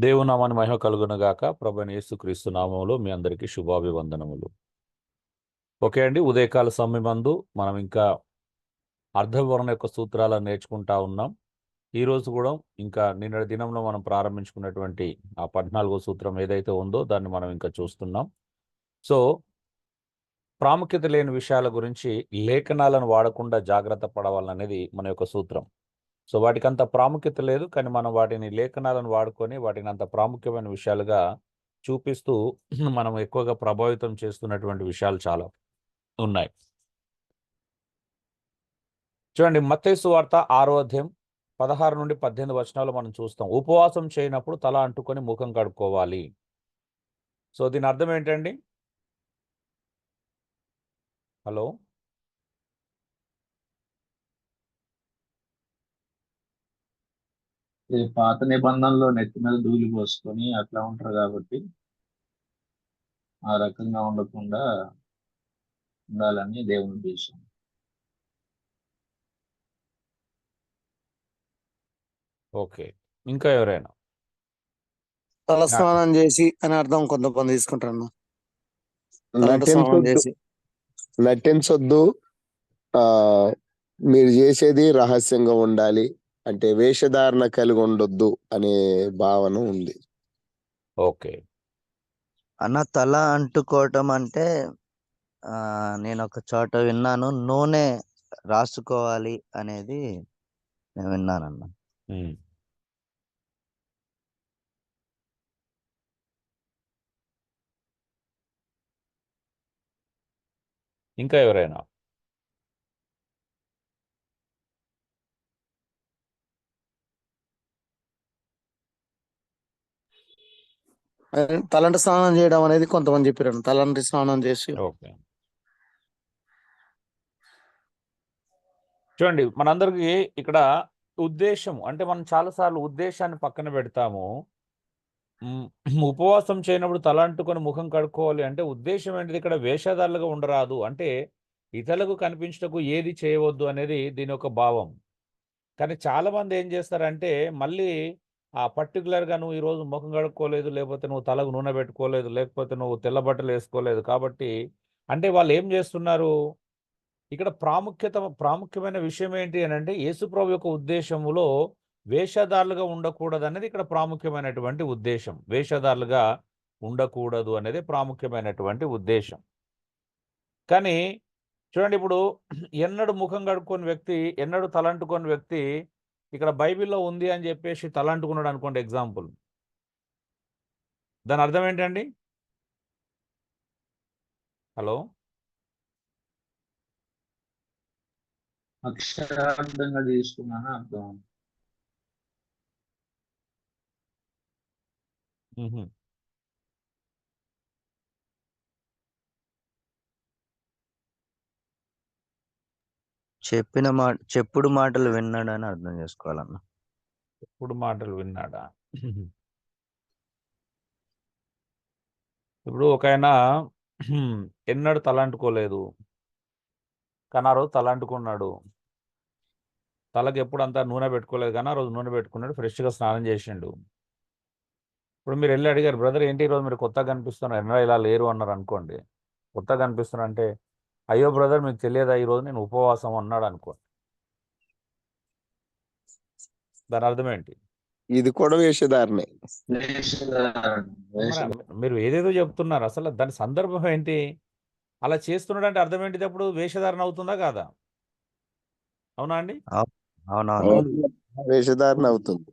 దేవుని నామాని మహిమ కలుగును గాక. ప్రభువైన యేసుక్రీస్తు నామములో మీ అందరికీ శుభాభివందనములు. ఓకే అండి, ఉదయకాల సమయమందు మనం ఇంకా అర్ధవివరణ యొక్క సూత్రాలను నేర్చుకుంటా ఉన్నాం. ఈ రోజు కూడా ఇంకా నిన్నటి దినంలో మనం ప్రారంభించుకున్నటువంటి ఆ 14వ సూత్రం ఏదైతే ఉందో దాన్ని మనం ఇంకా చూస్తున్నాం. సో ప్రాముఖ్యత లేని విషయాల గురించి లేఖనాలను వాడకుండా జాగ్రత్త పడవాలనేది మన యొక్క సూత్రం. సో వాటికి అంత ప్రాముఖ్యత లేదు, కానీ మనం వాటిని లేఖనాలను వాడుకొని వాటిని అంత ప్రాముఖ్యమైన విషయాలుగా చూపిస్తూ మనం ఎక్కువగా ప్రభావితం చేస్తున్నటువంటి విషయాలు చాలా ఉన్నాయి. చూడండి, మత్తయి సువార్త 6వ అధ్యాయం 16 నుండి 18 వచనాలు మనం చూస్తాం. ఉపవాసం చేయనప్పుడు తల అంటుకొని ముఖం కడుక్కోవాలి. సో దీని అర్థం ఏంటండి? హలో, ఇది పాత నిబంధనలో నెత్తి మీద ధూళి పోసుకొని అట్లా ఉంటారు కాబట్టి ఆ రకంగా ఉండకుండా ఉండాలని దేవుని ఉద్దేశం. ఓకే, ఇంకా ఎవరైనా? తలస్నానం చేసి అని అర్థం కొంతమంది తీసుకుంటారు. తలంటు స్నానం నటించొద్దు చేసి నటించొద్దు. ఆ మీరు చేసేది రహస్యంగా ఉండాలి అంటే వేషధారణ కలిగి ఉండొద్దు అనే భావన ఉంది. ఓకే, అన్న తల అంటుకోవటం అంటే నేను ఒక చోట విన్నాను, నూనె రాసుకోవాలి అనేది నేను విన్నానన్న. ఇంకా ఎవరైనా? తలంటు స్నానం చేయడం అనేది కొంతమంది చెప్పారు. తలంటి స్నానం చేసి ఓకే, చూడండి, మనందరికీ ఇక్కడ ఉద్దేశం అంటే మనం చాలాసార్లు ఉద్దేశాన్ని పక్కన పెడతాము. ఉపవాసం చేయనప్పుడు తల అంటుకొని ముఖం కడుక్కోవాలి అంటే ఉద్దేశం ఏంటిది? ఇక్కడ వేషధారులుగా ఉండరాదు అంటే ఇతరులకు కనిపించటకు ఏది చేయవద్దు అనేది దీని యొక్క భావం. కానీ చాలామంది ఏం చేస్తారంటే మళ్ళీ ఆ పర్టికులర్గా నువ్వు ఈరోజు ముఖం కడుక్కోలేదు, లేకపోతే నువ్వు తలకు నూనె పెట్టుకోలేదు, లేకపోతే నువ్వు తెల్ల బట్టలు వేసుకోలేదు కాబట్టి అంటే వాళ్ళు ఏం చేస్తున్నారు? ఇక్కడ ప్రాముఖ్యమైన విషయం ఏంటి అని అంటే యేసుప్రభు యొక్క ఉద్దేశములో వేషధారులుగా ఉండకూడదు అనేది ఇక్కడ ప్రాముఖ్యమైనటువంటి ఉద్దేశం. వేషధారులుగా ఉండకూడదు అనేది ప్రాముఖ్యమైనటువంటి ఉద్దేశం. కానీ చూడండి, ఇప్పుడు ఎన్నడూ ముఖం కడుక్కొని వ్యక్తి, ఎన్నడూ తలంటుకొని వ్యక్తి ఇక్కడ బైబిల్లో ఉంది అని చెప్పేసి తలంటుకున్నాడు అనుకోండి, ఎగ్జాంపుల్, దాని అర్థం ఏంటండి? హలో, అక్షరార్థంగా తీసుకున్నాను అర్థం. చెప్పుడు మాటలు విన్నాడని అర్థం చేసుకోవాలన్న. చెప్పుడు మాటలు విన్నాడా? ఇప్పుడు ఒక ఆయన ఎన్నడూ తలంటుకోలేదు, కానీ ఆ రోజు తలంటుకున్నాడు. తలకి ఎప్పుడు అంతా నూనె పెట్టుకోలేదు, కానీ ఆ రోజు నూనె పెట్టుకున్నాడు, ఫ్రెష్గా స్నానం చేసిండు. ఇప్పుడు మీరు వెళ్ళి అడిగారు, బ్రదర్ ఏంటి ఈరోజు మీరు కొత్తగా కనిపిస్తున్నారు, ఎన్నడూ ఇలా లేరు అన్నారు అనుకోండి. కొత్తగా కనిపిస్తున్నారు అంటే, అయ్యో బ్రదర్ మీకు తెలియదా ఈరోజు నేను ఉపవాసం అన్నాడు అనుకోండి. దాని అర్థం ఏంటి? ఇది కూడా వేషధారణే. మీరు ఏదేదో చెప్తున్నారు, అసలు దాని సందర్భం ఏంటి? అలా చేస్తున్నాడు అంటే అర్థం ఏంటిది? అప్పుడు వేషధారణ అవుతుందా కాదా? అవునా అండి? అవునవును. వేషధారణ అవుతుంది.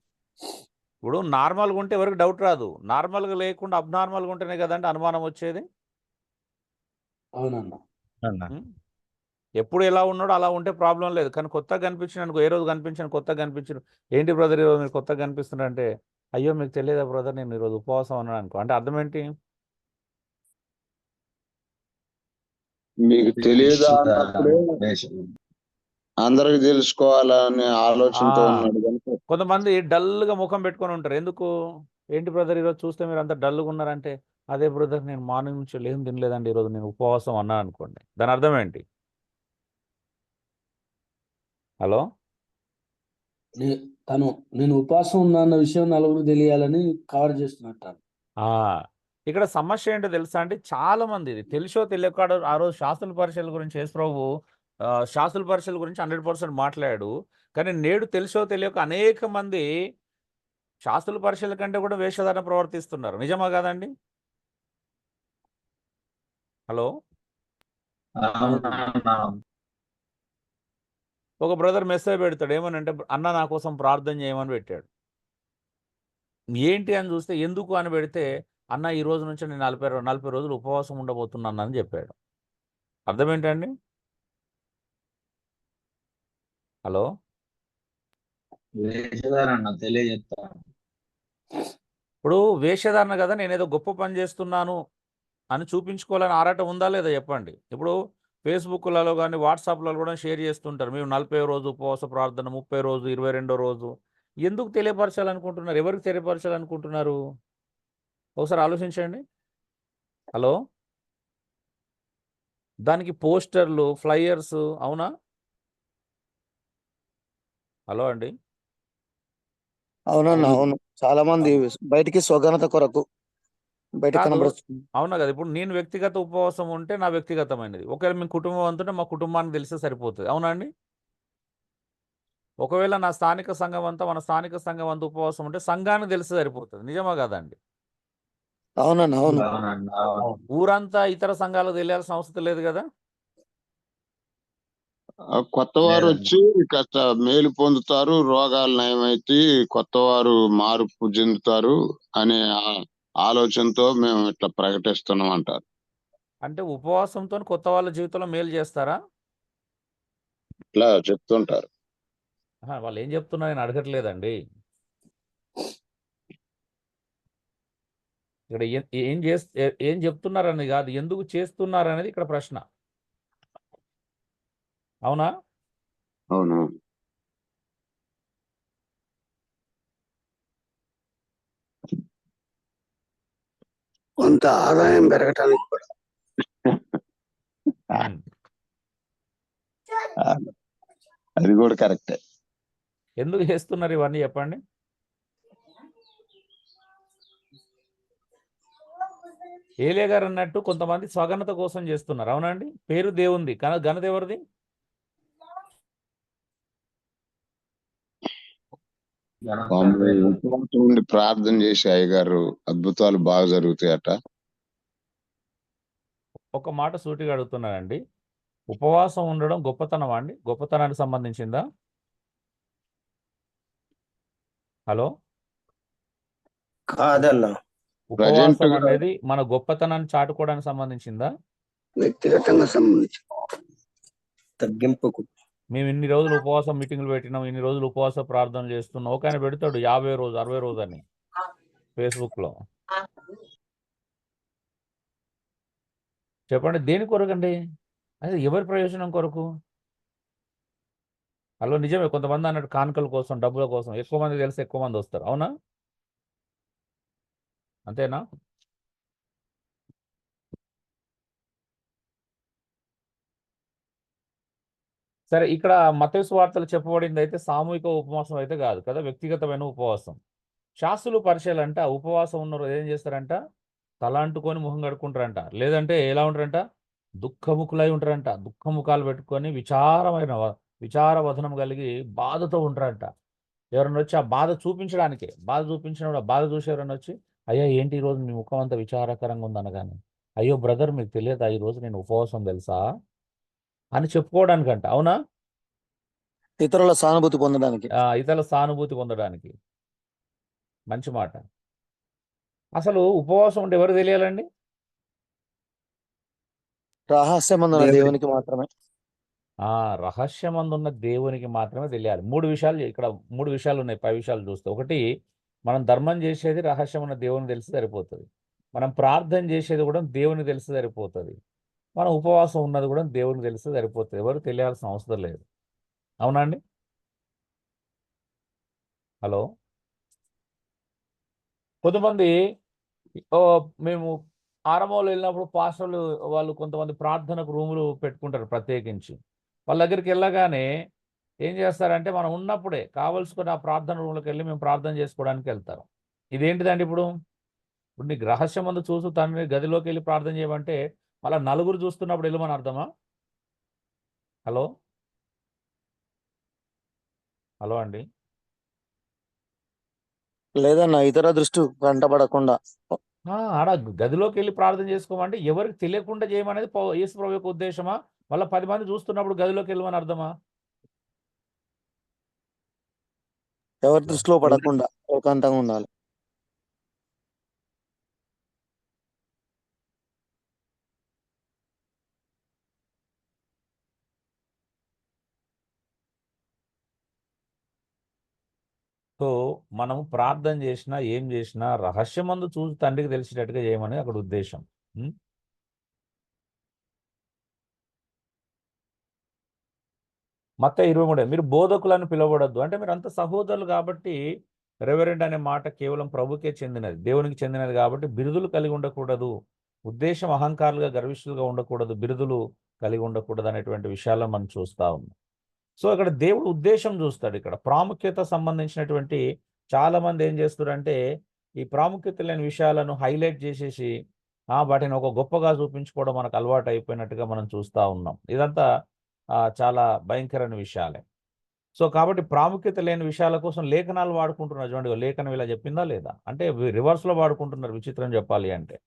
ఇప్పుడు నార్మల్గా ఉంటే ఎవరికి డౌట్ రాదు, నార్మల్గా లేకుండా అబ్నార్మల్గా ఉంటేనే కదండి అనుమానం వచ్చేది. అవునన్నా. ఎప్పుడు ఎలా ఉన్నాడో అలా ఉంటే ప్రాబ్లం లేదు, కానీ కొత్తగా కనిపించిన అనుకో, ఏ రోజు కనిపించాను కొత్తగా కనిపించిన, ఏంటి బ్రదర్ ఈరోజు మీరు కొత్తగా కనిపిస్తున్నారు అంటే, అయ్యో మీకు తెలియదా బ్రదర్ నేను ఈరోజు ఉపవాసం అన్నాను అనుకో, అంటే అర్థం ఏంటి? మీకు తెలియదు అన్నప్పుడే అందరికి తెలుసుకోవాలనే ఆలోచనతో ఉన్నాడు కనుక. కొంతమంది డల్గా ముఖం పెట్టుకొని ఉంటారు. ఎందుకు? ఏంటి బ్రదర్ ఈరోజు చూస్తే మీరు అంత డల్గా ఉన్నారంటే, అదే బ్రదర్ నేను మార్నింగ్ నుంచి ఏం తినలేదండి, ఈరోజు నేను ఉపవాసం అన్నాను అనుకోండి. దాని అర్థం ఏంటి? హలో, తను నేను ఉపవాసం ఉన్నా అన్న విషయం నలుగురు తెలియాలని కవర్ చేస్తున్నట్టు. ఆ ఇక్కడ సమస్య ఏంటో తెలుసా అంటే చాలా మంది ఇది తెలుసో తెలియక ఆ రోజు శాస్త్రుల పరిచయాల గురించి యేసు ప్రభు శాస్త్రుల పరిచయాల గురించి 100% మాట్లాడాడు. కానీ నేడు తెలుసో తెలియక అనేక మంది శాస్త్రుల పరిచయాల కంటే కూడా వేషధారణ ప్రవర్తిస్తున్నారు. నిజమా కాదండి? హలో, అవునన్నా. ఒక బ్రదర్ మెసేజ్ పెడతాడు ఏమనంటే, అన్న నా కోసం ప్రార్థన చేయమని పెట్టాడు. ఏంటి అని చూస్తే ఎందుకు అని పెడితే, అన్న ఈ రోజు నుంచి నేను 40 రోజులు ఉపవాసం ఉండబోతున్నాను అని చెప్పాడు. అర్థం ఏంటండి? హలో, వేషధారణ తెలియజేస్తా. ఇప్పుడు వేషధారణ కదా, నేనేదో గొప్ప పని చేస్తున్నాను అని చూపించుకోవాలని ఆరాటం ఉందా లేదా చెప్పండి. ఇప్పుడు ఫేస్బుక్లలో కానీ వాట్సాప్లలో కూడా షేర్ చేస్తుంటారు, మేము 40 రోజు ఉపవాస ప్రార్థన, 30 రోజు, 22 రోజు. ఎందుకు తెలియపరచాలనుకుంటున్నారు? ఎవరికి తెలియపరచాలనుకుంటున్నారు? ఒకసారి ఆలోచించండి. హలో, దానికి పోస్టర్లు, ఫ్లైయర్స్, అవునా? హలో అండి. అవునన్నా, అవును. చాలా మంది బయటికి స్వఘనత కొరకు బయట కాదు, కనబడుతుంది. అవునా కదా. ఇప్పుడు నేను వ్యక్తిగత ఉపవాసం ఉంటే నా వ్యక్తిగతమైనది, ఒకవేళ మీ కుటుంబం అంతుంటే మా కుటుంబానికి తెలిస్తే సరిపోతుంది. అవునా అండి? ఒకవేళ నా స్థానిక సంఘం అంతా, మన స్థానిక సంఘం అంతా ఉపవాసం ఉంటే సంఘానికి తెలిస్తే సరిపోతుంది. నిజమా కాదండి? అవునన్నా, అవును. అవునన్నా, అవును. ఊరంతా ఇతర సంఘాలకు తెలియాల్సిన అవసరం లేదు కదా. కొత్త వారు లేదండి. వచ్చి కాస్త మేలు పొందుతారు, రోగాలు నయమైతే కొత్త వారు మార్పు చెందుతారు అనే ఆలోచనతో మేము ఇట్లా ప్రకటిస్తున్నాం అంటారు. అంటే ఉపవాసంతో కొత్త వాళ్ళ జీవితంలో మేలు చేస్తారా? ఇట్లా చెప్తుంటారు. వాళ్ళు ఏం చెప్తున్నారు నేను అడగట్లేదండి. ఇక్కడ ఏం చెప్తున్నారని కాదు, ఎందుకు చేస్తున్నారనేది ఇక్కడ ప్రశ్న. అవునా? అవును. కొంత ఆదాయం పెరగటానికి కూడా. ఉమ్. అది కూడా కరెక్టే. ఎందుకు చేస్తున్నారు ఇవన్నీ చెప్పండి. ఏలియా గారు అన్నట్టు కొంతమంది స్వఘనత కోసం చేస్తున్నారు. అవునండి? పేరు దేవుంది కానీ ఘనత ఎవరిది? ఉపవాసం ఉండి ప్రార్థన చేసి అయ్యగారు అద్భుతాలు బాగా జరుగుతాయట. ఒక మాట సూటిగా అడుగుతున్నానండి, ఉపవాసం ఉండడం గొప్పతనమా అండి? గొప్పతనానికి సంబంధించిందా? హలో, కాదన్నా, ప్రజెంట్ ఉపవాసం అనేది మన గొప్పతనాన్ని చాటుకోవడానికి సంబంధించిందా? వ్యక్తిగతంగా సంబంధించి తగ్గింపుకు. మేము ఇన్ని రోజులు ఉపవాసం మీటింగ్లు పెట్టినాం, ఇన్ని రోజులు ఉపవాస ప్రార్థనలు చేస్తున్నాం. ఒక ఆయన పెడతాడు 50 రోజు 60 రోజు అని ఫేస్బుక్లో. చెప్పండి, దేని కొరకండి? అదే ఎవరి ప్రయోజనం కొరకు? హలో, నిజమే. కొంతమంది అన్నట్టు కానుకల కోసం, డబ్బుల కోసం. ఎక్కువ మంది తెలిసి ఎక్కువ మంది వస్తారు. అవునా? అంతేనా? సరే, ఇక్కడ మత్తయి సువార్తలు చెప్పబడింది అయితే సామూహిక ఉపవాసం అయితే కాదు కదా, వ్యక్తిగతమైన ఉపవాసం. శాస్త్రులు పరిచయాలు అంట ఉపవాసం ఉన్న ఏం చేస్తారంట, తల అంటుకొని ముఖం కడుక్కుంటారంట. లేదంటే ఎలా ఉంటారంట, దుఃఖముఖులై ఉంటారంట. దుఃఖముఖాలు పెట్టుకొని విచార వదనం కలిగి బాధతో ఉంటారంట. ఎవరన్నా వచ్చి ఆ బాధ చూపించడానికే, బాధ చూపించినప్పుడు ఆ బాధ చూసి ఎవరన్నా వచ్చి, అయ్యా ఏంటి ఈరోజు మీ ముఖం అంతా విచారకరంగా ఉందనగానే, అయ్యో బ్రదర్ మీకు తెలియదా ఈరోజు నేను ఉపవాసం తెలుసా అని చెప్పుకోవడానికంట. అవునా? ఇతరుల సానుభూతి పొందడానికి. ఇతరుల సానుభూతి పొందడానికి. మంచి మాట. అసలు ఉపవాసం అంటే ఎవరు తెలియాలండి? రహస్యమందున దేవునికి మాత్రమే. రహస్యమందున్న దేవునికి మాత్రమే తెలియాలి. 3 విషయాలు ఇక్కడ 3 విషయాలు ఉన్నాయి. 10 విషయాలు చూస్తే, ఒకటి, మనం ధర్మం చేసేది రహస్యం ఉన్న దేవుని తెలిసి సరిపోతుంది. మనం ప్రార్థన చేసేది కూడా దేవుని తెలిసి సరిపోతుంది. మనం ఉపవాసం ఉన్నది కూడా దేవుని తెలిసి సరిపోతుంది. ఎవరు తెలియాల్సిన అవసరం లేదు. అవునండి? హలో, కొంతమంది మేము ఆరంభంలో వెళ్ళినప్పుడు పాస్టర్లు వాళ్ళు కొంతమంది ప్రార్థనకు రూములు పెట్టుకుంటారు ప్రత్యేకించి. వాళ్ళ దగ్గరికి వెళ్ళగానే ఏం చేస్తారంటే మనం ఉన్నప్పుడే కావలసుకుని ఆ ప్రార్థన రూమ్లోకి వెళ్ళి మేము ప్రార్థన చేసుకోవడానికి వెళ్తారు. ఇదేంటిదండి ఇప్పుడు? ఇప్పుడు నీకు రహస్యమందు చూస్తూ తండ్రి గదిలోకి వెళ్ళి ప్రార్థన చేయమంటే మళ్ళీ నలుగురు చూస్తున్నప్పుడు వెళ్ళమని అర్థమా? హలో హలో అండి. లేదన్న ఇతర దృష్టి వెంటబడకుండా ఆడ గదిలోకి వెళ్ళి ప్రార్థన చేసుకోమంటే ఎవరికి తెలియకుండా చేయమనేది యేసు ప్రభు యొక్క ఉద్దేశమా? మళ్ళీ 10 మంది చూస్తున్నప్పుడు గదిలోకి వెళ్ళమని అర్థమా? ఎవరి దృష్టిలో పడకుండా ఏకాంతంగా ఉండాలి. సో మనం ప్రార్థన చేసినా ఏం చేసినా రహస్యమందు చూసి తండ్రికి తెలిసేటట్టుగా చేయమని అక్కడ ఉద్దేశం. మత్తయి 23 మీరు బోధకులను పిలవబడద్దు అంటే మీరు అంత సహోదరులు కాబట్టి రెవరెండ్ అనే మాట కేవలం ప్రభుకే చెందినది, దేవునికి చెందినది కాబట్టి బిరుదులు కలిగి ఉండకూడదు, ఉద్దేశం అహంకారులుగా గర్విష్ఠులుగా ఉండకూడదు, బిరుదులు కలిగి ఉండకూడదు అనేటువంటి విషయాలను మనం చూస్తా ఉన్నాం. సో ఇక్కడ దేవుడు ఉద్దేశం చూస్తాడు. ఇక్కడ ప్రాముఖ్యత సంబంధించినటువంటి చాలా మంది ఏం చేస్తారంటే ఈ ప్రాముఖ్యత లేని విషయాలను హైలైట్ చేసేసి వాటిని ఒక గొప్పగా చూపించుకోవడం మనకు అలవాటు అయిపోయినట్టుగా మనం చూస్తూ ఉన్నాం. ఇదంతా చాలా భయంకరమైన విషయాలే. సో కాబట్టి ప్రాముఖ్యత లేని విషయాల కోసం లేఖనాలు వాడుకుంటున్నారు. చూడండి లేఖనం ఇలా చెప్పిందా లేదా అంటే రివర్స్లో వాడుకుంటున్నారు, విచిత్రం చెప్పాలి అంటే.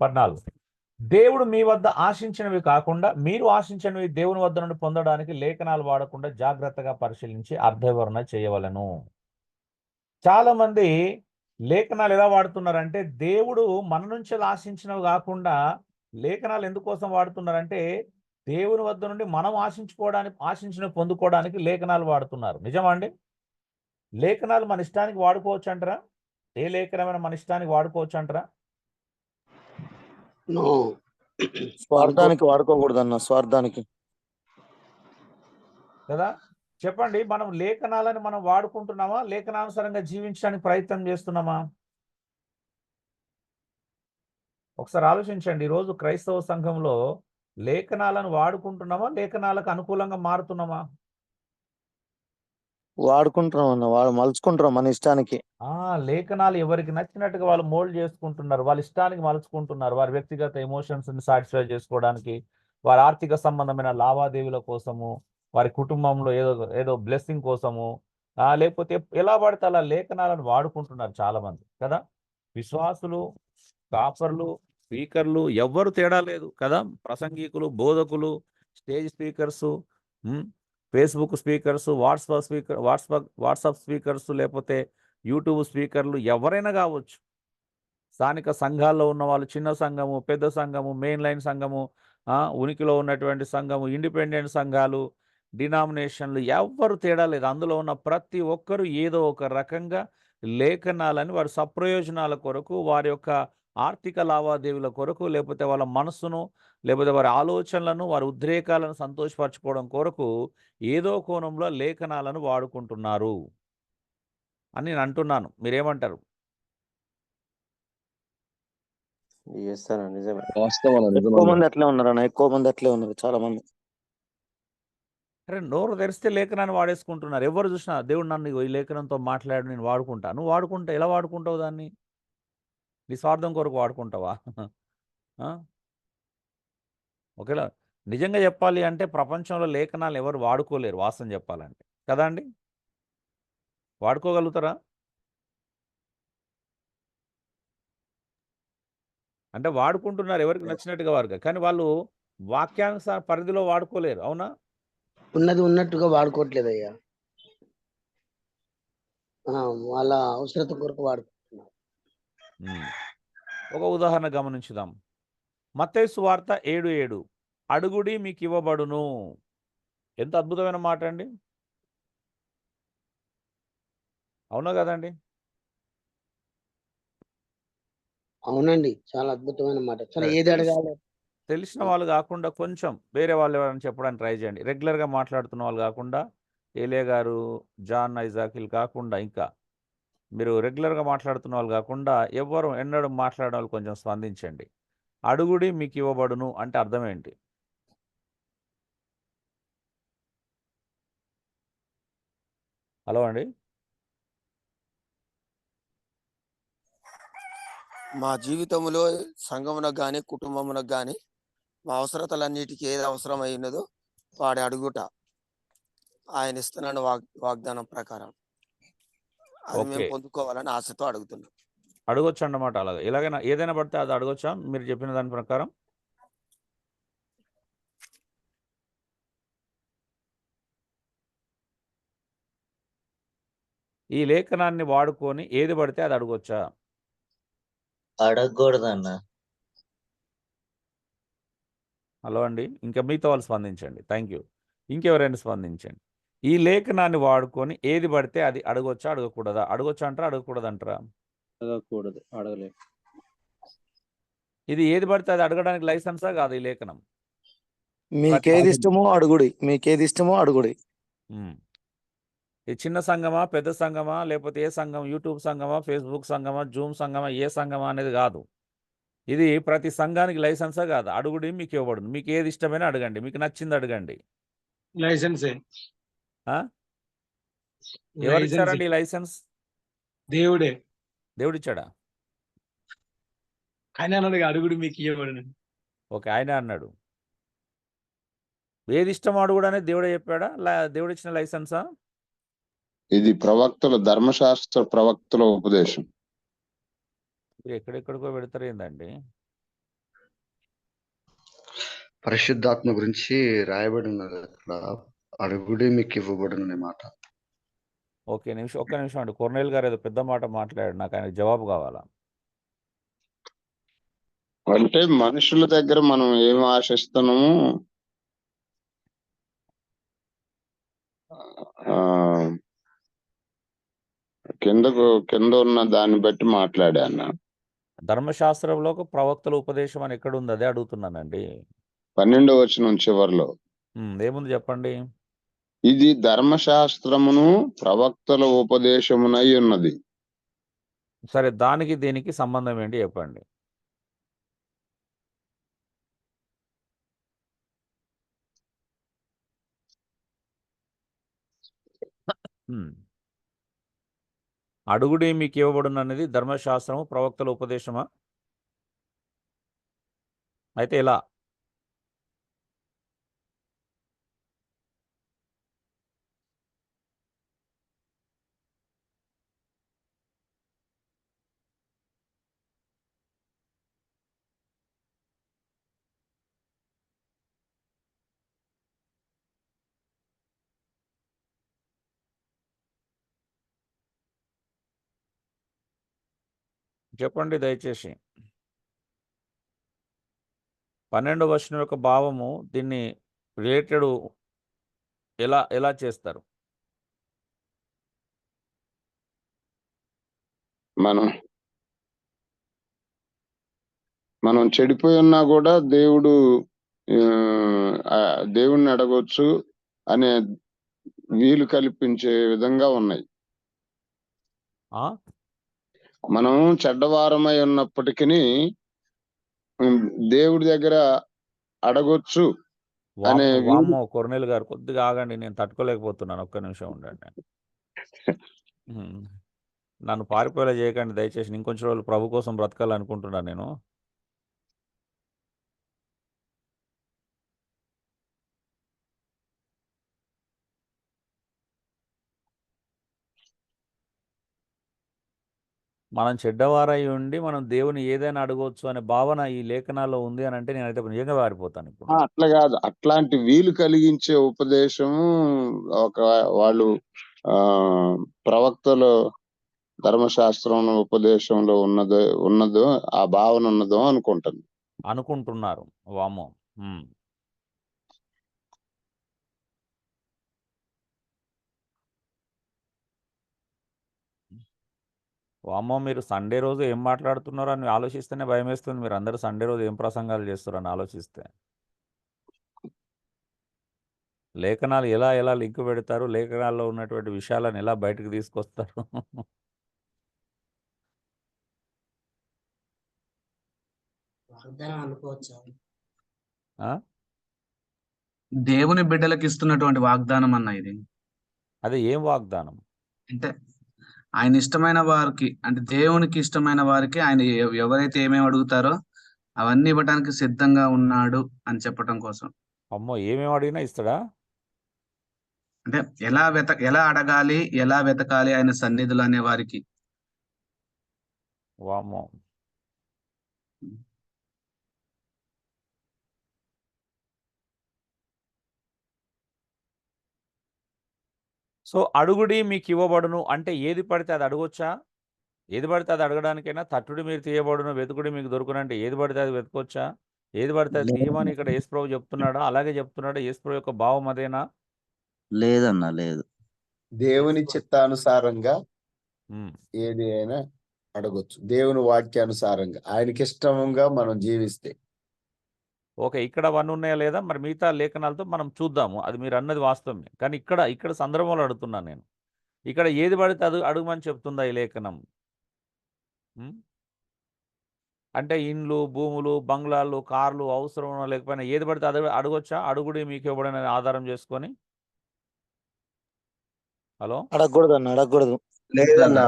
14 దేవుడు మీ వద్ద ఆశించినవి కాకుండా మీరు ఆశించినవి దేవుని వద్ద నుండి పొందడానికి లేఖనాలు వాడకుండా జాగ్రత్తగా పరిశీలించి అర్థవివరణ చేయవలను. చాలా మంది లేఖనాలు ఎలా వాడుతున్నారంటే దేవుడు మన నుంచి ఆశించినవి కాకుండా లేఖనాలు ఎందుకోసం వాడుతున్నారంటే దేవుని వద్ద నుండి మనం ఆశించినవి పొందుకోవడానికి లేఖనాలు వాడుతున్నారు. నిజమా అండి? లేఖనాలు మన ఇష్టానికి వాడుకోవచ్చు అంటారా? ఏ లేఖనమైనా మన ఇష్టానికి వాడుకోవచ్చు అంటారా? స్వార్థానికి వాడుకోకూడదన్న, స్వార్థానికి కదా. చెప్పండి, మనం లేఖనాలను మనం వాడుకుంటున్నామా? లేఖనానుసారంగా జీవించడానికి ప్రయత్నం చేస్తున్నామా? ఒకసారి ఆలోచించండి. ఈరోజు క్రైస్తవ సంఘంలో లేఖనాలను వాడుకుంటున్నామా? లేఖనాలకు అనుకూలంగా మారుతున్నామా? వాడుకుంటున్నాం అన్న, వాడు మలుచుకుంటున్నాం మన ఇష్టానికి. లేఖనాలు ఎవరికి నచ్చినట్టుగా వాళ్ళు మోల్డ్ చేసుకుంటున్నారు, వాళ్ళ ఇష్టానికి మలుచుకుంటున్నారు. వారి వ్యక్తిగత ఎమోషన్స్ ని సాటిస్ఫై చేసుకోవడానికి, వారి ఆర్థిక సంబంధమైన లావాదేవీల కోసము, వారి కుటుంబంలో ఏదో ఏదో బ్లెస్సింగ్ కోసము, లేకపోతే ఎలా పడితే అలా లేఖనాలను వాడుకుంటున్నారు చాలా మంది కదా. విశ్వాసులు, కాపర్లు, స్పీకర్లు ఎవ్వరు తేడా లేదు కదా. ప్రసంగికులు, బోధకులు, stage speakers, Facebook speakers, WhatsApp speakers, లేకపోతే యూట్యూబ్ స్పీకర్లు ఎవరైనా కావచ్చు. స్థానిక సంఘాల్లో ఉన్న వాళ్ళు, చిన్న సంఘము, పెద్ద సంఘము, మెయిన్ లైన్ సంఘము, ఉనికిలో ఉన్నటువంటి సంఘము, ఇండిపెండెంట్ సంఘాలు, డినామినేషన్లు ఎవ్వరు తేడా లేదు. అందులో ఉన్న ప్రతి ఒక్కరు ఏదో ఒక రకంగా లేఖనాలని వారి సప్రయోజనాల కొరకు, వారి యొక్క ఆర్థిక లావాదేవీల కొరకు, లేకపోతే వాళ్ళ మనస్సును, లేకపోతే వారి ఆలోచనలను, వారి ఉద్రేకాలను సంతోషపరచుకోవడం కొరకు ఏదో కోణంలో లేఖనాలను వాడుకుంటున్నారు అని నేను అంటున్నాను. మీరేమంటారు? ఎక్కువ మంది అట్లే ఉన్నారు అన్న, ఎక్కువ మంది అట్లే ఉన్నారు, చాలా మంది. అరే నోరు తెరిస్తే లేఖనాన్ని వాడేసుకుంటున్నారు. ఎవరు చూసినా దేవుడు నన్ను ఈ లేఖనంతో మాట్లాడు, నేను వాడుకుంటా. నువ్వు వాడుకుంటా ఎలా వాడుకుంటావు దాన్ని? నీ స్వార్థం కొరకు వాడుకుంటావా? ఒకవేళ నిజంగా చెప్పాలి అంటే ప్రపంచంలో లేఖనాలు ఎవరు వాడుకోలేరు, వాస్తవం చెప్పాలంటే కదా అండి. వాడుకోగలుగుతారా? అంటే వాడుకుంటున్నారు ఎవరికి నచ్చినట్టుగా వారుగా, కానీ వాళ్ళు వాక్యానుసార పరిధిలో వాడుకోలేరు. అవునా? ఉన్నది ఉన్నట్టుగా వాడుకోవట్లేదు అయ్యా, వాళ్ళ అవసరత కొరకు వాడుకుంటున్నారు. ఒక ఉదాహరణ గమనించుదాం. మత్తయి సువార్త 7:7 అడుగుడి మీకు ఇవ్వబడును. ఎంత అద్భుతమైన మాట అండి, అవునా కదండి? అవునండి, చాలా అద్భుతమైన మాట. ఏది అడగాలి తెలిసిన వాళ్ళు కాకుండా కొంచెం వేరే వాళ్ళు ఎవరైనా చెప్పడానికి ట్రై చేయండి. రెగ్యులర్గా మాట్లాడుతున్న వాళ్ళు కాకుండా, ఏలియా గారు, జాన్ ఐజాకిల్ కాకుండా, ఇంకా మీరు రెగ్యులర్గా మాట్లాడుతున్న వాళ్ళు కాకుండా ఎవరు ఎన్నడూ మాట్లాడే వాళ్ళు కొంచెం స్పందించండి. అడుగుడి మీకు ఇవ్వబడును అంటే అర్థం ఏంటి? హలో అండి. మా జీవితంలో సంఘమునకు గాని కుటుంబమునకు గాని మా అవసరతలన్నిటికీ ఏది అవసరం అయినదో వాడి అడుగుట ఆయన ఇస్తున్నాడు వాగ్దానం ప్రకారం అది మేము ఓకే. పొందుకోవాలని ఆశతో అడుగుతున్నాం. అడగొచ్చు అన్నమాట. అలాగా ఎలాగైనా ఏదైనా పడితే అది అడగొచ్చా మీరు చెప్పిన దాని ప్రకారం? ఈ లేఖనాన్ని వాడుకొని ఏది పడితే అది అడగొచ్చా? అడగకూడదన్న. హలో అండి. ఇంకా మిగతా వాళ్ళు స్పందించండి. Thank you. ఇంకెవరైనా స్పందించండి. ఈ లేఖనాన్ని వాడుకొని ఏది పడితే అది అడగొచ్చా అడగకూడదా? అడగొచ్చా అంటారా అడగకూడదంటారా? అడగకూడదు, అడగలేదు. ఇది ఏది పడితే అది అడగడానికి లైసెన్సా కాదు ఈ లేఖనం? మీకేది ఇష్టమో అడుగుడి, మీకేది ఇష్టమో అడుగుడి. ఇది చిన్న సంఘమా పెద్ద సంఘమా లేకపోతే ఏ సంఘం, యూట్యూబ్ సంఘమా, ఫేస్బుక్ సంఘమా, జూమ్ సంఘమా, ఏ సంఘమా అనేది కాదు. ఇది ప్రతి సంఘానికి లైసెన్సా కాదు. అడుగుడి మీకు ఇవ్వబడును. మీకు ఏది ఇష్టమైనా అడగండి, మీకు నచ్చింది అడగండి. లైసెన్సే. ఎవరిచ్చారండి ఈ లైసెన్స్? దేవుడే. దేవుడిచ్చాడా? ఆయన అన్నాడు అడుగుడు మీకు ఇవ్వబడును. ఓకే, ఆయనే అన్నాడు. ఏది ఇష్టం అడుగుడు అనేది దేవుడే చెప్పాడా? దేవుడు ఇచ్చిన లైసెన్సా? ఇది ప్రవక్తల ధర్మశాస్త్ర ప్రవక్తల ఉపదేశం. మీరు ఎక్కడెక్కడికో పెడతారు ఏందండి? పరిశుద్ధాత్మ గురించి రాయబడి ఉన్నది అక్కడ, అడుగుడే మీకు ఇవ్వబడును అనే మాట. ఒక్క నిమిషం అండి. కొర్నేల్ గారు ఏదో పెద్ద మాట మాట్లాడాడు, నాకు ఆయన జవాబు కావాలా? అంటే మనుషుల దగ్గర మనం ఏం ఆశిస్తున్నాము, కింద ఉన్న దాన్ని బట్టి మాట్లాడాను. ధర్మశాస్త్రంలో ప్రవక్తల ఉపదేశం అని ఎక్కడ ఉంది? అదే అడుగుతున్నానండి. 12వ వచనం చివరిలో ఏముంది చెప్పండి. ఇది ధర్మశాస్త్రమును ప్రవక్తల ఉపదేశమునై ఉన్నది. సరే, దానికి దీనికి సంబంధం ఏంటి చెప్పండి. అడుగుడి మీకు ఇవ్వబడును అనేది ధర్మశాస్త్రము ప్రవక్తల ఉపదేశమా? అయితే ఎలా? చెప్పండి దయచేసి. 12వ వచనం యొక్క భావము దీన్ని రిలేటెడ్ ఎలా ఎలా చేస్తారు? మనం చెడిపోయి ఉన్నా కూడా దేవుణ్ణి అడగొచ్చు అనే వీలు కల్పించే విధంగా ఉన్నాయి. మనం చెడ్డవారమై ఉన్నప్పటికీ దేవుడి దగ్గర అడగొచ్చు అనే వామ్మో కొర్నేల్ గారు కొద్దిగా ఆగండి, నేను తట్టుకోలేకపోతున్నాను. ఒక్క నిమిషం ఉండండి. నన్ను పారిపోయేలా చేయకండి దయచేసి. ఇంకొంచెం రోజులు ప్రభు కోసం బ్రతకాలనుకుంటున్నాను నేను. మనం చెడ్డవారై ఉండి మనం దేవుని ఏదైనా అడగవచ్చు అనే భావన ఈ లేఖనాల్లో ఉంది అని అంటే నేనైతే నిజంగా వారిపోతాను ఇప్పుడు. అట్లా కాదు, అట్లాంటి వీలు కలిగించే ఉపదేశము వాళ్ళు ప్రవక్తలు ధర్మశాస్త్రం ఉపదేశంలో ఉన్నదో ఆ భావన ఉన్నదో అనుకుంటున్నారు. వామ్మో. వామ్మో, మీరు సండే రోజు ఏం మాట్లాడుతున్నారో అని ఆలోచిస్తేనే భయం వేస్తుంది. మీరు అందరూ సండే రోజు ఏం ప్రసంగాలు చేస్తారని ఆలోచిస్తే. లేఖనాలు ఎలా ఎలా లింక్ పెడతారు, లేఖనాల్లో ఉన్నటువంటి విషయాలను ఎలా బయటకు తీసుకొస్తారు. దేవుని బిడ్డలకు ఇస్తున్నటువంటి వాగ్దానం అన్న ఇది. అదే ఏం వాగ్దానం? అంటే ఆయన ఇష్టమైన వారికి, అంటే దేవునికి ఇష్టమైన వారికి ఆయన ఎవరైతే ఏమేమి అడుగుతారో అవన్నీ ఇవ్వడానికి సిద్ధంగా ఉన్నాడు అని చెప్పటం కోసం. అమ్మో, ఏమేమి అడిగినా ఇస్తాడా? అంటే ఎలా అడగాలి, ఎలా వెతకాలి ఆయన సన్నిధులు అనే వారికి. వామ్మో. సో అడుగుడి మీకు ఇవ్వబడును అంటే ఏది పడితే అది అడగొచ్చా? ఏది పడితే అది అడగడానికైనా తట్టుడి మీరు తీయబడును, వెతుకుడి మీకు దొరుకును అంటే ఏది పడితే అది వెతకొచ్చా? ఏది పడితే అది తీయమని ఇక్కడ యేసుప్రభు చెప్తున్నాడా? అలాగే చెప్తున్నాడా? యేసుప్రభు యొక్క భావం అదేనా? లేదన్నా, లేదు. దేవుని చిత్తానుసారంగా ఉమ్. ఏది అయినా అడగొచ్చు, దేవుని వాక్యానుసారంగా ఆయనకి ఇష్టంగా మనం జీవిస్తే. ఓకే, ఇక్కడ అవన్నీ ఉన్నాయా లేదా? మరి మిగతా లేఖనాలతో మనం చూద్దాము. అది మీరు అన్నది వాస్తవమే. కానీ ఇక్కడ సందర్భంలో అడుగుతున్నాను నేను. ఇక్కడ ఏది పడితే అది అడుగమని చెప్తుందా ఈ లేఖనం? ఉమ్? అంటే ఇండ్లు, భూములు, బంగ్లాలు, కార్లు అవసరం లేకపోయినా ఏది పడితే అది అడగొచ్చా? అడుగుడి మీకు ఇవ్వబడిన ఆధారం చేసుకొని. హలో, అడగకూడదు అన్న, అడగకూడదు. లేదన్నా.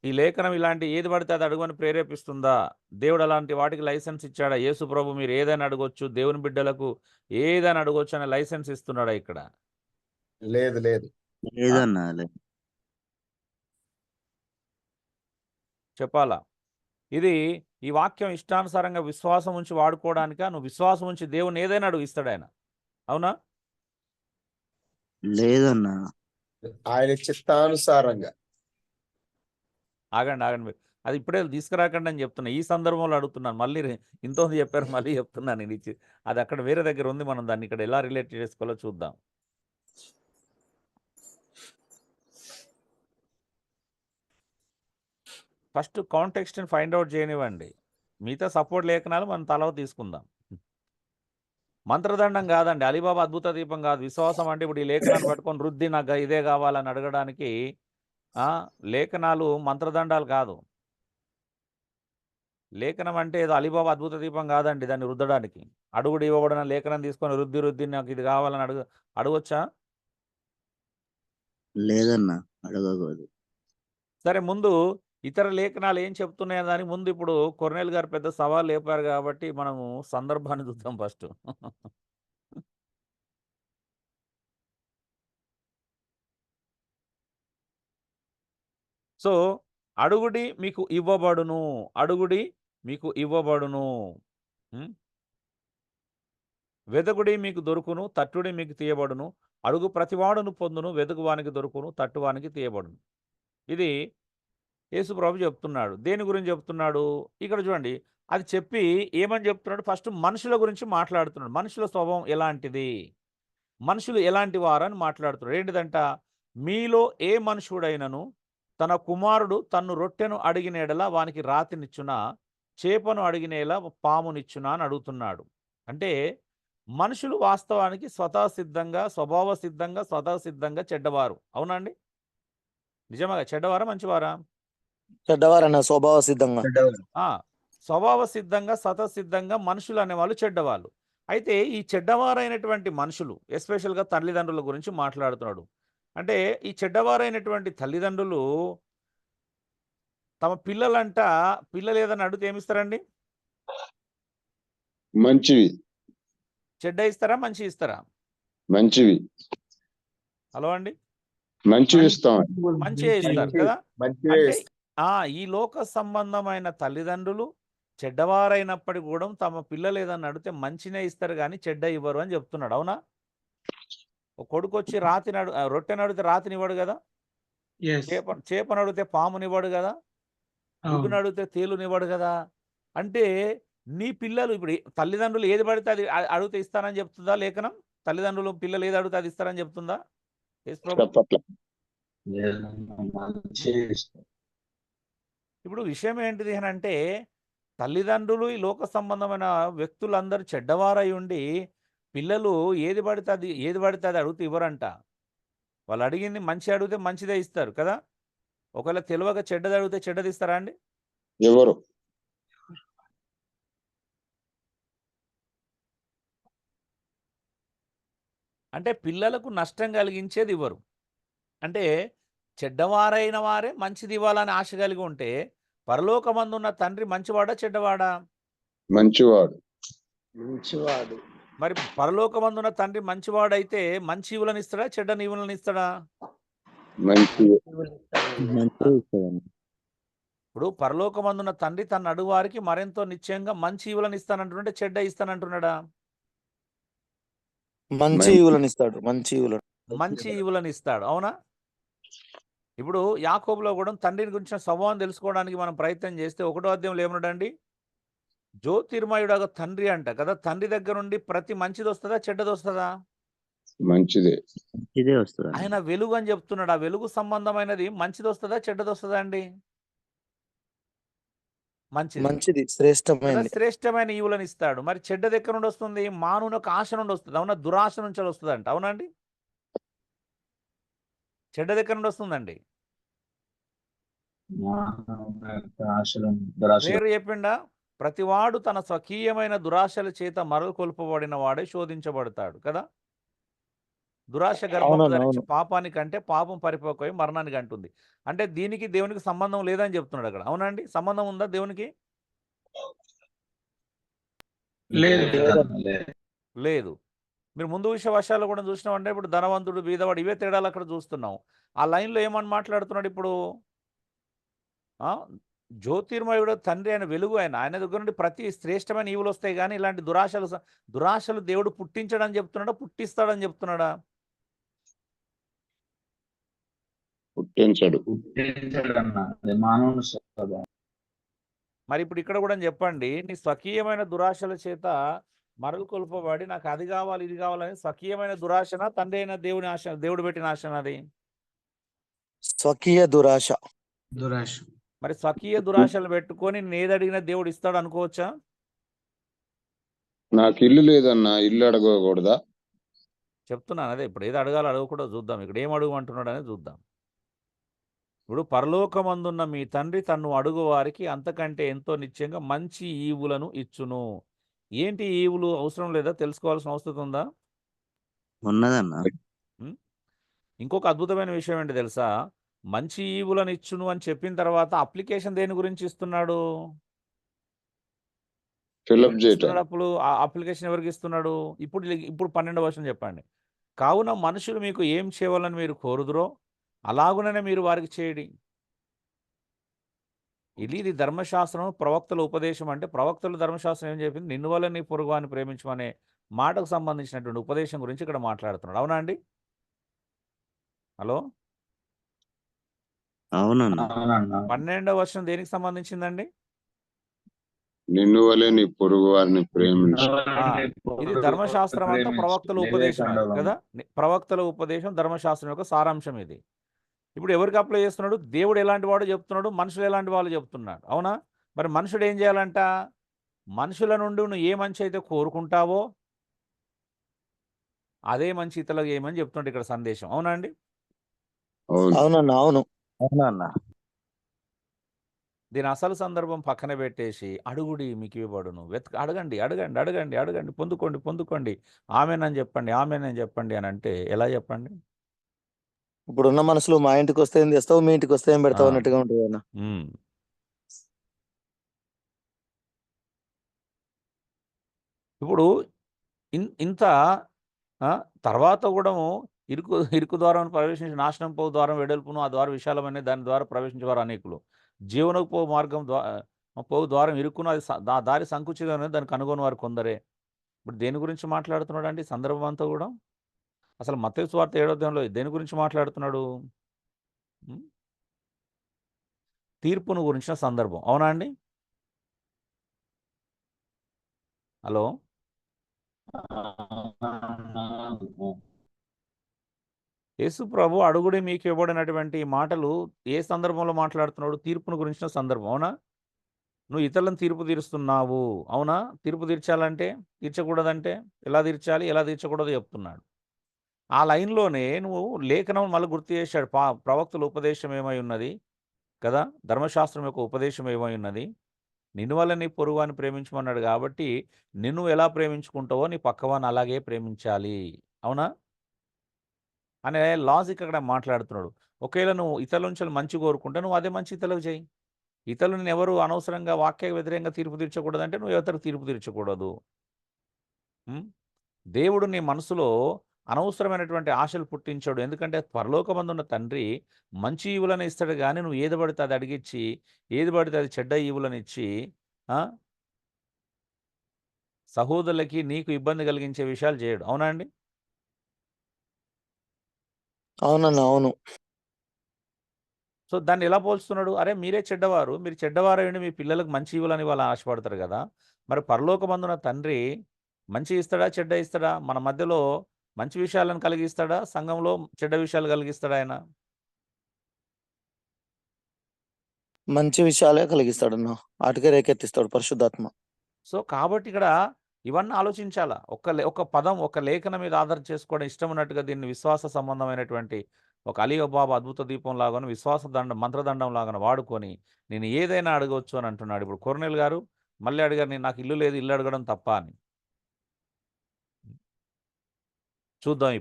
ఈ లేఖనం ఇలాంటి ఏది పడితే అది అడుగుని ప్రేరేపిస్తుందా? దేవుడు అలాంటి వాటికి లైసెన్స్ ఇచ్చాడా? యేసు ప్రభు మీరు ఏదైనా అడగొచ్చు, దేవుని బిడ్డలకు ఏదైనా అడగొచ్చు అనే లైసెన్స్ ఇస్తున్నాడా ఇక్కడ? లేదు లేదు. లేదన్నా, లేదు. చెప్పాలా? ఇది ఈ వాక్యం ఇష్టానుసారంగా విశ్వాసం ఉంచి వాడుకోవడానికా? నువ్వు విశ్వాసం ఉంచి దేవుని ఏదైనా అడుగు ఇస్తాడు ఆయన. అవునా? లేదన్నా. ఆయన చిత్తానుసారంగా. ఆగండి మీరు. అది ఇప్పుడే తీసుకురాకండి అని చెప్తున్నా. ఈ సందర్భంలో అడుగుతున్నాను. మళ్ళీ ఇంతోంది చెప్పారు, మళ్ళీ చెప్తున్నాను. ఇది అది అక్కడ వేరే దగ్గర ఉంది. మనం దాన్ని ఇక్కడ ఎలా రిలేట్ చేసుకోవాలో చూద్దాం. ఫస్ట్ కాంటెక్స్ట్ని ఫైండ్ అవుట్ చేయనివ్వండి. మిగతా సపోర్ట్ లేఖనాలు మనం తలవ తీసుకుందాం. మంత్రదండం కాదండి, అలీబాబా అద్భుత దీపం కాదు. విశ్వాసం అంటే ఇప్పుడు ఈ లేఖనాన్ని పట్టుకొని రుద్ది నాకు ఇదే కావాలని అడగడానికి లేఖనాలు మంత్రదండాలు కాదు. లేఖనం అంటే ఏదో అలీబాబా అద్భుత దీపం కాదండి దాన్ని రుద్దడానికి. అడుగుడు ఇవ్వబడిన లేఖనం తీసుకొని రుద్ది నాకు ఇది కావాలని అడగొచ్చా? లేదన్నా, అడగకూడదు. సరే, ముందు ఇతర లేఖనాలు ఏం చెప్తున్నాయో దానికి ముందు ఇప్పుడు కొర్నేల్ గారు పెద్ద సవాల్ లేపారు కాబట్టి మనము సందర్భాన్ని చూద్దాం ఫస్ట్. సో అడుగుడి మీకు ఇవ్వబడును, అడుగుడి మీకు ఇవ్వబడును, వెదకుడి మీకు దొరుకును, తట్టుడి మీకు తీయబడును, అడుగు ప్రతివాడును పొందును, వెతుకువానికి దొరుకును, తట్టువానికి తీయబడును. ఇది యేసుప్రభు చెప్తున్నాడు. దేని గురించి చెప్తున్నాడు? ఇక్కడ చూడండి. అది చెప్పి ఏమని చెప్తున్నాడు? ఫస్ట్ మనుషుల గురించి మాట్లాడుతున్నాడు. మనుషుల స్వభావం ఎలాంటిది, మనుషులు ఎలాంటి వారని మాట్లాడుతున్నాడు. ఏంటిదంట? మీలో ఏ మనుషుడైనను తన కుమారుడు తన్ను రొట్టెను అడిగిన ఎడల వానికి రాతినిచ్చునా, చేపను అడిగినేలా పామునిచ్చునా అని అడుగుతున్నాడు. అంటే మనుషులు వాస్తవానికి స్వతసిద్ధంగా, స్వభావ సిద్ధంగా, స్వతసిద్ధంగా చెడ్డవారు. అవునండి? నిజమా? చెడ్డవారా మంచివారా? చెడ్డవారన్న, స్వభావ సిద్ధంగా. స్వభావ సిద్ధంగా, స్వతసిద్ధంగా మనుషులు అనేవాళ్ళు చెడ్డవాళ్ళు. అయితే ఈ చెడ్డవారైనటువంటి మనుషులు, ఎస్పెషల్గా తల్లిదండ్రుల గురించి మాట్లాడుతున్నాడు. అంటే ఈ చెడ్డవారైనటువంటి తల్లిదండ్రులు తమ పిల్లలు ఏదని అడిగితే ఏమిస్తారండి? మంచివి. చెడ్డ ఇస్తారా, మంచి ఇస్తారా? మంచివి. హలో అండి, మంచివి ఇస్తాం. మంచి ఇస్తారు కదా. అంటే ఈ లోక సంబంధమైన తల్లిదండ్రులు చెడ్డవారైనప్పటికీ కూడా తమ పిల్లలు ఏదన్నా అడిగితే మంచినే ఇస్తారు కానీ చెడ్డ ఇవ్వరు అని చెప్తున్నాడు. అవునా? ఒక కొడుకు వచ్చి రొట్టెని అడిగితే రాతినివ్వడు కదా, చేపను అడిగితే పామునివ్వడు కదా, గుడ్డును అడిగితే తేలునివ్వడు కదా. అంటే నీ పిల్లలు ఇప్పుడు తల్లిదండ్రులు ఏది పడితే అది అడిగితే ఇస్తానని చెప్తుందా లేఖనం? తల్లిదండ్రులు పిల్లలు ఏది అడిగితే అది ఇస్తారని చెప్తుందా? ఇప్పుడు విషయం ఏంటిది అని అంటే, తల్లిదండ్రులు ఈ లోక సంబంధమైన వ్యక్తులందరూ చెడ్డవారై ఉండి పిల్లలు ఏది పడితే అది అడిగితే ఇవ్వరంట. వాళ్ళు అడిగింది మంచి అడిగితే మంచిదే ఇస్తారు కదా. ఒకవేళ తెలియక చెడ్డది అడిగితే చెడ్డది ఇస్తారా అండి? ఎవరు? అంటే పిల్లలకు నష్టం కలిగించేది ఇవ్వరు. అంటే చెడ్డవారైన వారే మంచిది ఇవ్వాలని ఆశ కలిగి ఉంటే పరలోకమందున్న తండ్రి మంచివాడా చెడ్డవాడా? మంచివాడు. మంచివాడు. మరి పరలోకమందున్న తండ్రి మంచివాడైతే మంచి ఈవులను ఇస్తాడా చెడ్డ ఈవులను ఇస్తాడా? మంచి మంచిగా ఇస్తాడన్న. ఇప్పుడు పరలోకమందున్న తండ్రి తన అడుగువారికి మరెంతో నిశ్చయంగా మంచి ఈవులను ఇస్తానంటుంటే చెడ్డ ఇస్తానంటున్నాడా? మంచి ఈవులను ఇస్తాడు. మంచి ఈవులను ఇస్తాడు. అవునా? ఇప్పుడు యాకోబులో కూడా తండ్రిని గురించిన స్వభావం తెలుసుకోవడానికి మనం ప్రయత్నం చేస్తే 1వ అధ్యాయంలో ఏమన్నాడండి? జ్యోతిర్మయుడగా తండ్రి అంట కదా. తండ్రి దగ్గర నుండి ప్రతి మంచిది వస్తుందా చెడ్డది వస్తుందా? మంచిదే. ఇదే వస్తుంది అన్న. ఆయన వెలుగు అని చెప్తున్నాడు. ఆ వెలుగు సంబంధమైనది మంచిది వస్తుందా చెడ్డది వస్తుందా అండి? మంచిది కదా. శ్రేష్టమైనది. శ్రేష్టమైన ఈవులను ఇస్తాడు. మరి చెడ్డది ఎక్కడ నుండి వస్తుంది? మానవుని యొక్క ఆశ నుండి వస్తుంది. అవునా? దురాశ నుంచి వస్తుంది అంట. అవునండి? చెడ్డది ఎక్కడ నుండి వస్తుందండి? పేరు చెప్పిండా? ప్రతివాడు తన స్వకీయమైన దురాశల చేత మరలు కొల్పబడిన వాడే శోధించబడతాడు కదా. దురాశ గర్భం ధరించి పాపానికంటే పాపం పరిపక్వై మరణానికి అంటుంది. అంటే దీనికి దేవునికి సంబంధం లేదని చెప్తున్నాడు అక్కడ. అవునండి? సంబంధం ఉందా దేవునికి? లేదు. మీరు ముందు విషయాలు కూడా చూసినామంటే ఇప్పుడు ధనవంతుడు బీదవాడు ఇవే తేడాలు అక్కడ చూస్తున్నాం. ఆ లైన్లో ఏమని మాట్లాడుతున్నాడు ఇప్పుడు? జ్యోతిర్మయుడు తండ్రి అయిన వెలుగు ఆయన దగ్గర నుండి ప్రతి శ్రేష్టమైన ఈవులు వస్తాయి. కానీ ఇలాంటి దురాశలు దేవుడు పుట్టించడని చెప్తున్నాడా పుట్టిస్తాడని చెప్తున్నాడా? పుట్టించడు. మరి ఇప్పుడు ఇక్కడ కూడా చెప్పండి, నీ స్వకీయమైన దురాశల చేత మరలు కొల్పబడి నాకు అది కావాలి ఇది కావాలని స్వకీయమైన దురాశన తండ్రి అయిన దేవుని ఆశ, దేవుడు పెట్టిన ఆశన అది స్వకీయ దురాశ. మరి స్వకీయ దురాశలు పెట్టుకొని నేను ఏది అడిగినా దేవుడు ఇస్తాడు అనుకోవచ్చా? నాకు ఇల్లు లేదన్నా, ఇల్లు అడగకూడదా? చెప్తున్నాను అదే. ఇప్పుడు ఏది అడగాలో అడగకూడదు చూద్దాం. ఇక్కడ ఏం అడుగుమంటున్నాడు అనేది చూద్దాం. ఇప్పుడు పరలోకమందున్న మీ తండ్రి తన్ను అడుగు వారికి అంతకంటే ఎంతో నిశ్చయంగా మంచి ఈవులను ఇచ్చును. ఏంటి ఈవులు అవసరం లేదా? తెలుసుకోవాల్సిన అవసరం ఉందా? ఉన్నదన్న. ఇంకొక అద్భుతమైన విషయం ఏంటి తెలుసా? మంచి ఈవులను ఇచ్చును అని చెప్పిన తర్వాత అప్లికేషన్ దేని గురించి ఇస్తున్నాడు? అప్పుడు ఆ అప్లికేషన్ ఎవరికి ఇస్తున్నాడు? ఇప్పుడు 12వ వచనం చెప్పండి. కావున మనుషులు మీకు ఏం చేయాలని మీరు కోరుదురో అలాగుననే మీరు వారికి చేయడి. ఇది ధర్మశాస్త్రం ప్రవక్తల ఉపదేశం. అంటే ప్రవక్తలు ధర్మశాస్త్రం ఏం చెప్పింది? నిన్ను వల్ల నీ పొరుగువాని ప్రేమించమనే మాటకు సంబంధించినటువంటి ఉపదేశం గురించి ఇక్కడ మాట్లాడుతున్నాడు. అవునా అండి? హలో, అవునన్న. 12వ వచనం దేనికి సంబంధించిందండి? నిన్ను వలె నీ పొరుగు వారిని ప్రేమించు. ఇది ధర్మశాస్త్రం అంతా ప్రవక్తల ఉపదేశం కదా. ప్రవక్తల ఉపదేశం ధర్మశాస్త్రం యొక్క సారాంశం ఇది. ఇప్పుడు ఎవరికి అప్లై చేస్తున్నాడు? దేవుడు ఎలాంటి వాడు చెప్తున్నాడు, మనుషులు ఎలాంటి వాళ్ళు చెప్తున్నాడు. అవునా? మరి మనుషుడు ఏం చేయాలంట? మనుషుల నుండి నువ్వు ఏ మంచి అయితే కోరుకుంటావో అదే మంచి ఇతరులకు ఏమని చెప్తున్నాడు ఇక్కడ సందేశం. అవునా అండి? అవునన్నా. దీని అసలు సందర్భం పక్కన పెట్టేసి అడుగుడి మీకు ఇవ్వబడును, అడగండి అడగండి అడగండి అడగండి, పొందుకోండి పొందుకోండి, ఆమెనని చెప్పండి అని అంటే ఎలా చెప్పండి? ఇప్పుడున్న మనసులు మా ఇంటికి వస్తే ఏం చేస్తావు, మీ ఇంటికి వస్తే ఏం పెడతావు అన్నట్టుగా ఉంటుంది అన్న. ఇప్పుడు ఇంత తర్వాత కూడా ఇరుకు ద్వారం ప్రవేశించి నాశనం పో ద్వారం వెడల్పును, ఆ ద్వారం విశాలమైన దాని ద్వారా ప్రవేశించేవారు అనేకులు. జీవనకు పో మార్గం పోవు ద్వారం ఇరుక్కును, అది దారి సంకుచితమైన దానికి కనుగొని వారు కొందరే. ఇప్పుడు దేని గురించి మాట్లాడుతున్నాడు అండి సందర్భం అంతా కూడా? అసలు మత్తయి సువార్త 7వ అధ్యాయంలో దేని గురించి మాట్లాడుతున్నాడు? తీర్పును గురించిన సందర్భం. అవునా అండి? హలో, యేసు ప్రభు అడుగుడి మీకు ఇవ్వబడినటువంటి మాటలు ఏ సందర్భంలో మాట్లాడుతున్నాడు? తీర్పును గురించిన సందర్భం. అవునా? నువ్వు ఇతరులను తీర్పు తీరుస్తున్నావు. అవునా? తీర్పు తీర్చాలంటే, తీర్చకూడదంటే ఎలా తీర్చాలి, ఎలా తీర్చకూడదు చెప్తున్నాడు. ఆ లైన్లోనే నువ్వు లేఖనం మళ్ళీ గుర్తు చేశాడు. ప్రవక్తల ఉపదేశం ఏమై ఉన్నది కదా, ధర్మశాస్త్రం యొక్క ఉపదేశం ఏమై ఉన్నది, నిన్ను వల్ల నీ పొరుగువాని ప్రేమించమన్నాడు. కాబట్టి నిన్ను ఎలా ప్రేమించుకుంటావో నీ పక్కవాన్ని అలాగే ప్రేమించాలి. అవునా? అనే లాజిక్ అక్కడ మాట్లాడుతున్నాడు. ఒకవేళ నువ్వు ఇతరుల నుంచి మంచి కోరుకుంటే నువ్వు అదే మంచి ఇతరులకు చేయి. ఇతరులను ఎవరు అనవసరంగా వాక్య వ్యతిరేకంగా తీర్పు తీర్చకూడదంటే నువ్వు ఎవరికి తీర్పు తీర్చకూడదు. దేవుడు నీ మనసులో అనవసరమైనటువంటి ఆశలు పుట్టించాడు. ఎందుకంటే పరలోకమందున్న తండ్రి మంచి ఈవులను ఇస్తాడు కానీ నువ్వు ఏది పడితే అది అడిగిచ్చి, ఏది పడితే అది చెడ్డ ఈవులను ఇచ్చి సహోదరులకి నీకు ఇబ్బంది కలిగించే విషయాలు చేయడు. అవునా అండి? అవునన్నా, అవును. సో దాన్ని ఎలా పోల్స్తున్నాడు? అరే మీరే చెడ్డవారు, మీరు చెడ్డవారైండి మీ పిల్లలకు మంచి ఇవ్వాలని వాళ్ళు ఆశపడతారు కదా. మరి పరలోకమందున తండ్రి మంచి ఇస్తాడా, చెడ్డ ఇస్తాడా? మన మధ్యలో మంచి విషయాలను కలిగిస్తాడా, సంఘంలో చెడ్డ విషయాలు కలిగిస్తాడా ఆయన? మంచి విషయాలే కలిగిస్తాడన్నా, వాటికే రేకెత్తిస్తాడు పరిశుద్ధాత్మ. సో కాబట్టి ఇక్కడ ఇవన్నీ ఆలోచించాలా. ఒక పదం, ఒక లేఖనం మీద ఆధారం చేసుకోవడం ఇష్టం ఉన్నట్టుగా దీన్ని విశ్వాస సంబంధమైనటువంటి ఒక అలీబాబా అద్భుత దీపం లాగాను, విశ్వాస మంత్రదండం లాగాను వాడుకొని నేను ఏదైనా అడగవచ్చు అని అంటున్నాడు. ఇప్పుడు కొర్నేల్ గారు మళ్ళీ అడిగారు, నేను నాకు ఇల్లు లేదు, ఇల్లు అడగడం తప్ప అని. చూద్దాం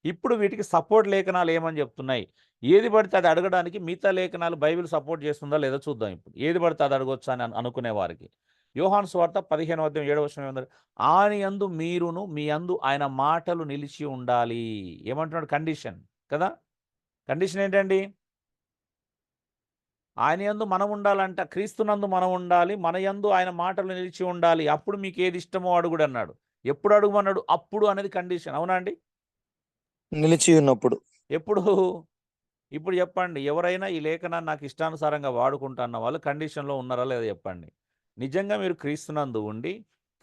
ఇప్పుడు వీటికి సపోర్ట్ లేఖనాలు ఏమని చెప్తున్నాయి. ఏది పడితే అది అడగడానికి మిగతా లేఖనాలు బైబిల్ సపోర్ట్ చేస్తుందా లేదా చూద్దాం. ఇప్పుడు ఏది పడితే అది అడగొచ్చు అని అనుకునే వారికి యోహాను సువార్త 15:7 ఆయన యందు మీరును మీ యందు ఆయన మాటలు నిలిచి ఉండాలి. ఏమంటున్నాడు? కండిషన్ కదా. కండిషన్ ఏంటండి? ఆయన యందు మనం ఉండాలంట, క్రీస్తునందు మనం ఉండాలి, మన యందు ఆయన మాటలు నిలిచి ఉండాలి. అప్పుడు మీకు ఏది ఇష్టమో అడుగుడు అన్నాడు. ఎప్పుడు అడుగుమన్నాడు? అప్పుడు అనేది కండిషన్. అవునా అండి? నిలిచి ఉన్నప్పుడు. ఎప్పుడు? ఇప్పుడు చెప్పండి, ఎవరైనా ఈ లేఖనాన్ని నాకు ఇష్టానుసారంగా వాడుకుంటున్న వాళ్ళు కండిషన్లో ఉన్నారా లేదా చెప్పండి. నిజంగా మీరు క్రీస్తునందు ఉండి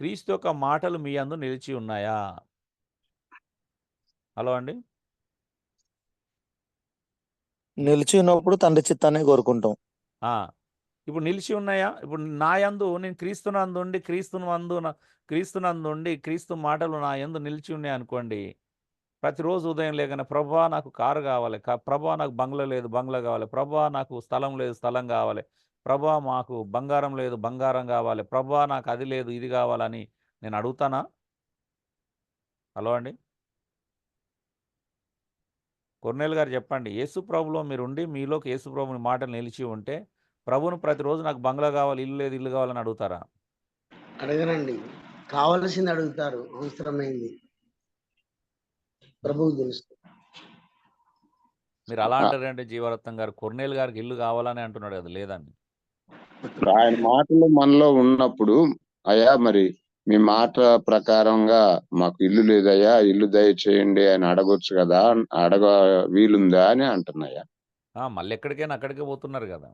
క్రీస్తు యొక్క మాటలు మీ అందు నిలిచి ఉన్నాయా? హలో అండి. నిలిచి ఉన్నప్పుడు తండ్రి చిత్తాన్ని కోరుకుంటాం. ఇప్పుడు నిలిచి ఉన్నాయా? ఇప్పుడు నా యందు నేను క్రీస్తునందుండి క్రీస్తునందుండి క్రీస్తు మాటలు నా యందు నిలిచి ఉన్నాయి అనుకోండి. ప్రతిరోజు ఉదయం లేగానే ప్రభువా నాకు కారు కావాలి, ప్రభువా నాకు బంగ్లా లేదు, బంగ్లా కావాలి, ప్రభువా నాకు స్థలం లేదు, స్థలం కావాలి, ప్రభువా మాకు బంగారం లేదు, బంగారం కావాలి, ప్రభువా నాకు అది లేదు, ఇది కావాలని నేను అడుగుతానా? హలో అండి. కొర్నేల్ గారు చెప్పండి, యేసు ప్రభులో మీరుండి మీలోకి యేసు ప్రభుని మాటలు నిలిచి ఉంటే ప్రభువును ప్రతిరోజు నాకు బంగ్లా కావాలి, ఇల్లు లేదు, ఇల్లు కావాలని అడుగుతారా? అడగనండి. కావలసింది అడుగుతారు, అవసరమైంది ప్రభువు తెలుసు. మీరు అలా అంటారంటే జీవరత్నం గారు, కొర్నేల్ గారికి ఇల్లు కావాలని అంటున్నాడు కదా, లేదండి. ఆయన మాటలు మనలో ఉన్నప్పుడు అయ్యా మరి మీ మాట ప్రకారంగా మాకు ఇల్లు లేదయ్యా, ఇల్లు దయచేయండి అని అడగొచ్చు కదా, అడగ వీలుందా అని అంటున్నాయా. మళ్ళీ ఎక్కడికైనా అక్కడికే పోతున్నారు కదా.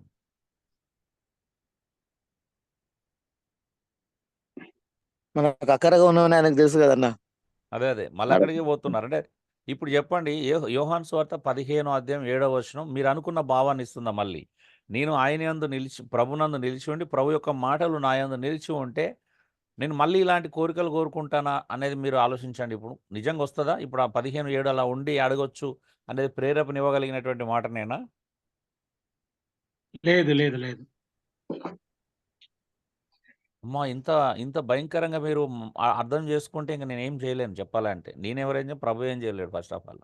మనకు అక్కడగా ఉన్నవని ఆయనకు తెలుసు కదన్నా. అదే మళ్ళీ అక్కడికే పోతున్నారు. అంటే ఇప్పుడు చెప్పండి, యోహాను సువార్త 15:7 మీరు అనుకున్న భావాన్ని ఇస్తుందా? మళ్ళీ నేను ఆయన యందు నిలిచి ప్రభునందు నిలిచి ఉండి ప్రభు యొక్క మాటలు నా యందు నిలిచి ఉంటే నేను మళ్ళీ ఇలాంటి కోరికలు కోరుకుంటానా అనేది మీరు ఆలోచించండి. ఇప్పుడు నిజంగా వస్తుందా? ఇప్పుడు ఆ 15:7 అలా ఉండి అడగొచ్చు అనేది ప్రేరేపణ ఇవ్వగలిగినటువంటి మాటనేనా? లేదు లేదు లేదు. అమ్మా, ఇంత భయంకరంగా మీరు అర్థం చేసుకుంటే ఇంక నేనేం చేయలేను చెప్పాలంటే. నేనెవరేం ప్రభు ఏం చేయలేడు. ఫస్ట్ ఆఫ్ ఆల్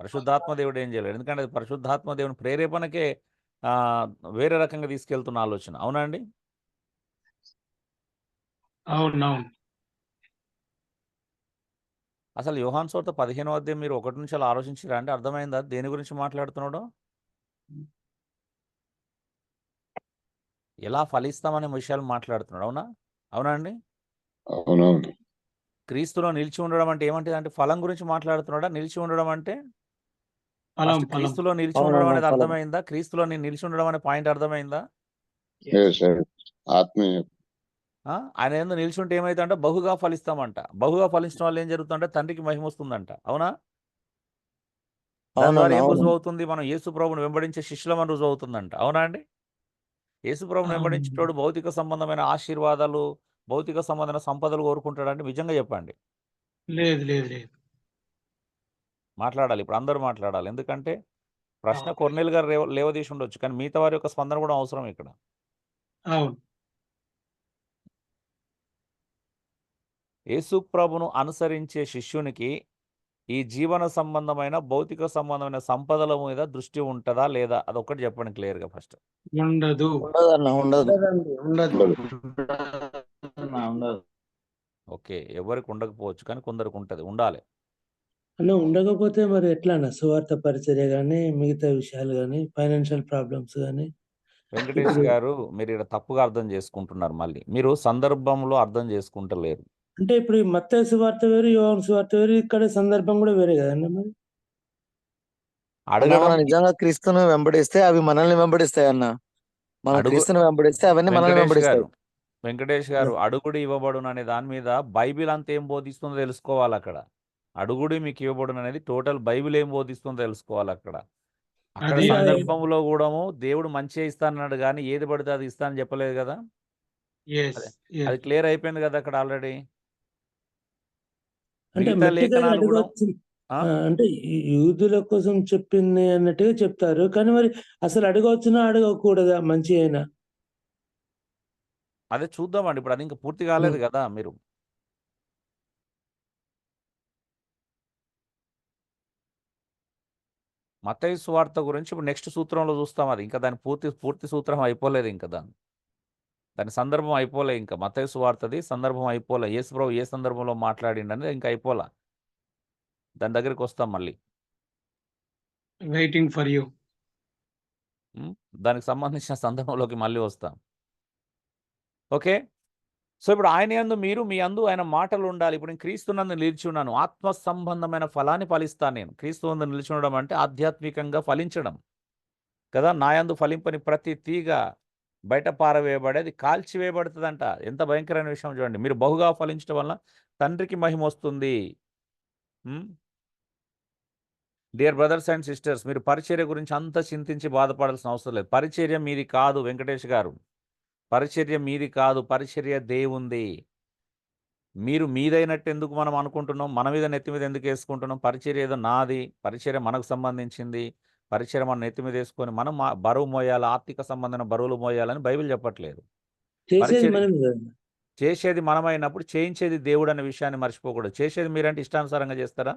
పరిశుద్ధాత్మ దేవుడు ఏం చేయలేడు. ఎందుకంటే అది పరిశుద్ధాత్మ దేవుని ప్రేరేపణకే వేరే రకంగా తీసుకెళ్తున్న ఆలోచన. అవునా అండి? అవునవును. అసలు యోహాను సువార్త 15 మీరు 1 నుంచి అలా ఆలోచించిరా అంటే అర్థమైందా దేని గురించి మాట్లాడుతున్నాడో? ఎలా ఫలిస్తామనే విషయాలు మాట్లాడుతున్నాడు. అవునా అండి? అవునవును. క్రీస్తులో నిలిచి ఉండడం అంటే ఏమంటే అంటే ఫలం గురించి మాట్లాడుతున్నాడా? నిలిచి ఉండడం అంటే క్రీస్తులో నిలిచి ఉండడం అనేది అర్థమైందా? క్రీస్తులో నేను నిలిచి ఉండడం అనే పాయింట్ అర్థమైందా? ఆత్మీయ ఆయన ఏందో నిలిచి ఉంటే ఏమైతుందంటే బహుగా ఫలిస్తామంట. బహుగా ఫలించడం వల్ల ఏం జరుగుతుందంటే తండ్రికి మహిమ వస్తుందంట. అవునా? దాని ద్వారా ఏం రుజువు అవుతుంది? మనం యేసు ప్రభువును వెంబడించే శిష్యులమని రుజువు అవుతుందంట. అవునా అండి? యేసు ప్రభువును వెంబడించేటోడు భౌతిక సంబంధమైన ఆశీర్వాదాలు, భౌతిక సంబంధమైన సంపదలు కోరుకుంటాడంటే నిజంగా చెప్పండి. లేదు లేదు లేదు. మాట్లాడాలి. ఇప్పుడు అందరూ మాట్లాడాలి. ఎందుకంటే ప్రశ్న కొర్నేల్ గారు లేవదీసి ఉండొచ్చు, కానీ మిగతా వారి యొక్క స్పందన కూడా అవసరం ఇక్కడ. అవును. యేసు ప్రభును అనుసరించే శిష్యునికి ఈ జీవన సంబంధమైన భౌతిక సంబంధమైన సంపదల మీద దృష్టి ఉంటుందా లేదా అదొక్కటి చెప్పండి క్లియర్గా ఫస్ట్. ఉండదు. ఉండదన్న ఉండదు. ఉండదండి, ఉండదు. ఉండదు. ఓకే, ఎవరికి ఉండకపోవచ్చు కానీ కొందరికి ఉంటుంది, ఉండాలి. అన్న ఉండకపోతే మరి ఎట్లా అన్న సువార్త పరిచర్య కానీ మిగతా విషయాలు కానీ ఫైనాన్షియల్ ప్రాబ్లమ్స్ కానీ వెంకటేష్ ఇప్పుడు గారు మీరు ఇక్కడ తప్పుగా అర్థం చేసుకుంటున్నారు. మళ్ళీ మీరు సందర్భంలో అర్థం చేసుకుంటలేరు. అంటే ఇప్పుడు ఈ మత్తయి సువార్త వేరు, యోహాను సువార్త వేరు, ఇక్కడ సందర్భం కూడా వేరే కదన్న మరి. అన్న అడగడం మనం నిజంగా క్రీస్తును వెంబడిస్తే అవి మనల్ని వెంబడిస్తాయి అన్న. మనం అడుగు క్రీస్తును వెంబడిస్తే అవన్నీ మనల్ని వెంకటేష్ వెంబడిస్తాయి. గారు వెంకటేష్ గారు అడుగుడు ఇవ్వబడును అనే దాని మీద బైబిల్ అంతా ఏం బోధిస్తుందో తెలుసుకోవాలి. అక్కడ అడుగుడు మీకు ఇవ్వబడును అనేది టోటల్ బైబిల్ ఏం బోధిస్తుందో తెలుసుకోవాలి. అక్కడ అక్కడ అది సందర్భంలో కూడా దేవుడు మంచిగా ఇస్తానన్నాడు కానీ ఏది పడితే అది ఇస్తానని చెప్పలేదు కదా. ఎస్ అదే అది క్లియర్ అయిపోయింది కదా అక్కడ ఆల్రెడీ. అంటే మిగతా మెట్టిగా లేఖనాలు కూడా అడగవచ్చు. అంటే ఈ యూదుల కోసం చెప్పింది అన్నట్టుగా చెప్తారు, కానీ మరి అసలు అడగవచ్చునా అడగకూడదా మంచి అయినా? అదే చూద్దామండి. ఇప్పుడు అది ఇంకా పూర్తి కాలేదు కదా. మీరు మత్తయి సువార్త గురించి ఇప్పుడు నెక్స్ట్ సూత్రంలో చూస్తాం. అది ఇంకా దాని పూర్తి సూత్రం అయిపోలేదు. ఇంకా దాని సందర్భం అయిపోలే. ఇంకా మత్తయి సువార్తది సందర్భం అయిపోలే. యేసు ప్రభు ఏ సందర్భంలో మాట్లాడిండనేది ఇంకా అయిపోలే. దాని దగ్గరికి వస్తాం మళ్ళీ. Waiting for you. దానికి సంబంధించిన సందర్భంలోకి మళ్ళీ వస్తాం. ఓకే, సో ఇప్పుడు ఆయన యందు మీరు, మీ యందు ఆయన మాటలు ఉండాలి. ఇప్పుడు నేను క్రీస్తునందు నిలిచి ఉన్నాను, ఆత్మ సంబంధమైన ఫలాన్ని ఫలిస్తాను. నేను క్రీస్తునందు నిలిచి ఉండడం అంటే ఆధ్యాత్మికంగా ఫలించడం కదా. నా యందు ఫలింపని ప్రతి తీగ బయట పారవేయబడేది కాల్చివేయబడుతుందంట. ఎంత భయంకరమైన విషయం చూడండి. మీరు బహుగా ఫలించడం వల్ల తండ్రికి మహిమ వస్తుంది. డియర్ బ్రదర్స్ అండ్ సిస్టర్స్, మీరు పరిచర్య గురించి అంత చింతించి బాధపడాల్సిన అవసరం లేదు. పరిచర్య మీది కాదు వెంకటేష్ గారు, పరిచర్య మీది కాదు, పరిచర్య దేవుంది. మీరు మీదైనట్టు ఎందుకు మనం అనుకుంటున్నాం? మన మీద నెత్తి మీద ఎందుకు వేసుకుంటున్నాం? పరిచర్య ఏదో నాది, పరిచర్య మనకు సంబంధించింది, పరిచర్య మన నెత్తి మీద వేసుకొని మనం బరువు మోయాలి, ఆర్థిక సంబంధమైన బరువులు మోయాలని బైబిల్ చెప్పట్లేదు. చేసేది మనమే కదా. చేసేది మనమైనప్పుడు చేయించేది దేవుడు అనే విషయాన్ని మర్చిపోకూడదు. చేసేది మీరంటే ఇష్టానుసారంగా చేస్తారా?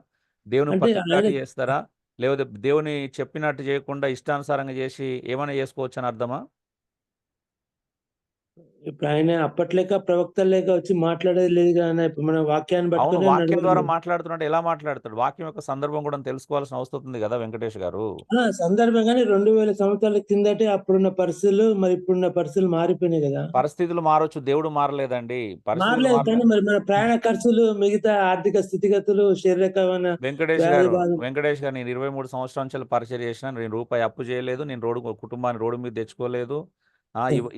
దేవుని అంటే పక్కన ఆయన చేస్తారా? లేకపోతే దేవుని చెప్పినట్టు చేయకుండా ఇష్టానుసారంగా చేసి ఏమైనా చేసుకోవచ్చు అని అర్థమా? ఇప్పుడు ఆయన అప్పట్లేక ప్రవక్తలు లేక వచ్చి మాట్లాడేది లేదు కదా. ఇప్పుడు మన వాక్యాన్ని అవును, పట్టుకునే వాక్యం ద్వారా నడవాలి. మాట్లాడుతున్నట్టు ఎలా మాట్లాడతాడు? వాక్యం యొక్క సందర్భం కూడా తెలుసుకోవాల్సిన అవసరం ఉంది కదా వెంకటేష్ గారు. సందర్భం కానీ 2000 సంవత్సరాల కిందటే అప్పుడున్న పరిస్థితులు మరి ఇప్పుడున్న పరిస్థితులు మారిపోయినాయి కదా. పరిస్థితులు మారొచ్చు, దేవుడు మారలేదండి. పరిస్థితులు మారలేదు, కానీ మారలేదు. మరి మన ప్రయాణ ఖర్చులు, మిగతా ఆర్థిక స్థితిగతులు, శారీరకమైన వెంకటేష్ వ్యాధి గారు బాధ. నేను 23 సంవత్సరాల నుంచి పరిచయం చేసిన, నేను రూపాయి అప్పు చేయలేదు, నేను కుటుంబాన్ని రోడ్డు మీద తెచ్చుకోలేదు,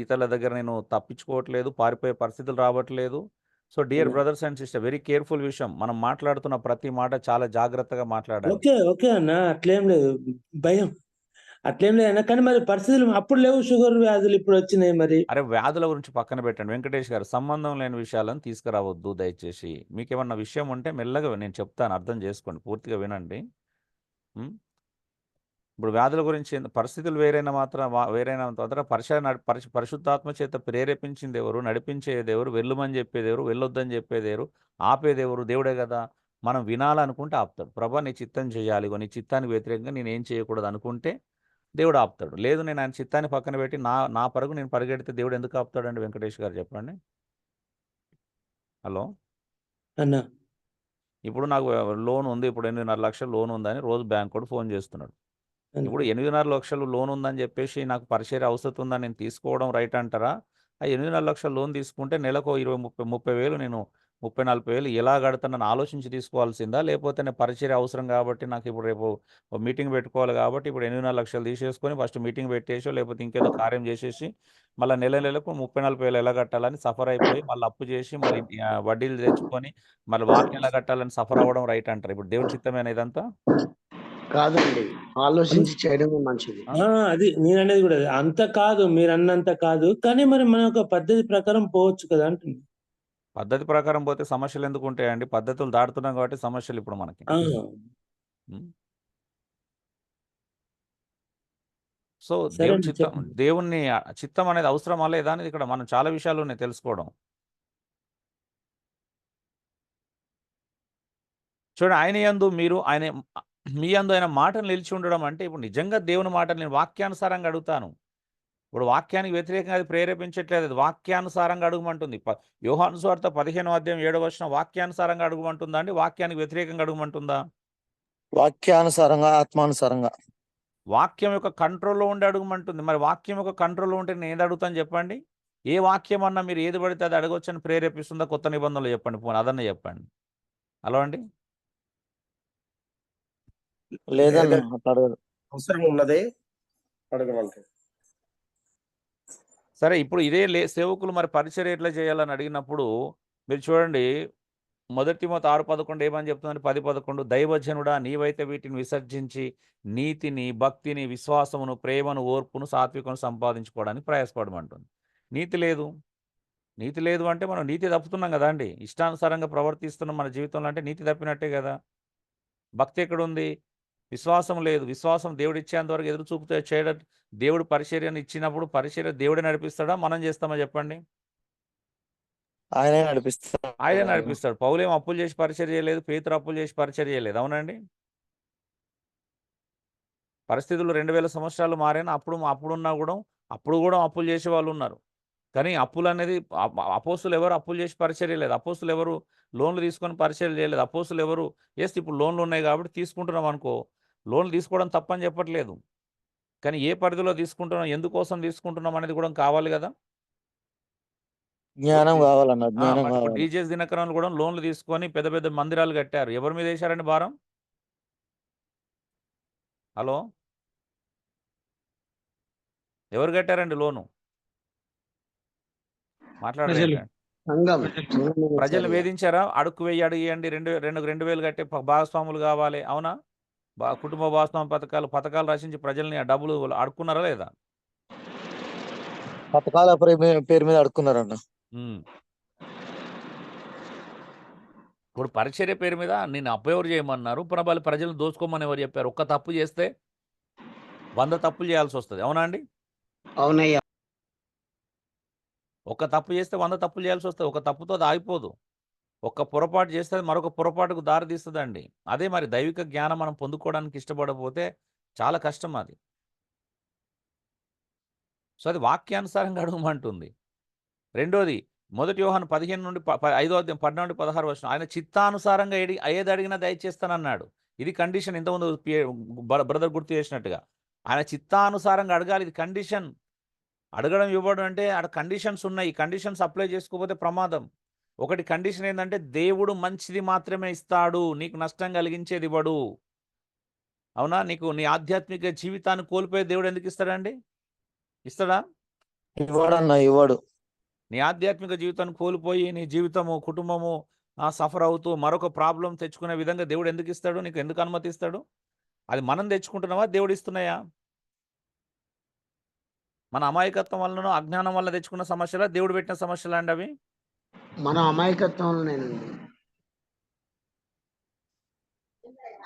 ఇతరుల దగ్గర నేను తప్పించుకోవట్లేదు, పారిపోయే పరిస్థితులు రావట్లేదు. So dear brothers and sister, very careful విషయం. మనం మాట్లాడుతున్న ప్రతి మాట చాలా జాగ్రత్తగా మాట్లాడాలి. ఓకే ఓకే అన్న, అట్లేం లేదు, భయం అట్లేం లేదు అన్న. కానీ మరి పరిస్థితులు అప్పుడు లేవు, షుగర్ వ్యాధులు ఇప్పుడు వచ్చినాయి. మరి అరే వ్యాధుల గురించి పక్కన పెట్టండి వెంకటేష్ గారు, సంబంధం లేని విషయాలను తీసుకురావద్దు దయచేసి. మీకు ఏమన్నా విషయం ఉంటే మెల్లగా నేను చెప్తాను, అర్థం చేసుకోండి, పూర్తిగా వినండి. ఇప్పుడు వ్యాధుల గురించి పరిస్థితులు వేరైన మాత్రం పరిశుద్ధాత్మ చేత ప్రేరేపించింది ఎవరు? నడిపించేది ఎవరు? వెళ్ళమని చెప్పేది ఎవరు? వెళ్ళొద్దని చెప్పేది ఎవరు? ఆపేది ఎవరు? దేవుడే కదా. మనం వినాలనుకుంటే ఆపుతాడు. ప్రభా నీ చిత్తం చేయాలి, నీ చిత్తానికి వ్యతిరేకంగా నేను ఏం చేయకూడదు అనుకుంటే దేవుడు ఆపుతాడు. లేదు నేను ఆయన చిత్తాన్ని పక్కన పెట్టి నా పరుగు నేను పరిగెడితే దేవుడు ఎందుకు ఆపుతాడండి వెంకటేష్ గారు చెప్పండి. హలో అన్న, ఇప్పుడు నాకు లోన్ ఉంది, ఇప్పుడు 8.5 లక్షలు లోన్ ఉందని రోజు బ్యాంక్ కూడా ఫోన్ చేస్తున్నాడు. ఇప్పుడు 8.5 లక్షలు లోన్ ఉందని చెప్పేసి నాకు పరిచర్య అవసరం ఉందని నేను తీసుకోవడం రైట్ అంటారా? ఆ 8.5 లక్షలు లోన్ తీసుకుంటే నెలకు 20-30 వేలు, నేను 30-40 వేలు ఎలా కడతానని ఆలోచించి తీసుకోవాల్సిందా? లేకపోతే నేను పరిచర్య అవసరం కాబట్టి నాకు ఇప్పుడు రేపు మీటింగ్ పెట్టుకోవాలి కాబట్టి ఇప్పుడు 8.5 లక్షలు తీసేసుకొని ఫస్ట్ మీటింగ్ పెట్టేసో లేకపోతే ఇంకేదో కార్యం చేసేసి మళ్ళీ నెలకు 30-40 వేలు ఎలా కట్టాలని సఫర్ అయిపోయి మళ్ళీ అప్పు చేసి మళ్ళీ వడ్డీలు తెచ్చుకొని మళ్ళీ వాటిని ఎలా కట్టాలని సఫర్ అవ్వడం రైట్ అంటారు? ఇప్పుడు దేవుని చిత్తమేనా ఇదంతా? కాదండి, ఆలోచించి చేయడమే మంచిది. అది నేను అనేది కూడా అంత కాదు, మీరు అన్నంత కాదు, కానీ మరి మన ఒక పద్ధతి ప్రకారం పోవచ్చు కదా అంటుంది. పద్ధతి ప్రకారం పోతే సమస్యలు ఎందుకు ఉంటాయండి? పద్ధతులు దాటుతున్నాం కాబట్టి సమస్యలు ఇప్పుడు మనకి. సో దేవుని చిత్తం అనేది అవసరమా లేదా అనేది ఇక్కడ మనం చాలా విషయాలు ఉన్నాయి తెలుసుకోవడం. చూడండి, ఆయన యందు మీరు ఆయన మీ యందు ఆయన మాటలు నిలిచి ఉండడం అంటే, ఇప్పుడు నిజంగా దేవుని మాటలు నేను వాక్యానుసారంగా అడుగుతాను. ఇప్పుడు వాక్యానికి వ్యతిరేకంగా అది ప్రేరేపించట్లేదు, అది వాక్యానుసారంగా అడగమంటుంది. యోహాను సువార్త 15వ అధ్యాయం 7వ వచనం వాక్యానుసారంగా అడగమంటుందా అండి, వాక్యానికి వ్యతిరేకంగా అడగమంటుందా? వాక్యానుసారంగా, ఆత్మానుసారంగా. వాక్యం యొక్క కంట్రోల్లో ఉండి అడగమంటుంది. మరి వాక్యం యొక్క కంట్రోల్లో ఉంటే నేను ఏది అడుగుతాను చెప్పండి? ఏ వాక్యం అన్నా మీరు ఏది పడితే అది అడగొచ్చని ప్రేరేపిస్తుందా కొత్త నిబంధనలు చెప్పండి, పోనీ అదన్నా చెప్పండి. హలో అండి. లేదన్న అట్లా అడగదు. అవసరం ఉన్నదే అడగమంటే. సరే, ఇప్పుడు ఇదే సేవకులు మరి పరిచర్య ఎట్లా చేయాలని అడిగినప్పుడు మీరు చూడండి, 1 తిమోతి 6:11 ఏమని చెప్తుందంటే 10:11, దైవజనుడా నీవైతే వీటిని విసర్జించి నీతిని, భక్తిని, విశ్వాసమును, ప్రేమను, ఓర్పును, సాత్వికను సంపాదించుకోవడానికి ప్రయాసపడమంటుంది. నీతి లేదు. నీతి లేదు అంటే మనం నీతి తప్పుతున్నాం కదా అండి. ఇష్టానుసారంగా ప్రవర్తిస్తున్నాం మన జీవితంలో అంటే నీతి తప్పినట్టే కదా. భక్తి ఎక్కడుంది? విశ్వాసం లేదు. విశ్వాసం దేవుడు ఇచ్చేంత వరకు ఎదురు చూపుతే చేయడం. దేవుడు పరిచర్యను ఇచ్చినప్పుడు పరిచర్య దేవుడే నడిపిస్తాడా, మనం చేస్తామా చెప్పండి? ఆయనే నడిపిస్తాడు. ఆయనే నడిపిస్తాడు. పౌలేం అప్పులు చేసి పరిచర్య చేయలేదు, పేతురు అప్పులు చేసి పరిచర్య చేయలేదు, అవునండి? పరిస్థితులు 2000 సంవత్సరాలు మారైనా అప్పుడున్నా కూడా అప్పుడు కూడా అప్పులు చేసే వాళ్ళు ఉన్నారు. కానీ అప్పులు అనేది అపోస్తులు ఎవరు అప్పులు చేసి పరిచర్య లేదు. అపోస్తులు ఎవరు లోన్లు తీసుకొని పరిచర్య చేయలేదు. అపోస్తులు ఎవరు ఇప్పుడు లోన్లు ఉన్నాయి కాబట్టి తీసుకుంటున్నాం అనుకో, లోన్లు తీసుకోవడం తప్పని చెప్పట్లేదు. కానీ ఏ పరిధిలో తీసుకుంటున్నాం, ఎందుకోసం తీసుకుంటున్నాం అనేది కూడా కావాలి కదా. జ్ఞానం కావాలన్న, జ్ఞానం ఇప్పుడు కావాలి. డీజేఎస్ దినకరన్ కూడా లోన్లు తీసుకొని పెద్ద పెద్ద మందిరాలు కట్టారు. ఎవరి మీద వేశారండి భారం? హలో, ఎవరు కట్టారండి లోను? మాట్లాడలేదు. ప్రజలు వేధించారా? అడుక్కు వెయ్యి అడిగియండి, 2,000 కట్టే భాగస్వాములు కావాలి, అవునా? కుటుంబ భాగస్వామి పథకాలు రచించి ప్రజల్ని ఆ డబ్బులు అడుక్కున్నారా లేదా? పథకాల పేరు మీద అడుక్కున్నారన్న. ఇప్పుడు పరిచర్య పేరు మీద నేను అప్పెవరు చేయమన్నారు, పునబాలి ప్రజలను దోచుకోమని ఎవరు చెప్పారు? ఒక్క తప్పు చేస్తే 100 తప్పులు చేయాల్సి వస్తుంది, అవునా అండి? అవునయ్యా. ఒక తప్పు చేస్తే 100 తప్పులు చేయాల్సి వస్తుంది. ఒక తప్పుతో అది ఆగిపోదు. ఒక్క పొరపాటు చేస్తే మరొక పొరపాటుకు దారి తీస్తుందండి. అదే మరి దైవిక జ్ఞానం మనం పొందుకోవడానికి ఇష్టపడకపోతే చాలా కష్టం అది. సో అది వాక్యానుసారంగా అడగమంటుంది. రెండోది 1 యోహాను 15 నుండి 5వ అధ్యాయం 14 నుండి 16 వచనం, ఆయన చిత్తానుసారంగా ఏది అడిగినా దయచేస్తానన్నాడు. ఇది కండిషన్. ఇంతకుముందు బ్రదర్ గుర్తు చేసినట్టుగా ఆయన చిత్తానుసారంగా అడగాలి, ఇది కండిషన్. అడగడం ఇవ్వడం అంటే అక్కడ కండిషన్స్ ఉన్నాయి. కండిషన్స్ అప్లై చేసుకోకపోతే ప్రమాదం. ఒకటి కండిషన్ ఏంటంటే దేవుడు మంచిది మాత్రమే ఇస్తాడు, నీకు నష్టం కలిగించేది ఇవ్వడు, అవునా? నీకు నీ ఆధ్యాత్మిక జీవితాన్ని కోల్పోయే దేవుడు ఎందుకు ఇస్తాడండి? ఇస్తాడా? ఇవ్వడన్నా, ఇవ్వడు. నీ ఆధ్యాత్మిక జీవితాన్ని కోల్పోయి నీ జీవితము, కుటుంబము సఫర్ అవుతూ మరొక ప్రాబ్లం తెచ్చుకునే విధంగా దేవుడు ఎందుకు ఇస్తాడు? నీకు ఎందుకు అనుమతిస్తాడు? అది మనం తెచ్చుకుంటున్నావా, దేవుడు ఇస్తున్నాయా? మన అమాయకత్వం వలన, అజ్ఞానం వల్ల తెచ్చుకున్న సమస్యలా, దేవుడు పెట్టిన సమస్యలా అండి అవి? మన అమాయకత్వంలోనేనండి.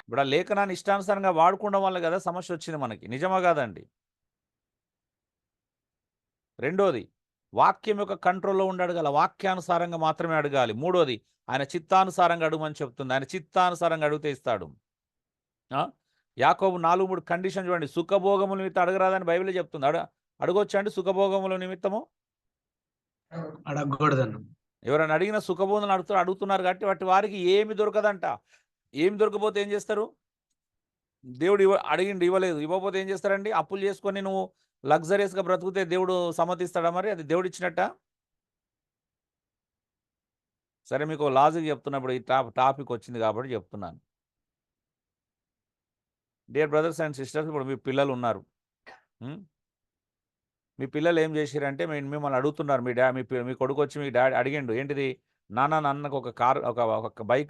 ఇప్పుడు ఆ లేఖనాన్ని ఇష్టానుసారంగా వాడుకోవడం వల్ల కదా సమస్య వచ్చింది మనకి, నిజమా కాదండి? రెండోది, వాక్యం యొక్క కంట్రోల్లో ఉండి అడగాలి, వాక్యానుసారంగా మాత్రమే అడగాలి. మూడోది, ఆయన చిత్తానుసారంగా అడుగుమని చెప్తుంది. ఆయన చిత్తానుసారంగా అడిగితే ఇస్తాడు. యాకోబు 4:3 కండిషన్ చూడండి, సుఖభోగముల నిమిత్తం అడగరాదని బైబిల్ చెప్తుంది. అడగొచ్చా అండి సుఖభోగముల నిమిత్తము? అడగకూడదన్న. ఎవరైనా అడిగిన సుఖభోగములను అడుగుతున్నారు కాబట్టి వాటి వారికి ఏమి దొరకదంట. ఏమి దొరకపోతే ఏం చేస్తారు? దేవుడు అడిగిండు, ఇవ్వలేదు. ఇవ్వకపోతే ఏం చేస్తారండి? అప్పులు చేసుకొని నువ్వు లగ్జరియస్గా బ్రతుకుతే దేవుడు సమ్మతిస్తాడా? మరి అది దేవుడు ఇచ్చినట్ట? సరే, మీకు లాజిక్ చెప్తున్నప్పుడు ఈ టాపిక్ వచ్చింది కాబట్టి చెప్తున్నాను. డియర్ బ్రదర్స్ అండ్ సిస్టర్స్, ఇప్పుడు మీ పిల్లలు ఉన్నారు. మీ పిల్లలు ఏం చేసిరంటే మిమ్మల్ని అడుగుతున్నారు. మీ కొడుకు వచ్చి మీ డాడీ అడిగిండు, ఏంటిది నాన్న, నన్నకు ఒక కార్, ఒక బైక్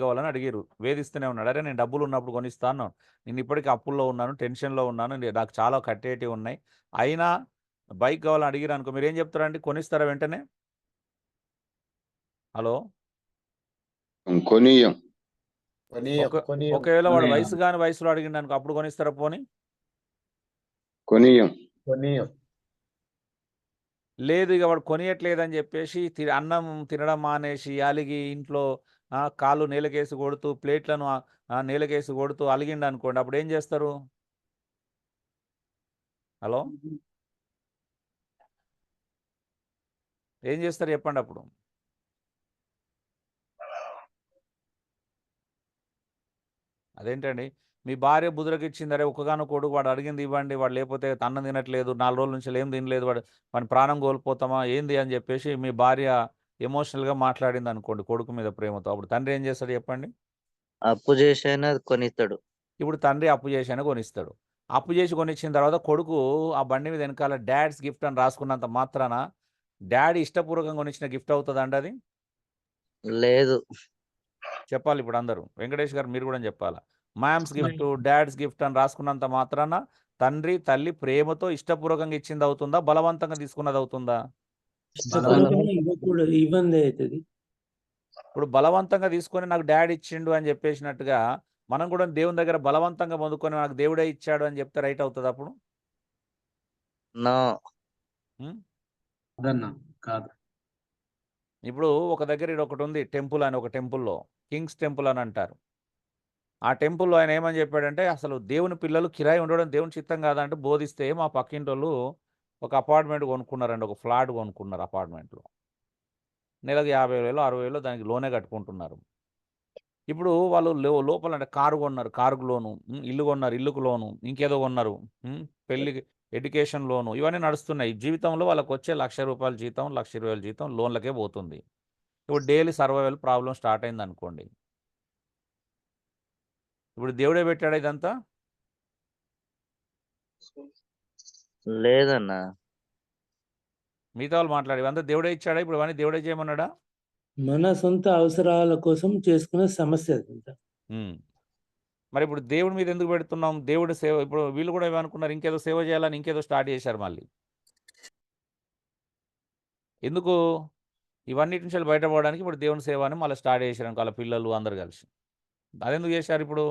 కావాలని అడిగారు. వేధిస్తూనే ఉన్నాడు. అరే నేను డబ్బులు ఉన్నప్పుడు కొనిస్తాను, నేను ఇప్పటికీ అప్పుల్లో ఉన్నాను, టెన్షన్లో ఉన్నాను, నాకు చాలా కట్టేటివి ఉన్నాయి, అయినా బైక్ కావాలని అడిగారు అనుకో, మీరు ఏం చెప్తారండి? కొనిస్తారా వెంటనే? హలో, కొనియం. ఒకవేళ వాడు వయసు కాని వయసులో అడిగిండు అనుకో, అప్పుడు కొనిస్తారా? పోనీ కొనియం. లేదు, ఇక వాడు కొనియట్లేదని చెప్పేసి అన్నం తినడం మానేసి అలిగి ఇంట్లో కాళ్ళు నేలకేసి కొడుతూ ప్లేట్లను నేలకేసి కొడుతూ అలిగిండు అనుకోండి, అప్పుడు ఏం చేస్తారు? హలో, ఏం చేస్తారు చెప్పండి అప్పుడు? అదేంటండి, మీ భార్య బుదురకిచ్చింది, అరే ఒక్కగానో కొడుకు, వాడు అడిగింది ఇవ్వండి, వాడు లేకపోతే అన్నం తినట్లేదు, 4 రోజుల నుంచి ఏం తినలేదు, వాడి ప్రాణం కోల్పోతామా ఏంది అని చెప్పేసి మీ భార్య ఎమోషనల్గా మాట్లాడింది అనుకోండి కొడుకు మీద ప్రేమతో, అప్పుడు తండ్రి ఏం చేస్తాడు చెప్పండి? అప్పు చేసి అయినా కొనిస్తాడు. ఇప్పుడు తండ్రి అప్పు చేసి అయినా కొనిస్తాడు. అప్పు చేసి కొనిచ్చిన తర్వాత కొడుకు ఆ బండి మీద వెనకాల డాడ్స్ గిఫ్ట్ అని రాసుకున్నంత మాత్రాన డాడీ ఇష్టపూర్వకంగా కొనిచ్చిన గిఫ్ట్ అవుతుందండి అది? లేదు. చెప్పాలి ఇప్పుడు అందరూ. వెంకటేష్ గారు మీరు కూడా చెప్పాలా? మ్యామ్స్ గిఫ్ట్, డాడ్స్ గిఫ్ట్ అని రాసుకున్నంత మాత్రాన తండ్రి తల్లి ప్రేమతో ఇష్టపూర్వకంగా ఇచ్చింది అవుతుందా, బలవంతంగా తీసుకున్నది అవుతుందా? ఇష్టపూర్వకంగా ఇవ్వకూడదు, ఇబ్బంది అవుతుంది. ఇప్పుడు బలవంతంగా తీసుకొని నాకు డాడీ ఇచ్చిండు అని చెప్పేసినట్టుగా మనం కూడా దేవుని దగ్గర బలవంతంగా పొందుకొని నాకు దేవుడే ఇచ్చాడు అని చెప్తే రైట్ అవుతుంది అప్పుడు? నో. అదన్నా కాదు. ఇప్పుడు ఒక దగ్గర ఇది ఒకటి ఉంది, టెంపుల్ అని, ఒక టెంపుల్లో కింగ్స్ టెంపుల్ అని అంటారు. ఆ టెంపుల్లో ఆయన ఏమని చెప్పాడంటే, అసలు దేవుని పిల్లలు కిరాయి ఉండడం దేవుని చిత్తం కాదంటే బోధిస్తే మా పక్కింటోళ్ళు ఒక అపార్ట్మెంట్ కొనుక్కున్నారండి, ఒక ఫ్లాట్ కొనుక్కున్నారు అపార్ట్మెంట్లో. నెలకు 50,000 60,000 దానికి లోనే కట్టుకుంటున్నారు. ఇప్పుడు వాళ్ళు లోపల అంటే కారు కొన్నారు, కారుకు లోను, ఇల్లు కొన్నారు, ఇల్లుకు లోను, ఇంకేదో కొన్నారు, పెళ్ళికి ఎడ్యుకేషన్ లోను, ఇవన్నీ నడుస్తున్నాయి. జీవితంలో వాళ్ళకి వచ్చే ₹1,00,000 జీతం, ₹1,20,000 జీతం లోన్లకే పోతుంది. ఇప్పుడు డైలీ సర్వైవల్ ప్రాబ్లం స్టార్ట్ అయింది అనుకోండి, ఇప్పుడు దేవుడే పెట్టాడా ఇదంతా? లేదన్నా. మిగతా వాళ్ళు మాట్లాడి ఇవంతా దేవుడే ఇచ్చాడా? ఇప్పుడు ఇవన్నీ దేవుడే చేయమన్నాడా? మన సొంత అవసరాల కోసం చేసుకునే సమస్య అదంతా. మరి ఇప్పుడు దేవుడి మీద ఎందుకు పెడుతున్నాం? దేవుడి సేవ, ఇప్పుడు వీళ్ళు కూడా ఏమనుకున్నారు, ఇంకేదో సేవ చేయాలని ఇంకేదో స్టార్ట్ చేశారు మళ్ళీ. ఎందుకు? ఇవన్నిటి నుంచి బయటపడడానికి ఇప్పుడు దేవుని సేవ అని మళ్ళీ స్టార్ట్ చేశారు వాళ్ళ పిల్లలు అందరు కలిసి. అదెందుకు చేశారు ఇప్పుడు?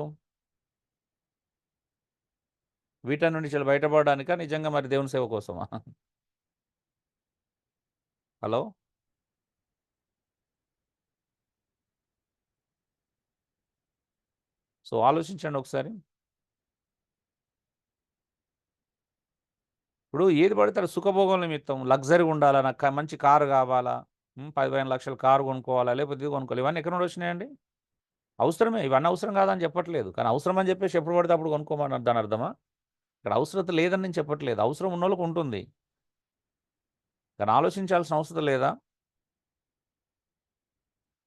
వీటన్ని నుంచి బయటపడడానికా, నిజంగా మరి దేవుని సేవ కోసమా? హలో, సో ఆలోచించండి ఒకసారి. ఇప్పుడు ఏది పడతారు సుఖభోగం నిమిత్తం, లగ్జరీ ఉండాలా, నాకు మంచి కారు కావాలా, 15 లక్షల కారు కొనుక్కోవాలా, లేకపోతే ఇది కొనుక్కోవాలి, ఇవన్నీ ఎక్కడ నుండి వచ్చినాయండి? అవసరమే, ఇవన్నీ అవసరం కాదని చెప్పట్లేదు, కానీ అవసరం అని చెప్పేసి ఎప్పుడు పడితే అప్పుడు కొనుక్కోమని దాని అర్థమా? ఇక్కడ అవసరం లేదని నేను చెప్పట్లేదు, అవసరం ఉన్న వాళ్ళకి ఉంటుంది, కానీ ఆలోచించాల్సిన అవసరం లేదా?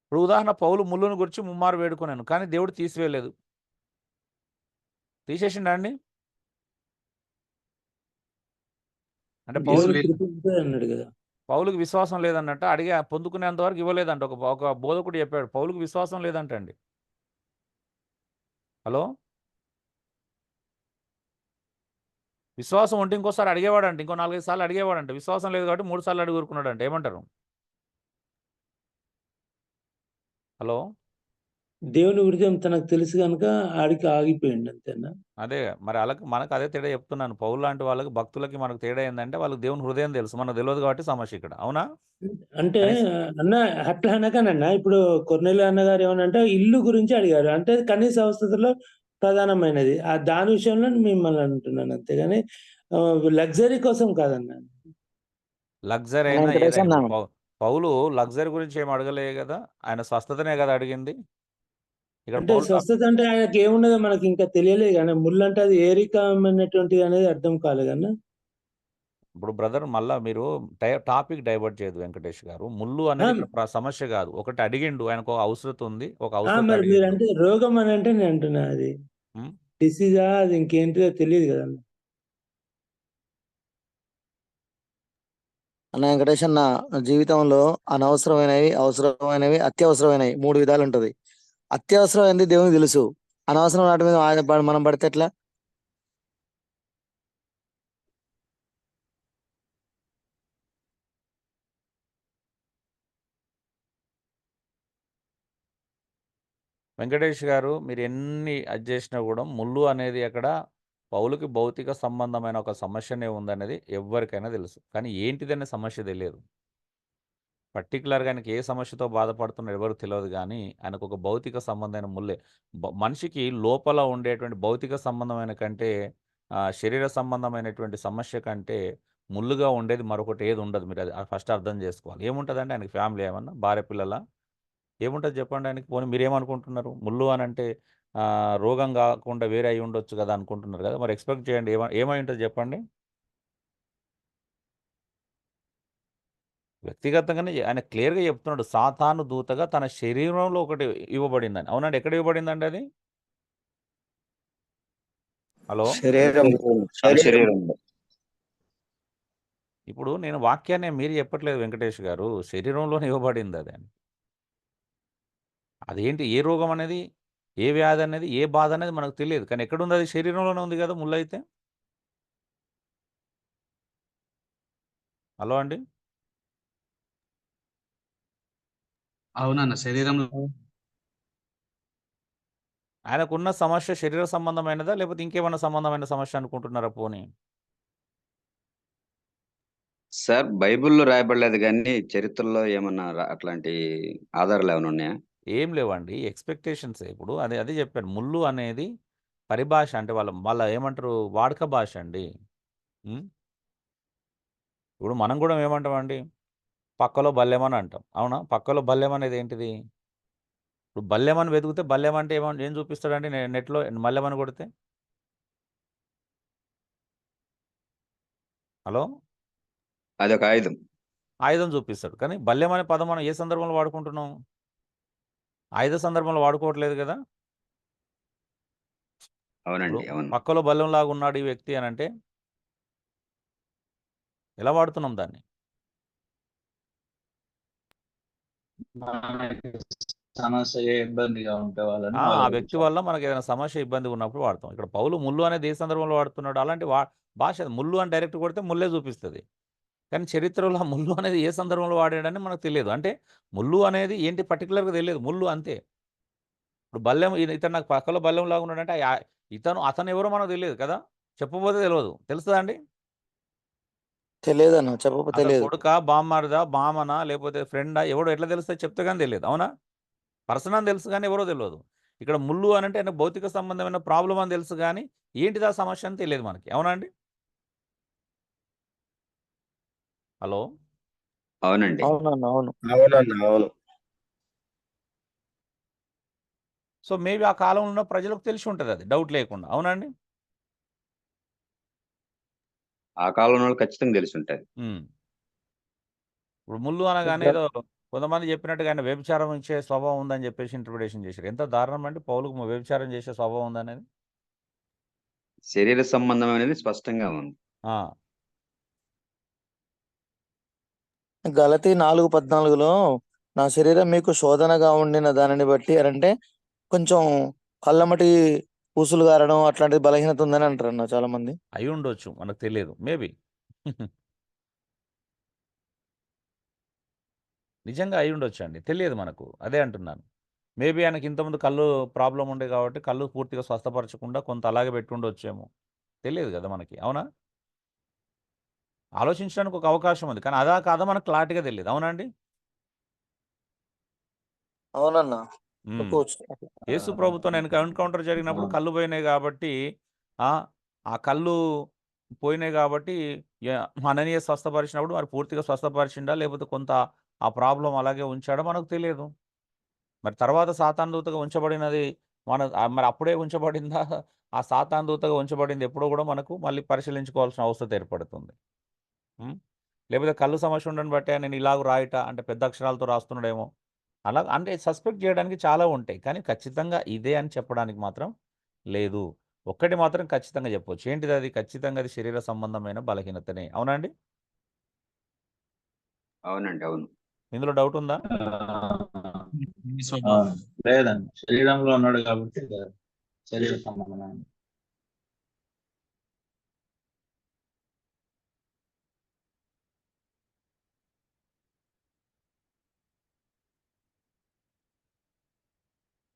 ఇప్పుడు ఉదాహరణ, పౌలు ముళ్ళును గురించి ముమ్మారు వేడుకున్నాను, కానీ దేవుడు తీసివేయలేదు. తీసేసిండా అండి? అంటే అన్నాడు కదా, పౌలుకి విశ్వాసం లేదన్నట్ట, అడిగి పొందుకునేంత వరకు ఇవ్వలేదంట. ఒక బోధకుడు చెప్పాడు, పౌలుకి విశ్వాసం లేదంటండి. హలో, విశ్వాసం ఉంటే ఇంకోసారి అడిగేవాడంట, ఇంకో 4-5 సార్లు అడిగేవాడంట. విశ్వాసం లేదు కాబట్టి 3 సార్లు అడిగి ఊరుకున్నాడంట. ఏమంటారు? హలో, దేవుని గురించి తనకు తెలుసు కనుక ఆడికి ఆగిపోయింది అంతేనా? అదే మరి మనకు అదే తేడా చెప్తున్నాను. పౌలు లాంటి వాళ్ళకి, భక్తులకి మనకు తేడా ఏంటంటే, వాళ్ళకి దేవుని హృదయం తెలుసు, మనకు తెలియదు కాబట్టి సమస్య ఇక్కడ. అవునా? అంటే అన్న అట్లా అనగానన్నా, ఇప్పుడు కొర్నేలు అన్నగారు ఏమనంటే ఇల్లు గురించి అడిగారు, అంటే కనీస అవసరాల్లో ప్రధానమైనది దాని విషయంలో మిమ్మల్ని అంటున్నాను, అంతేగాని లగ్జరీ కోసం కాదన్నా. లగ్జరీ అయినా ఏదైనా, పౌలు లగ్జరీ గురించి ఏం అడగలే కదా, ఆయన స్వస్థతనే కదా అడిగింది. అంటే స్వస్థత అంటే ఆయనకి ఏమున్నదో మనకి ఇంకా తెలియలేదు కానీ, ముళ్ళు అంటే అది ఏ రకమైనటువంటిది అనేది అర్థం కాలేదు కన్నా. ఇప్పుడు బ్రదర్, మళ్ళా మీరు టాపిక్ డైవర్ట్ చేయదు వెంకటేష్ గారు. ముళ్ళు అనేది ఇక్కడ సమస్య కాదు. ఒకటి అడిగిండు, ఆయనకు ఒక అవసరం ఉంది, ఒక అవసరం మరి మీరు అంటే రోగం అని అంటే నేను అంటున్నా, అది డిసీజా అది ఇంకేంటిదో తెలియదు కదా అన్న. వెంకటేష్ అన్న, జీవితంలో అనవసరమైనవి, అవసరమైనవి, అత్యవసరమైనవి 3 విధాలు ఉంటది. అత్యవసరమైనది దేవునికి తెలుసు, అనవసరం వాటి మీద మనం పడితే ఎట్లా? వెంకటేష్ గారు, మీరు ఎన్ని అది చేసినా కూడా ముళ్ళు అనేది అక్కడ పౌలుకి భౌతిక సంబంధమైన ఒక సమస్యనే ఉందనేది ఎవరికైనా తెలుసు, కానీ ఏంటిదనే సమస్య తెలియదు. పర్టిక్యులర్‌గా ఆయనకి ఏ సమస్యతో బాధపడుతున్నాడో ఎవరికీ తెలవదు గానీ, ఆయనకు ఒక భౌతిక సంబంధమైన ముల్లే. మనిషికి లోపల ఉండేటువంటి భౌతిక సంబంధమైన కంటే శరీర సంబంధమైనటువంటి సమస్య కంటే ముల్లుగా ఉండేది మరొకటి ఏది ఉండదు. మీరది ఫస్ట్ అర్థం జేసుకోవాలి. ఏముంటదండి ఆయనకి ఫ్యామిలీ ఏమన్నా? భార్య, పిల్లలా? ఏముంటది చెప్పండి ఆయనకి? పోనీ మీరేమనుకుంటున్నారు? ముల్లు అనంటే రోగం గాకుండా వేరే అయ్యుండొచ్చు గదా! అనుకుంటున్నారు గదా! మరి ఎక్స్‌పెక్ట్ చేయండి ఏమైయుంటది జెప్పండి? వ్యక్తిగతంగానే ఆయన క్లియర్‌గా చెప్తున్నాడు. సాతాను దూతగా తన శరీరంలో ఒకటి ఇవ్వబడిందని. అవునండి. ఎక్కడ ఇవ్వబడిందండి అది? హలో! శరీరం తన శరీరంలో. ఇప్పుడు నేను వాక్యాన్ని మీరు చెప్పట్లేదు వెంకటేష్ గారు. శరీరంలోనే ఇవ్వబడిందది. అదేంటి? ఏ రోగం అనేది, ఏ వ్యాధి అనేది, ఏ బాధ అనేది మనకు తెలియదు. కానీ ఎక్కడుందది? శరీరంలోనే ఉంది గదా! ముల్లయితే. హలో అండి. అవునన్న శరీరంలో ఆయనకున్న సమస్య శరీర సంబంధమైనదా? లేకపోతే ఇంకేమన్నా సంబంధమైన సమస్య అనుకుంటున్నారా పోనీ? సార్ బైబిల్‌లో రాయబడలేదు గానీ, చరిత్రలో ఏమన్నా అట్లాంటి ఆధారాలు ఏమైనా ఉన్నాయా? ఏం లేవండి. ఎక్స్‌పెక్టేషన్సే. ఇప్పుడు అదే చెప్పాను. ముల్లు అనేది పరిభాష అంటే వాళ్ళ ఏమంటారు? వాడుక భాష అండి. హ్మ్. ఇప్పుడు మనం గూడా ఏమంటామండి? పక్కలో బల్లెమని అంటాం. అవునా? పక్కలో బల్లెం అనేది ఏంటిది? ఇప్పుడు బల్లెమని వెతికితే బల్లెం అంటే ఏం చూపిస్తాడండి నెట్‌లో మల్లెమని కొడితే? హలో! అదొక ఆయుధం. ఆయుధం చూపిస్తాడు. కానీ బల్లెం అనే పదం మనం ఏ సందర్భంలో వాడుకుంటున్నాం? ఆయుధ సందర్భంలో వాడుకోవట్లేదు గదా! ఇప్పుడు అవునండి. అవును. పక్కలో బల్లెంలాగా ఉన్నాడు ఈ వ్యక్తి అనంటే ఎలా వాడుతున్నాం దాన్ని? మనకి సమస్య ఇబ్బందిగా ఉంటే వాళ్ళని ఆ వ్యక్తి ఆలోచించాలి. వల్ల మనకేదైనా సమస్య, ఇబ్బంది ఉన్నప్పుడు వాడతాం. ఇక్కడ పౌలు ముల్లు అనేది ఏ సందర్భంలో వాడుతున్నాడు? అలాంటి భాష అది. ముల్లు అని డైరెక్ట్ కొడితే ముల్లే చూపిస్తది. కానీ చరిత్రలో ఆ ముల్లు అనేది ఏ సందర్భంలో వాడాడని మనకు తెలియదు. అంటే ముల్లు అనేది ఏంటి పర్టిక్యులర్‌గా తెలియదు. ముల్లు అంతే. ఇప్పుడు బల్లెం ఇతను నాకు పక్కలో బల్లెంలాగా ఉన్నాడంటే అతనెవరో మనకు తెలియదు కదా! చెప్పబోతే తెలవదు. తెలుస్తదా అండి? తెలియదన్న చెప్పకపోతే అతని తెలియదు. కొడుకా, బామ్మర్దా, మామనా, లేకపోతే ఫ్రెండా ఎవడో ఎట్లా తెలుస్తది చెప్తే గాని తెలియదు. అవునా? పర్సన్ అని తెలుసు గానీ ఎవరో తెలవదు. ఇక్కడ ముల్లు అనంటే ఆయన భౌతిక సంబంధమైన ప్రాబ్లమ్ అని తెలుసు గానీ, ఏంటిది ఆ సమస్య అని తెలియదు మనకి. అవునా అండి? హలో! అవునండి. అవునన్న అవును. అవునన్నా అవును. సో, మేబీ ఆ కాలంలో ఉన్న ప్రజలకు తెలిసి ఉంటదది. డౌట్ లేకుండా. అవునా అండి? ఆ కాలంలోళ్ళకి ఖచ్చితంగా తెలిసుంటది. హ్మ్. ఇప్పుడు ముల్లు అనగానే ఏదో కొంతమంది చెప్పినట్టుగా ఆయన వ్యభిచారం ఇచ్చే స్వభావం ఉందని చెప్పేసి ఇంటర్ప్రిటేషన్ చేశారు. ఎంత దారుణం అండి పౌలుకు వ్యభిచారం చేసే స్వభావం ఉందనేది. శరీర సంబంధమైనది స్పష్టంగా ఉంది. ఆ! గలతీ 4:14లో నా శరీరం మీకు శోధనగా ఉండిన దానిని బట్టి అనంటే కొంచెం కళ్ళమ్మటి పూసులు గారడం అట్లాంటి బలహీనత ఉందని అంటారన్న చాలా మంది. అయ్యుండొచ్చు. మనకు తెలియదు. మేబీ. నిజంగా అయ్యుండొచ్చండి. తెలియదు మనకు. అదే అంటున్నాను. మేబీ ఆయనకి ఇంతకుముందు కళ్ళు ప్రాబ్లమ్ ఉండే కాబట్టి కళ్ళు పూర్తిగా స్వస్థపరచకుండా కొంత అలాగే పెట్టుండొచ్చేమో. తెలియదు గదా మనకి. అవునా? ఆలోచించడానికి ఒక అవకాశం ఉంది. కానీ అదా కాదా మనకు క్లారిటీగా తెలీదు. అవునా అండి? అవునన్న. హ్మ్. అనుకోవచ్చు. యేసు ప్రభుతోని ఎన్కౌంటర్ జరిగినప్పుడు కళ్ళు పోయినాయి గాబట్టి ఆ! ఆ కళ్ళు పోయినాయి గాబట్టి అననీయ స్వస్థపరిచినప్పుడు మరి పూర్తిగా స్వస్థపరిచిండా? లేకపోతే కొంత ఆ ప్రాబ్లమ్ అలాగే ఉంచాడో మనకు తెలియదు. మరి తర్వాత సాతాను దూతగా ఉంచబడినది మరి అప్పుడే ఉంచబడిందా? ఆ సాతాను దూతగా ఉంచబడింది ఎప్పుడో గూడా మనకు మళ్ళీ పరిశీలించుకోవాల్సిన అవసరం ఏర్పడుతుంది. హ్మ్. లేకపోతే కళ్ళు సమస్య ఉండని బట్టే నేను ఇలాగ రాయట అంటే పెద్ద అక్షరాలతో రాస్తున్నాడేమో. అలా అంటే సస్పెక్ట్ చేయడానికి చాలా ఉంటాయి. కానీ ఖచ్చితంగా ఇదే అని చెప్పడానికి మాత్రం లేదు. ఒక్కటి మాత్రం ఖచ్చితంగా చెప్పొచ్చు. ఏంటిదది? ఖచ్చితంగా అది శరీర సంబంధమైన బలహీనతనే. అవునా అండి? అవునండి. అవును. ఇందులో డౌట్ ఉందా? ఈ స్వభావం. అవును. లేదండి. శరీరంలో ఉన్నాడు కాబట్టి శరీర సంబంధమైన.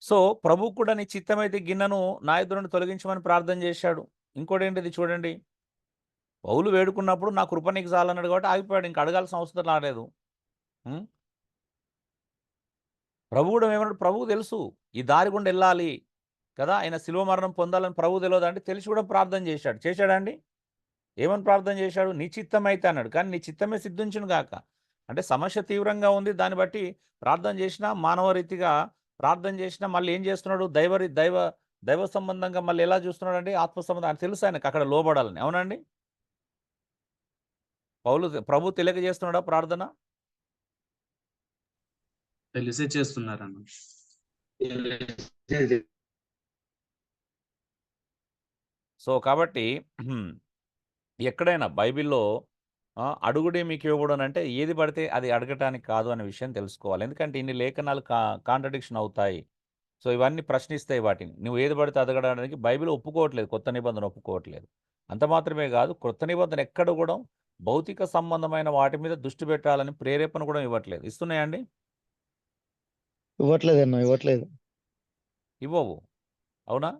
సో, ప్రభువు కూడా నీ చిత్తమైతే గిన్నెను నా ఎదుట నుండి తొలగించమని ప్రార్థన చేశాడు. ఇంకోటేంటిది చూడండి. పౌలు వేడుకున్నప్పుడు నా కృప నీకు చాలన్నాడు కాబట్టి ఆగిపోయాడు. ఇంక అడగాల్సిన అవసరం రాలేదు. హ్మ్. ప్రభు కూడా ఏమన్నాడు? ప్రభువు తెలుసు ఈ దారి గుండా వెళ్ళాలి కదా, ఆయన శిలువ మరణం పొందాలని ప్రభువు తెలియదు అంటే తెలిసి కూడా ప్రార్థన చేశాడు. చేశాడా అండి? ఏమని ప్రార్థన చేశాడు? నీ చిత్తమైతే అన్నాడు. కానీ నీ చిత్తమే సిద్ధించును గాక. అంటే సమస్య తీవ్రంగా ఉంది. దాన్ని బట్టి ప్రార్థన చేసినా, మానవ రీతిగా ప్రార్థన చేసినా మళ్ళీ ఏం చేస్తున్నాడు? దైవ సంబంధంగా మళ్ళీ ఎలా చూస్తున్నాడండి? ఆత్మ సంబంధం అని తెలుసు ఆయనకు అక్కడ లోబడాలని. అవునండి? ప్రభు తెలియజేస్తున్నాడా ప్రార్థన? తెలిసే చేస్తున్నారన్న. సో కాబట్టి ఎక్కడైనా బైబిల్‌లో అడుగుడి మీకు ఇవ్వబడును అంటే ఏది పడితే అది అడగటానికి కాదు అనే విషయం తెలుసుకోవాలి. ఎందుకంటే ఇన్ని లేఖనాలు కాంట్రడిక్షన్ అవుతాయి. సో ఇవన్నీ ప్రశ్నిస్తాయి వాటిని. నువ్వు ఏది పడితే అడగడానికి బైబిల్ ఒప్పుకోవట్లేదు. కొత్త నిబంధన ఒప్పుకోవట్లేదు. అంత మాత్రమే కాదు, కొత్త నిబంధన ఎక్కడ కూడా భౌతిక సంబంధమైన వాటి మీద దృష్టి పెట్టాలని ప్రేరేపణ కూడా ఇవ్వట్లేదు. ఇస్తున్నాయండి? ఇవ్వట్లేదన్న, ఇవ్వట్లేదు. ఇవ్వవు. అవునా?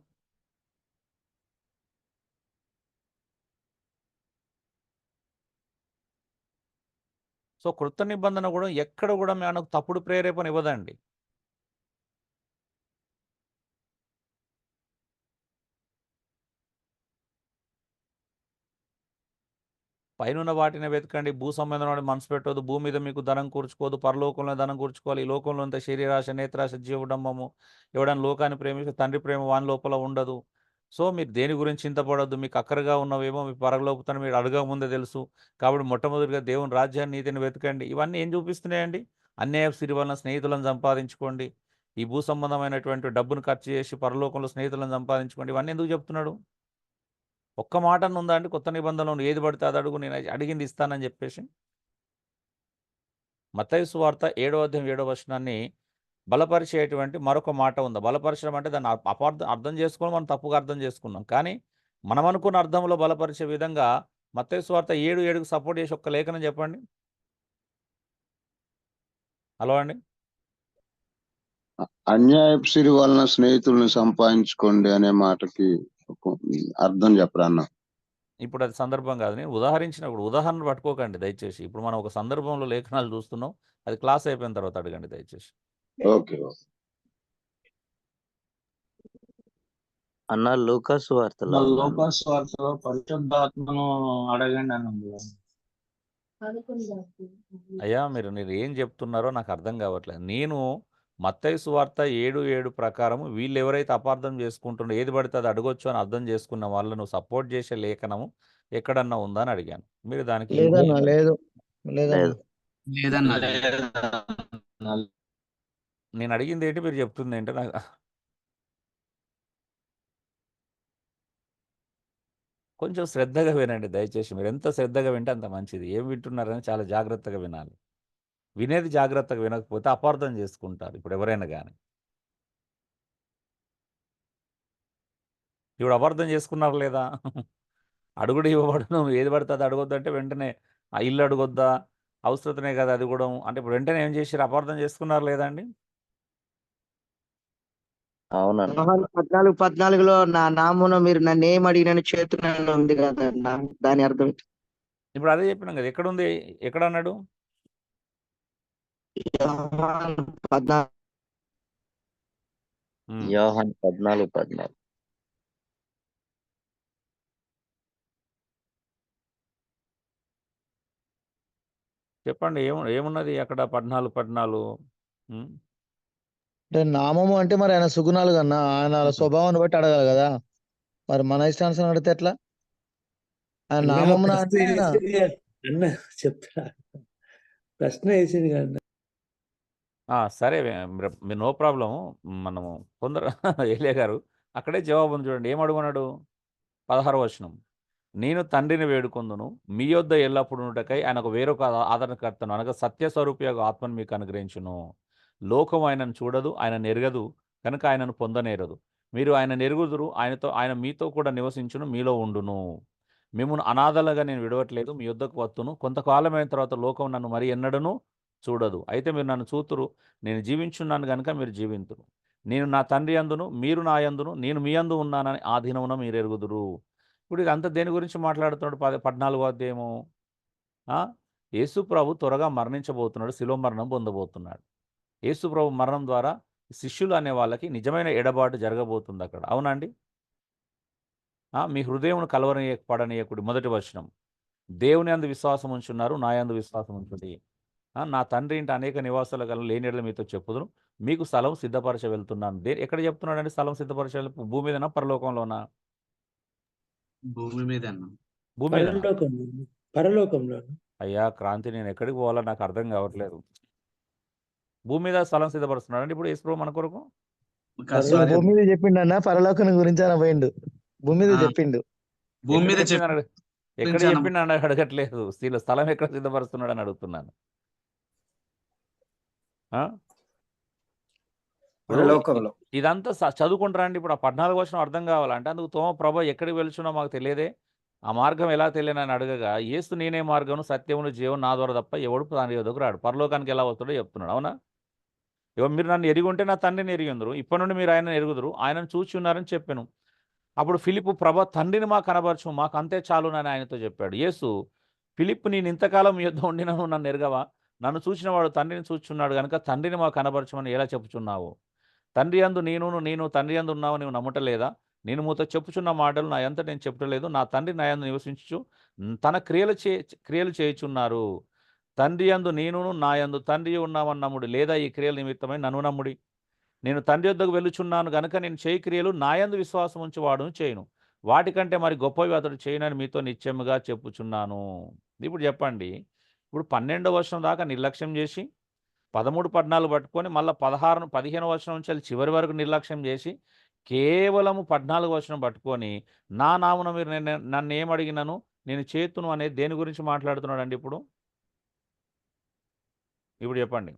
సో కృత నిబంధన కూడా ఎక్కడ కూడా మనకు తప్పుడు ప్రేరేపణ ఇవ్వదండి. పైనున్న వాటిని వెతకండి, భూ సంబంధమైన మనసు పెట్టవద్దు, భూమి మీద మీకు ధనం కూర్చుకోవద్దు, పరలోకంలో ధనం కూర్చుకోవాలి, ఈ లోకంలో అంతా శరీరాశ, నేత్రాశ, జీవడంబము, ఎవడైనా లోకాన్ని ప్రేమిస్తే తండ్రి ప్రేమ వాని లోపల ఉండదు. సో మీరు దేని గురించి చింతపడద్దు. మీకు అక్కరగా ఉన్నవేమో మీ పరలోపుతాను మీరు అడగక ముందే తెలుసు. కాబట్టి మొట్టమొదటిగా దేవుని రాజ్యాన్ని, నీతిని వెతకండి. ఇవన్నీ ఏం చూపిస్తున్నాయండి? అన్యాయపు సిరి వలన స్నేహితులను సంపాదించుకోండి, ఈ భూ సంబంధమైనటువంటి డబ్బును ఖర్చు చేసి పరలోకంలో స్నేహితులను సంపాదించుకోండి. ఇవన్నీ ఎందుకు చెప్తున్నాడు? ఒక్క మాట ఉందా అండి కొత్త నిబంధనలో? ఏది పడితే అది అడుగు, నేను అడిగింది ఇస్తానని చెప్పేసి. మత్తయి సువార్త 7వ అధ్యాయం 7వ వచనాన్ని బలపరిచేటువంటి మరొక మాట ఉంది. బలపరచడం అంటే దాన్ని అర్థం చేసుకోవడం మనం తప్పుగా అర్థం చేసుకున్నాం. కానీ మనం అనుకున్న అర్థంలో బలపరిచే విధంగా మత్తయి సువార్త 7:7కు సపోర్ట్ చేసి ఒక్క లేఖనం చెప్పండి. హలో అండి. అన్యాయపు సిరి వలన స్నేహితులను సంపాదించుకోండి అనే మాటకి అర్థం చెప్పరా అన్న? ఇప్పుడు అది సందర్భం కాదు. నేను ఉదాహరించినప్పుడు ఉదాహరణ పట్టుకోకండి దయచేసి. ఇప్పుడు మనం ఒక సందర్భంలో లేఖనాలు చూస్తున్నాం. అది క్లాస్ అయిపోయిన తర్వాత అడగండి దయచేసి. ఓకే. అన్న లూకాసు వార్తలో లోకాసు వార్తలో పరిశుద్ధాత్మను అడగండి అని ఉంది. అయ్యా మీరు ఏం చెప్తున్నారో నాకు అర్థం కావట్లేదు. నేను మత్తయి సువార్త 7:7 ప్రకారం వీళ్ళు ఎవరైతే అపార్థం చేసుకుంటున్నారో ఏది పడితే అది అడగొచ్చు అని అర్థం చేసుకున్న వాళ్ళను సపోర్ట్ చేసే లేఖనము ఎక్కడన్నా ఉందా అని అడిగాను. మీరు దానికి లేదన్నా, లేదు, లేదన్నా. లేదన్నా. నేను అడిగింది ఏంటి, మీరు చెప్తుంది ఏంటి నాకు కొంచెం శ్రద్ధగా వినండి దయచేసి. మీరు ఎంత శ్రద్ధగా వింటే అంత మంచిది. ఏం వింటున్నారని చాలా జాగ్రత్తగా వినాలి. వినేది జాగ్రత్తగా వినకపోతే అపార్థం చేసుకుంటారు ఇప్పుడు ఎవరైనా కానీ. ఇప్పుడు అపార్థం చేసుకున్నారు లేదా? అడుగుడు ఇవ్వబడును, ఏది పడితే అది అడగొద్దంటే వెంటనే ఆ ఇల్లు అడగొద్దా, అవసరతనే కదా అది కూడా అంటే ఇప్పుడు వెంటనే ఏం చేశారు? అపార్థం చేసుకున్నారు లేదా అండి? అవునండి. 14:14 నా నామున మీరు నన్ను ఏం అడిగినని చేతున్నాను ఉంది కదా, దాని అర్థం ఇప్పుడు అదే చెప్పినాం కదా. ఎక్కడుంది? ఎక్కడ అన్నాడు? యోహాను 14:14. చెప్పండి ఏమున్నది అక్కడ 14:14? అంటే నామము అంటే మరి ఆయన సుగుణాలు కన్నా ఆయన స్వభావాన్ని బట్టి అడగాలి కదా. మరి మన ఇష్టానుసారం అడిగితే ఎట్లా? ఆయన నామమున అంటే అన్న చెప్తా, ప్రశ్న వేసింది కదా. సరే మీరు నో ప్రాబ్లం. మనము ఏలియా గారు అక్కడే జవాబు ఉంది చూడండి. ఏం అడుగున్నాడు? 16వ వచనం. నేను తండ్రిని వేడుకొందును, మీ యొద్ద ఎల్లప్పుడు ఉండుటకై ఆయన ఒక వేరొక ఆదరణకర్తను అనగా సత్యస్వరూపియగు ఆత్మను మీకు అనుగ్రహించును. లోకం ఆయనను చూడదు, ఆయన ఎరగదు, కనుక ఆయనను పొందనేరదు. మీరు ఆయన నెరుగుదురు, ఆయన మీతో కూడా నివసించును, మీలో ఉండును. మిమ్మును అనాథలుగా నేను విడవట్లేదు, మీ యొద్దకు వత్తును. కొంతకాలమైన తర్వాత లోకం నన్ను మరి ఎన్నడను చూడదు. అయితే మీరు నన్ను చూతురు, నేను జీవించున్నాను గనుక మీరు జీవింతురు. నేను నా తండ్రి యందును, మీరు నా యందును, నేను మీ యందు ఉన్నానని ఆ దినమున మీరు ఎరుగుదురు. ఇప్పుడు ఇది అంతా దేని గురించి మాట్లాడుతున్నాడు? 14వ అధ్యాయము. యేసు ప్రభు త్వరగా మరణించబోతున్నాడు, శిలువ మరణం పొందబోతున్నాడు. యేసు ప్రభు మరణం ద్వారా శిష్యులు అనే వాళ్ళకి నిజమైన ఎడబాటు జరగబోతుంది అక్కడ. అవునా అండి? మీ హృదయమును పడనీయకుడి, మొదటి వచనం. దేవుని యందు విశ్వాసం ఉంచున్నారు, నా యందు విశ్వాసం ఉంచుడి. నా తండ్రి ఇంట అనేక నివాసాల గల లేని యెడల మీతో చెప్పుదును, మీకు స్థలం సిద్ధపరచ వెళ్తున్నాను. ఎక్కడ చెప్తున్నాడండి స్థలం సిద్ధపరచ? భూమి మీదనా, పరలోకంలోనా? భూమి మీద అన్న. భూమి మీదనా? పరలోకంలో. అయ్యా క్రాంతి, నేను ఎక్కడికి పోవాలో నాకు అర్థం కావట్లేదు. భూమి మీద స్థలం సిద్ధపరుస్తున్నాడు ఇప్పుడు యేసు ప్రభు మన కొరకు. భూమి మీద చెప్పిండు అన్న, పరలోకం గురించి ఆయన పోయిండు. భూమి మీద చెప్పిండు. భూమి మీద ఎక్కడ చెప్పిండు అని అడగట్లేదు, స్థలం ఎక్కడ సిద్ధపరుస్తున్నాడు అని అడుగుతున్నాను. పరలోకంలో ఇదంతా చదువుకుంటారా అండి? ఇప్పుడు ఆ 14 వచనం అర్థం కావాలంటే అందుకు తోమ ప్రభు ఎక్కడికి వెళ్తున్నా మాకు తెలియదే, ఆ మార్గం ఎలా తెలియనని అడగగా, యేసు నేనే మార్గము సత్యమును జీవం, నా ద్వారా తప్ప ఎవడు దాని యొద్దకు రాడు, పరలోకానికి ఎలా వస్తాడో చెప్తున్నాడు. అవునా? మీరు నన్ను ఎరిగి ఉంటే నా తండ్రిని ఎరిగి ఉందరు, ఇప్పటి నుండి మీరు ఆయనను ఎరుగుదురు, ఆయనను చూచి ఉన్నారని చెప్పాను. అప్పుడు ఫిలిప్పు, ప్రభ తండ్రిని మాకు కనబరచు, మాకు అంతే చాలు అని ఆయనతో చెప్పాడు. యేసు, ఫిలిప్పు, నేను ఇంతకాలం మీ యొద్ద ఉండినను నన్ను ఎరగవా? నన్ను చూసిన వాడు తండ్రిని చూచున్నాడు కనుక తండ్రిని మాకు కనబరచమని ఎలా చెప్పుచున్నావు? తండ్రి యందు నేను తండ్రి యందు ఉన్నావు నీవు నమ్మటలేదా? నేను మీతో చెప్పుచున్న మాటలు నా యంత నేను చెప్పటలేదు, నా తండ్రి నా యందు నివసించు తన క్రియలు చేయుచున్నారు. తండ్రి యందు నా యందు తండ్రి ఉన్నామని నమ్ముడు, లేదా ఈ క్రియల నిమిత్తమై నన్ను నమ్ముడి. నేను తండ్రి యొద్దకు వెళ్ళుచున్నాను గనుక నేను చేయి క్రియలు నా యందు విశ్వాసం ఉంచి వాడును చేయను, వాటికంటే మరి గొప్పవి అతడు చేయనని మీతో నిశ్చయముగా చెప్పుచున్నాను. ఇప్పుడు చెప్పండి, ఇప్పుడు 12వ వచనం దాకా నిర్లక్ష్యం చేసి 13, 14 పట్టుకొని మళ్ళీ 16, 15వ వచనం నుంచి చివరి వరకు నిర్లక్ష్యం చేసి కేవలము 14వ వచనం పట్టుకొని నా నామున మీరు నన్ను ఏమడిగినను నేను చేతును అనేది దేని గురించి మాట్లాడుతున్నాడు అండి? ఇప్పుడు చెప్పండి.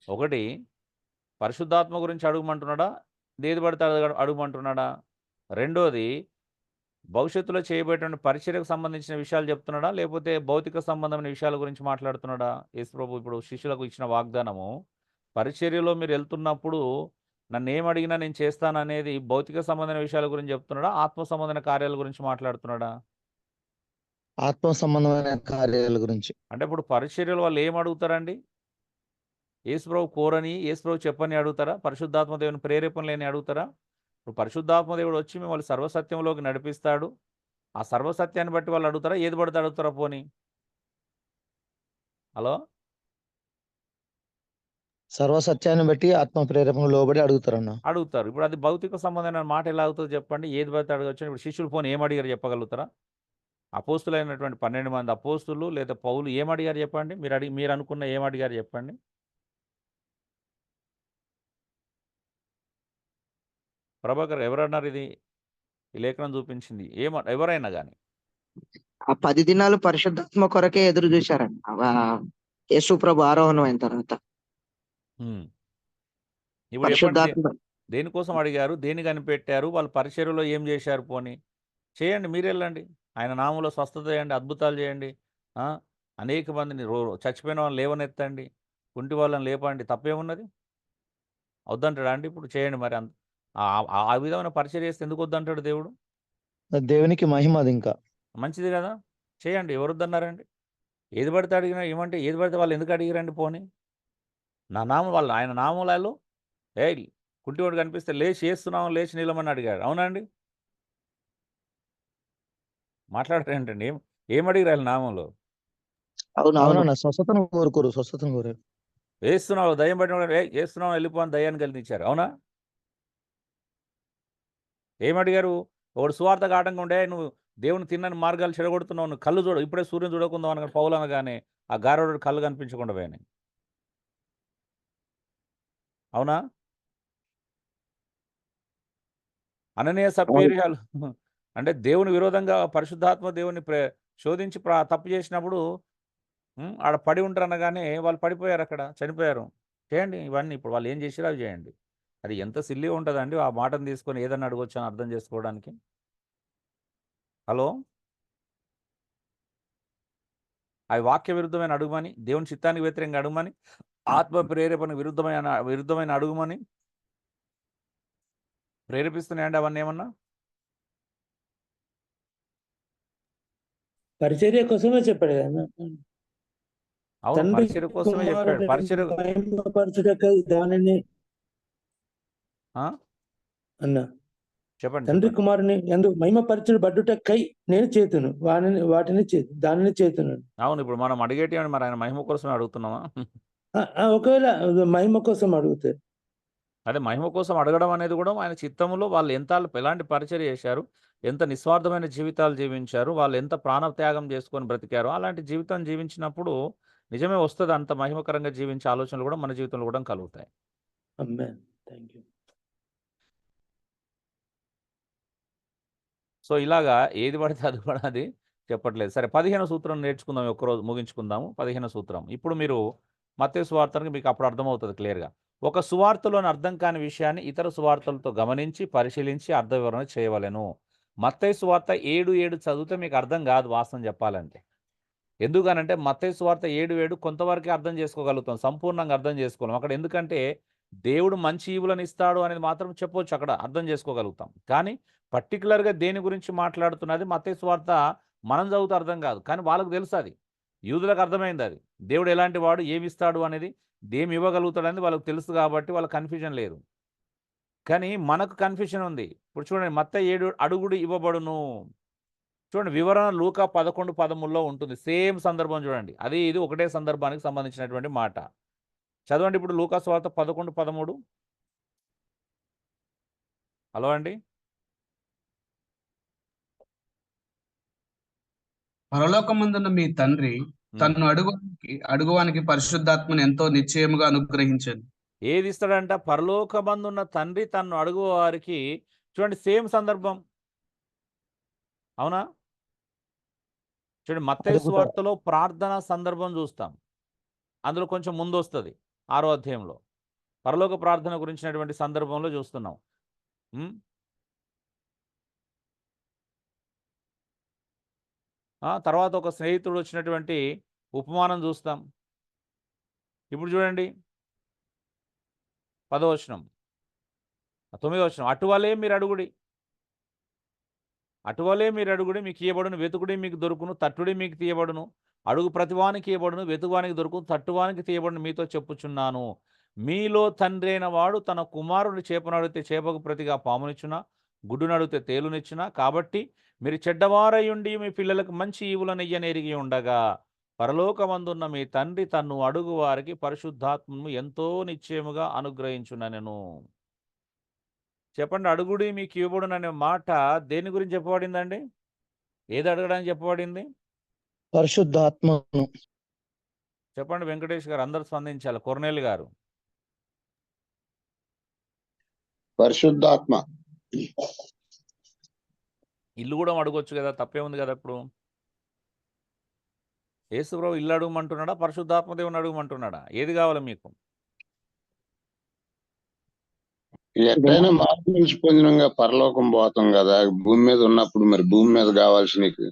ఒకటి, పరిశుద్ధాత్మ గురించి అడుగుమంటున్నాడా, ఏది పడితే అడుగుమంటున్నాడా? రెండోది, భవిష్యత్తులో చేయబోయేటువంటి పరిచర్యకు సంబంధించిన విషయాలు చెప్తున్నాడా, లేకపోతే భౌతిక సంబంధమైన విషయాల గురించి మాట్లాడుతున్నాడా? యేసు ప్రభు ఇప్పుడు శిష్యులకు ఇచ్చిన వాగ్దానము, పరిచర్యలో మీరు వెళ్తున్నప్పుడు నన్ను ఏమడిగినా నేను చేస్తాననేది భౌతిక సంబంధమైన విషయాల గురించి చెప్తున్నాడా, ఆత్మ సంబంధమైన కార్యాల గురించి మాట్లాడుతున్నాడా? ఆత్మ సంబంధమైన కార్యాల గురించి. అంటే ఇప్పుడు పరిచర్యలు వాళ్ళు ఏం అడుగుతారండి? యేసు ప్రభు కోరని, యేసు ప్రభు చెప్పని అడుగుతారా? పరిశుద్ధాత్మ దేవుని ప్రేరేపణ లేని అడుగుతారా? ఇప్పుడు పరిశుద్ధాత్మ దేవుడు వచ్చి మిమ్మల్ని సర్వసత్యంలోకి నడిపిస్తాడు, ఆ సర్వసత్యాన్ని బట్టి వాళ్ళు అడుగుతారా, ఏది పడితే అడుగుతారా? పోనీ హలో, సర్వసత్యాన్ని బట్టి ఆత్మ ప్రేరేపణ లోబడి అడుగుతారన్న. అడుగుతారు. ఇప్పుడు అది భౌతిక సంబంధమైన మాట ఎలా అవుతుందో చెప్పండి? ఏది పడితే అడగచ్చు. ఇప్పుడు శిష్యులు పోనీ ఏం అడిగారు చెప్పగలుగుతారా? అపోస్తులైనటువంటి 12 మంది అపోస్తులు లేదా పౌలు ఏం అడిగారు చెప్పండి? మీరు అనుకున్న ఏం అడిగారు చెప్పండి? ప్రభాకర్, ఎవరన్నారు ఇది? ఈ లేఖనం చూపించింది ఎవరైనా కానీ ఆ 10 దినాలు పరిశుద్ధాత్మ కొరకే ఎదురు చూశారండి యేసు ప్రభు ఆరోహణం అయిన తర్వాత. ఇప్పుడు చెప్పండి, దేనికోసం అడిగారు, దేని కనిపెట్టారు, వాళ్ళు పరిచర్యలో ఏం చేశారు? పోనీ చేయండి, మీరు వెళ్ళండి, ఆయన నామంలో స్వస్థత చేయండి, అద్భుతాలు చేయండి, అనేక మందిని చచ్చిపోయిన వాళ్ళని లేవనెత్తండి, కుంటి వాళ్ళని లేపండి, తప్పేమున్నది? వద్దంటాడా అండి? ఇప్పుడు చేయండి మరి. ఆ విధమైన పరిచర్య చేస్తే ఎందుకు వద్దంటాడు దేవుడు? దేవునికి మహిమ అది ఇంకా మంచిది కదా, చేయండి, ఎవరు వద్దన్నారండి? ఏది పడితే అడిగినా ఏమంటే ఏది పడితే వాళ్ళు ఎందుకు అడిగిరండి? పోనీ నా నామం వాళ్ళు ఆయన నామంలో కుంటివాడు కనిపిస్తే లేచి చేస్తున్నాం, లేచి నిలమని అడిగాడు. అవునా అండి? మాట్లాడరేంటండి? ఏం అడిగిరాలి నామంలో? అవునవును, స్వస్థతను కోరుకోరు, స్వస్థతను కోరారు. వేస్తున్నావు దయ్యం పట్టిన వేస్తున్నావు వెళ్ళిపోని దయ్యాన్ని కలిగించారు. అవునా? ఏమడిగారు? ఒకడు సువార్త ఆటంకం ఉండే, నువ్వు దేవుని తిన్నని మార్గాలు చెడగొడుతున్నావు, నువ్వు కళ్ళు చూడ, ఇప్పుడే సూర్యుని చూడకుందాం అనగా పౌలు అనగానే ఆ గారోడు కళ్ళు కనిపించకుండా పోయినాయి. అవునా? అననీయ సప్పేరియాలు అంటే దేవుని విరోధంగా పరిశుద్ధాత్మ దేవుని శోధించి తప్పు చేసినప్పుడు ఆడ పడి ఉంటారు అనగానే వాళ్ళు పడిపోయారు, అక్కడ చనిపోయారు. చేయండి ఇవన్నీ, ఇప్పుడు వాళ్ళు ఏం చేసిరా అవి చేయండి. అది ఎంత సిల్లీ ఉంటుందండి ఆ మాటను తీసుకొని ఏదన్నా అడగొచ్చు అని అర్థం చేసుకోవడానికి. హలో, అవి వాక్య విరుద్ధమైన అడుగుమని, దేవుని చిత్తానికి వ్యతిరేకంగా అడుగుమని, ఆత్మ ప్రేరేపణ విరుద్ధమైన అడుగుమని ప్రేరేపిస్తున్నాయండి అవన్నీ ఏమన్నా? పరిచర్య కోసమే చెప్పాడు కదా. అవును, తండ్రి పరిచర్య కోసమే చెప్పాడు. కుమారుడు పరిచర్య మహిమపరచుటకై దానిని ఆ? అన్న చెప్పండి తండ్రి చెప్పండి. కుమారుని ఎందు మహిమపరచుడు బడ్డుటకై నేను చేతును వాటిని దానిని చేతును. అవును, ఇప్పుడు మనం అడిగేటి మరి ఆయన మహిమ కోసమే అడుగుతున్నామా? ఒకవేళ మహిమ కోసం అడిగితే అదే మహిమ కోసం అడగడం అనేది కూడా ఆయన చిత్తములో వాళ్ళు ఎలాంటి పరిచర్య చేశారు, ఎంత నిస్వార్థమైన జీవితాలు జీవించారు, వాళ్ళు ఎంత ప్రాణత్యాగం చేసుకొని బ్రతికారు, అలాంటి జీవితం జీవించినప్పుడు నిజమే వస్తుంది. అంత మహిమకరంగా జీవించే ఆలోచనలు కూడా మన జీవితంలో కూడా కలుగుతాయి. ఆమేన్. Thank you. సో ఇలాగా ఏది పడితే అది కూడా అది చెప్పట్లేదు. సరే, 15వ సూత్రం నేర్చుకుందాం, ఒక్కరోజు ముగించుకుందాము. 15వ సూత్రం ఇప్పుడు మీరు మత్తయి సువార్తనికి మీకు అప్పుడు అర్థమవుతుంది క్లియర్గా. ఒక సువార్తలోని అర్థం కాని విషయాన్ని ఇతర సువార్తలతో గమనించి పరిశీలించి అర్థ వివరణ చేయవలెను. మత్తయి సువార్త 7:7 చదివితే మీకు అర్థం కాదు వాస్తవం చెప్పాలంటే. ఎందుకనంటే మత్తయి సువార్త 7:7 కొంతవరకే అర్థం చేసుకోగలుగుతాం, సంపూర్ణంగా అర్థం చేసుకోలేం అక్కడ. ఎందుకంటే దేవుడు మంచి ఈవులను ఇస్తాడు అనేది మాత్రం చెప్పొచ్చు, అక్కడ అర్థం చేసుకోగలుగుతాం. కానీ పర్టికులర్గా దేని గురించి మాట్లాడుతున్నది మత్తయి సువార్త మనం చదివితే అర్థం కాదు, కానీ వాళ్ళకు తెలుసు. అది యూదులకు అర్థమైంది, అది దేవుడు ఎలాంటి వాడు, ఏమి ఇస్తాడు అనేది, ఏమి ఇవ్వగలుగుతాడు అనేది వాళ్ళకి తెలుసు, కాబట్టి వాళ్ళకి కన్ఫ్యూజన్ లేదు. కానీ మనకు కన్ఫ్యూజన్ ఉంది. ఇప్పుడు చూడండి, మత్తయి 7 అడుగుడు ఇవ్వబడును. చూడండి, వివరణ లూకా 11:13 ఉంటుంది. సేమ్ సందర్భం చూడండి, అది ఇది ఒకటే సందర్భానికి సంబంధించినటువంటి మాట. చదవండి ఇప్పుడు లూకా సువార్త 11:13. హలో అండి. పరలోకమందున్న మీ తండ్రి తన్ను అడుగువానికి పరిశుద్ధాత్మను ఎంతో నిశ్చయముగా అనుగ్రహించను. ఏది ఇస్తాడంట? పరలోకమందున్న తండ్రి తన్ను అడుగు వారికి. చూడండి, సేమ్ సందర్భం, అవునా? చూడండి, మత్తయి సువార్తలో ప్రార్థన సందర్భం చూస్తాం, అందులో కొంచెం ముందు వస్తుంది 6వ అధ్యాయంలో పరలోక ప్రార్థన గురించినటువంటి సందర్భంలో చూస్తున్నాం. తర్వాత ఒక స్నేహితుడు వచ్చినటువంటి ఉపమానం చూస్తాం. ఇప్పుడు చూడండి 10వ వచనం, 9వ వచనం, అటువలే మీరు అడుగుడి మీకు ఇయ్యబడును, వెతుకుడి మీకు దొరుకును, తట్టుడి మీకు తీయబడును, అడుగు ప్రతివానికి ఇయ్యబడును, వెతుకువానికి దొరుకును, తట్టువానికి తీయబడును, మీతో చెప్పుచున్నాను. మీలో తండ్రి అయిన వాడు తన కుమారుని చేపను అడిగితే చేపకు ప్రతిగా పామునిచ్చునా, గుడ్డును అడిగితే తేలునిచ్చునా? కాబట్టి మీరు చెడ్డవారయుండి మీ పిల్లలకు మంచి ఈవులను ఇయ్యనెరిగి ఉండగా పరలోకమందున్న మీ తండ్రి తన్ను అడుగు వారికి పరిశుద్ధాత్మను ఎంతో నిశ్చయముగా అనుగ్రహించుననెను. చెప్పండి, అడుగుడి మీకు ఇవ్వబడును అనే మాట దేని గురించి చెప్పబడిందండి? ఏది అడగడానికి చెప్పబడింది? పరిశుద్ధాత్మను. చెప్పండి వెంకటేష్ గారు, అందరు స్పందించాలి. కొర్నేల్ గారు. పరిశుద్ధాత్మ. ఇల్లు కూడా అడగొచ్చు కదా, తప్పే ఉంది కదా. ఇప్పుడు యేసుప్రభు ఇల్లు అడగమంటున్నాడా, పరిశుద్ధాత్మ దేవుని అడగమంటున్నాడా? ఏది కావాలి మీకు? ఎట్లయినా మార్పు నుంచి పొందినంగా పరలోకం పోతాం కదా, భూమి మీద ఉన్నప్పుడు మరి భూమి మీద కావాల్సి నీకు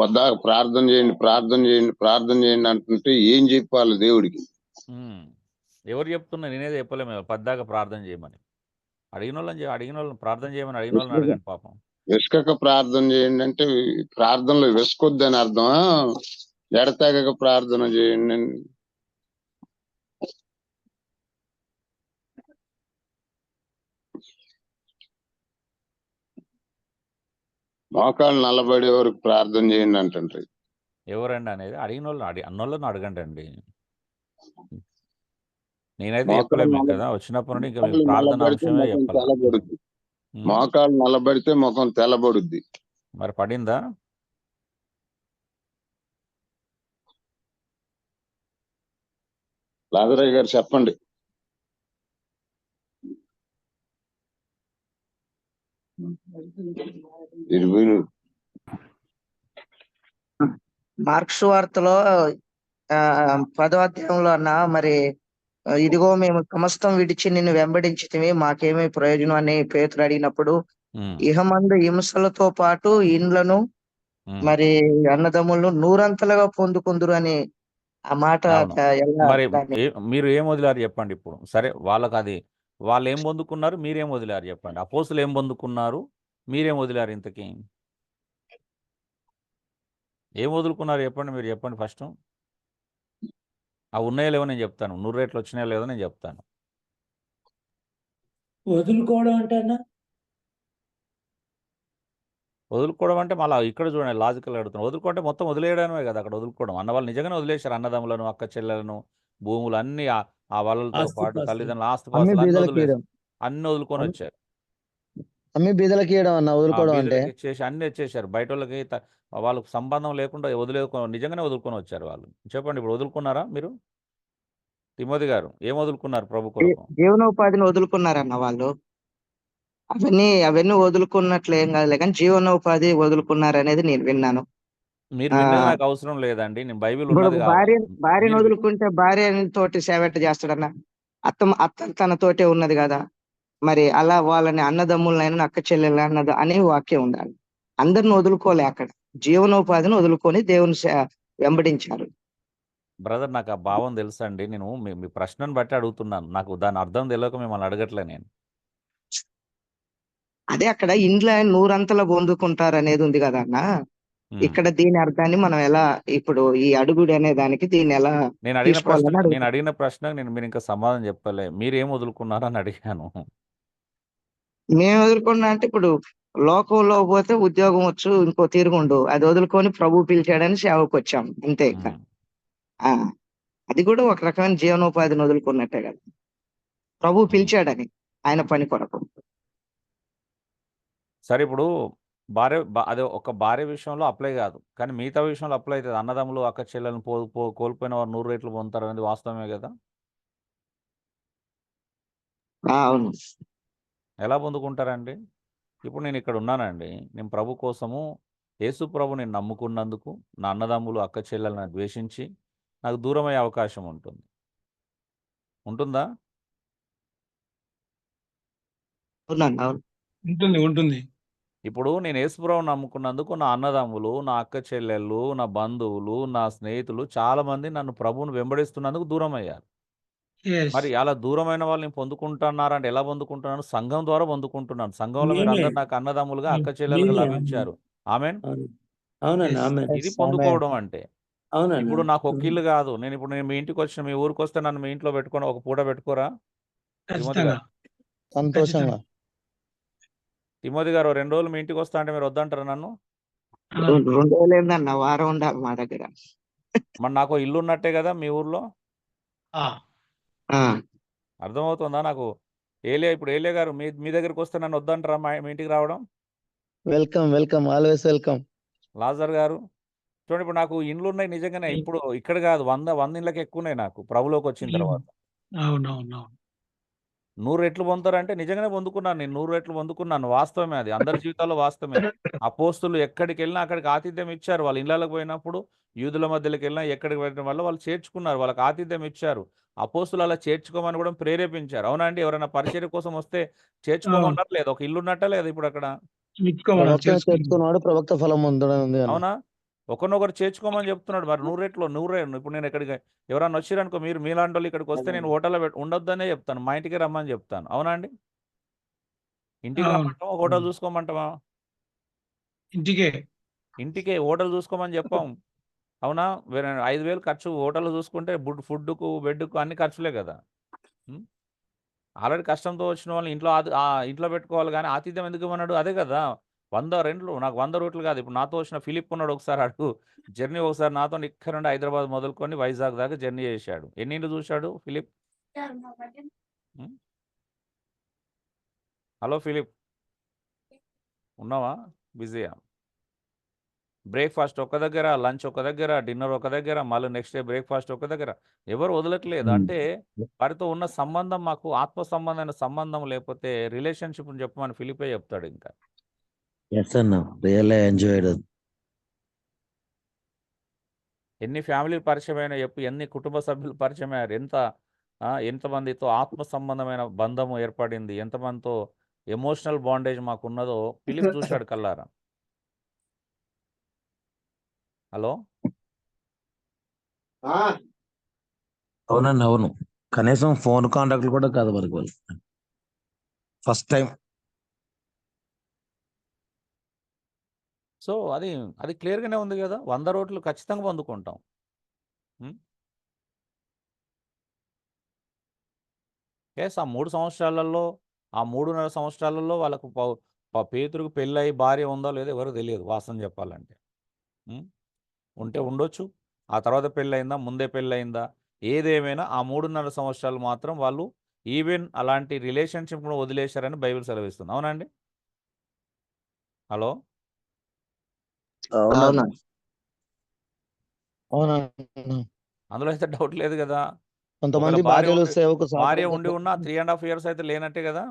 పొద్దాక ప్రార్థన చేయండి అంటుంటే ఏం చెప్పాలి దేవుడికి? ఎవరు చెప్తున్నా? నేనేది చెప్పలేము. పద్దాక ప్రార్థన చేయమని అడిగిన వాళ్ళని ప్రార్థన చేయమని అడిగిన వాళ్ళని అడగండి. పాపం వెసుకక ప్రార్థన చేయండి అంటే ప్రార్థనలో వెసుకొద్దని అర్థమా? ఎడతెగక ప్రార్థన చేయండి. మోకాళ్ళు నల్లబడే వరకు ప్రార్థన చేయండి అంటుంటారు. ఎవరండి అనేది? అన్నోళ్ళని అడగండి అండి. నేనైతే చెప్పలేము కదా, వచ్చినప్పుడు నుండి ఇంకా ప్రార్థన అంశమే చెప్పాలి. మోకాళ్ళు నల్లబడితే ముఖం తెల్లబడుద్ది. మరి పడిందా? లాదరయ్య గారు చెప్పండి. మార్క్స్ వార్తలో 10వ అధ్యాయంలో అన్న మరి ఇదిగో మేము సమస్తం విడిచి నిన్ను వెంబడించితిమి, మాకేమీ ప్రయోజనం అని పేతురు అడిగినప్పుడు ఇహమందు హింసలతో పాటు ఇండ్లను మరి అన్నదమ్ములను నూరంతలుగా పొందుకుందురు అని ఆ మాట. మరి మీరు ఏం వదిలారు చెప్పండి ఇప్పుడు? సరే, వాళ్ళకి అది వాళ్ళు ఏం పొందుకున్నారు, మీరేం వదిలారు చెప్పండి? అపోస్తులు ఏం పొందుకున్నారు, మీరేం వదిలారు? ఇంతకీ ఏం వదులుకున్నారు చెప్పండి, మీరు చెప్పండి ఫస్ట్. ఆ ఉన్నాయో లేవో నేను చెప్తాను, 100 రేట్లు వచ్చినాయో లేదో నేను చెప్తాను. వదులుకోవడం అంటే అన్న వదులుకోవడం అంటే మళ్ళీ ఇక్కడ చూడండి లాజికల్ అడుగుతున్నాను. వదులుకుంటే మొత్తం వదిలేయడమే కదా అక్కడ వదులుకోవడం. అన్న వాళ్ళు నిజంగానే వదిలేశారు, అన్నదమ్ములను, అక్క చెల్లెలను, భూములు అన్ని ఆ వాళ్ళతో పాటు ఆస్తిపాస్తులు తల్లిదండ్రులు, అమ్మి ఆస్తిపాస్తులు అన్ని బీదలకి వదిలేసి ఇయడం అన్ని వదులుకొని అమ్మి వచ్చారు. అమ్మి బీదలకి ఇయడం అన్న వదులుకోవడం అంటే. బీదలకి ఇచ్చేసి అన్ని వచ్చేసారు. బయట వాళ్ళకి వాళ్ళకు సంబంధం లేకుండా నిజంగానే వదులుకొని వచ్చారు వాళ్ళు. చెప్పండి, ఇప్పుడు వదులుకున్నారా మీరు? తిమోతి గారు ఏం వదులుకున్నారు ప్రభు కొరకు? జీవనోపాధిని వదులుకున్నారన్న వాళ్ళు. అవన్నీ వదులుకున్నట్లు ఏం కాదులే, కానీ జీవనోపాధి వదులుకున్నారనేది నేను విన్నాను. మీరు ఆ విన్నది నాకు అవసరం లేదండి, నేను బైబిల్ ఇప్పుడు ఉన్నది కావాలి. భార్యను మీరు వదులుకుంటే భార్య తోటి సేవెట్ట చేస్తాడన్న. అత్త తన తోటే ఉన్నది కదా. మరి అలా వాళ్ళని అన్నదమ్ములైనా అక్క చెల్లెలు అన్నది అనే వాక్యం ఉండాలి. అందరిని వదులుకోలే అక్కడ. జీవనోపాధిని వదులుకొని దేవుని వెంబడించారు. బ్రదర్ నాకు ఆ భావం తెలుసండి. నేను మీ ప్రశ్నను బట్టి అడుగుతున్నాను, నాకు దాని అర్థం తెలియక మిమ్మల్ని అడగట్లే నేను. అదే అక్కడ ఇండ్ల నూరంతల పొందుకుంటారు అనేది ఉంది కదా అన్న. ఇక్కడ దీని అర్థాన్ని మనం ఎలా ఇప్పుడు ఈ అడుగుడు అనే దానికి దీన్ని ఎలా నేను తీసుకోవాలని అడుగుతాం. అడిగిన ప్రశ్న మీరు ఇంకా సమాధానం చెప్పలే. మీరేం వదులుకున్నారని అని అడిగాను. మేము వదులుకున్నా అంటే ఇప్పుడు లోకంలో పోతే ఉద్యోగం వచ్చు, ఇంకో తీరుగుండు, అది వదులుకొని ప్రభు పిలిచాడని సేవకు వచ్చాం అంతే. ఇక అది కూడా ఒక రకమైన జీవనోపాధిని వదులుకున్నట్టే కదా, ప్రభు పిలిచాడని ఆయన పని కొరకు. సరే, ఇప్పుడు అదే ఒక భార్య విషయంలో అప్లై కాదు, కానీ మిగతా విషయంలో అప్లై అవుతుంది. అన్నదమ్ములు, అక్క చెల్లెలను కోల్పోయిన వారు 100 రేట్లు పొందుతారు అనేది వాస్తవమే కదా. అవును. ఎలా పొందుకుంటారండి? ఇప్పుడు నేను ఇక్కడ ఉన్నానండి, నేను ప్రభు కోసము, యేసు ప్రభు నేను నమ్ముకున్నందుకు నా అన్నదమ్ములు, అక్క చెల్లెలను ద్వేషించి నాకు దూరం అయ్యే అవకాశం ఉంటుందా? ఉంటుంది. ఇప్పుడు నేను యేసుప్రభువుని నమ్ముకున్నందుకు నా అన్నదమ్ములు, నా అక్క చెల్లెళ్ళు, నా బంధువులు, నా స్నేహితులు చాలా మంది నన్ను ప్రభువుని వెంబడిస్తున్నందుకు దూరం అయ్యారు. మరి అలా దూరమైన వాళ్ళని పొందుకుంటున్నారంటే ఎలా పొందుకుంటున్నాను? సంఘం ద్వారా పొందుకుంటున్నాను. సంఘంలో మీరు అందరు నాకు అన్నదమ్ములుగా, అక్క చెల్లెలుగా లభించారు. ఆమేన్. ఇది పొందుకోవడం అంటే. ఇప్పుడు నాకు ఒక ఇల్లు కాదు, నేను మీ ఇంటికి వచ్చిన, మీ ఊరికి వస్తే నన్ను మీ ఇంట్లో పెట్టుకొని ఒక పూట పెట్టుకోరా తిమోతి గారు? సంతోషంగా. తిమోతి గారు 2 రోజులు మీ ఇంటికి వస్తా అంటే మీరు వద్దంటారా నన్ను? 2 రోజులు ఏందన్న, వారం ఉండాలి మా దగ్గర. మరి నాకు ఇల్లు ఉన్నట్టే కదా మీ ఊర్లో. అర్థమవుతుందా నాకు? ఇప్పుడు ఏలియా గారు మీ దగ్గరికి వస్తే నన్ను వద్దంటారా మీ ఇంటికి రావడం? Welcome always welcome. లాజర్ గారు చూడండి, ఇప్పుడు నాకు ఇండ్లు ఉన్నాయి నిజంగానే. ఇప్పుడు ఇక్కడ కాదు, 100 ఇండ్లకి ఎక్కువ ఉన్నాయి నాకు ప్రభులోకి వచ్చిన తర్వాత. అవునవును. 100 రెట్లు పొందుతారంటే నిజంగానే పొందుకున్నాను నేను. 100 రెట్లు పొందుకున్నాను, వాస్తవమే. అది అందరి జీవితాల్లో వాస్తవమే. అపోస్తులు ఎక్కడికి వెళ్ళినా అక్కడికి ఆతిథ్యం ఇచ్చారు. వాళ్ళ ఇళ్ళకి పోయినప్పుడు యూదుల మధ్యలోకి వెళ్ళినా ఎక్కడికి వెళ్ళడం వల్ల వాళ్ళు చేర్చుకున్నారు, వాళ్ళకి ఆతిథ్యం ఇచ్చారు. అపోస్తులు అలా చేర్చుకోమని కూడా ప్రేరేపించారు. అవునా అండి? ఎవరైనా పరిచర్య కోసం వస్తే చేర్చుకోమన్నారు లేదా? ఒక ఇల్లు ఉన్నట్ట లేదా ఇప్పుడు అక్కడ? చేర్చుకున్నాడు, ప్రవక్త ఫలం పొందడం. అవునా? ఒకరినొకరు చేర్చుకోమని చెప్తున్నాడు. మరి 100 రెట్లు 100 ఇప్పుడు నేను ఎక్కడికి ఎవరైనా వచ్చారనుకో, మీలాంటి వాళ్ళు ఇక్కడికి వస్తే నేను హోటల్లో ఉండొద్దనే చెప్తాను, మా ఇంటికి రమ్మని చెప్తాను. అవునా అండి? ఇంటికి రమ్మంటావా, హోటల్ చూసుకోమంటావా? ఇంటికే హోటల్ చూసుకోమని చెప్పాం. అవునా? 5,000 ఖర్చు హోటల్ చూసుకుంటే ఫుడ్కు, బెడ్కు అన్ని ఖర్చులే కదా. ఆల్రెడీ కష్టంతో వచ్చిన వాళ్ళని ఇంట్లో పెట్టుకోవాలి, కానీ ఆతిథ్యం ఎందుకు ఇవ్వన్నాడు? అదే కదా. 100 రెంట్లు, నాకు 100 రూట్లు కాదు. ఇప్పుడు నాతో వచ్చిన ఫిలిప్ ఉన్నాడు, ఒకసారి అడుగు. జర్నీ ఒకసారి నాతో ఇక్కడ నుండి హైదరాబాద్ మొదలుకొని వైజాగ్ దాకా జర్నీ చేశాడు. ఎన్ని ఇండ్లు చూశాడు ఫిలిప్? హలో ఫిలిప్, ఉన్నావా? బిజీయా? బ్రేక్ఫాస్ట్ ఒక దగ్గర, లంచ్ ఒక దగ్గర, డిన్నర్ ఒక దగ్గర, మళ్ళీ నెక్స్ట్ డే బ్రేక్ఫాస్ట్ ఒక దగ్గర. ఎవరు వదలట్లేదు. అంటే వారితో ఉన్న సంబంధం, మాకు ఆత్మ సంబంధమైన సంబంధం లేకపోతే రిలేషన్షిప్ చెప్పమని ఫిలిపే చెప్తాడు. ఇంకా ఎన్ని ఫ్యామిలీ పరిచయమైన చెప్పు, ఎన్ని కుటుంబ సభ్యులు పరిచయం అయ్యారు, ఎంతమందితో ఆత్మ సంబంధమైన బంధము ఏర్పడింది, ఎంతమందితో ఎమోషనల్ బాండేజ్ మాకున్నదో ఫిలిప్ చూశాడు కల్లారా. హలో, అవునండి, అవును. కనీసం ఫోన్ కాంటాక్ట్లు కూడా కాదు వరకు వాళ్ళు. First time. సో అది అది క్లియర్గానే ఉంది కదా, 100 రోట్లు ఖచ్చితంగా పొందుకుంటాం. ఎస్, ఆ 3 సంవత్సరాలలో, ఆ 3.5 సంవత్సరాలలో వాళ్ళకు పేతురుకు పెళ్ళయి భార్య ఉందో లేదో ఎవరు తెలియదు వాస్తవం చెప్పాలంటే. ఉంటే ఉండొచ్చు, ఆ తర్వాత పెళ్ళయిందా, ముందే పెళ్ళయిందా, ఏదేమైనా ఆ 3.5 సంవత్సరాలు మాత్రం వాళ్ళు ఈవెన్ అలాంటి రిలేషన్షిప్ కూడా వదిలేశారని బైబిల్ సెలవిస్తుంది. అవునండి? హలో, అవునన్నా. అవునన్నా. అందులో అయితే డౌట్ లేదు కదా. ఒకవేళ కొంతమంది భార్య భార్యలు ఉండి సేవకు భార్య ఉండి సహకరించకపోతే ఉన్న 3.5 ఇయర్స్ అయితే లేనట్టే కదా.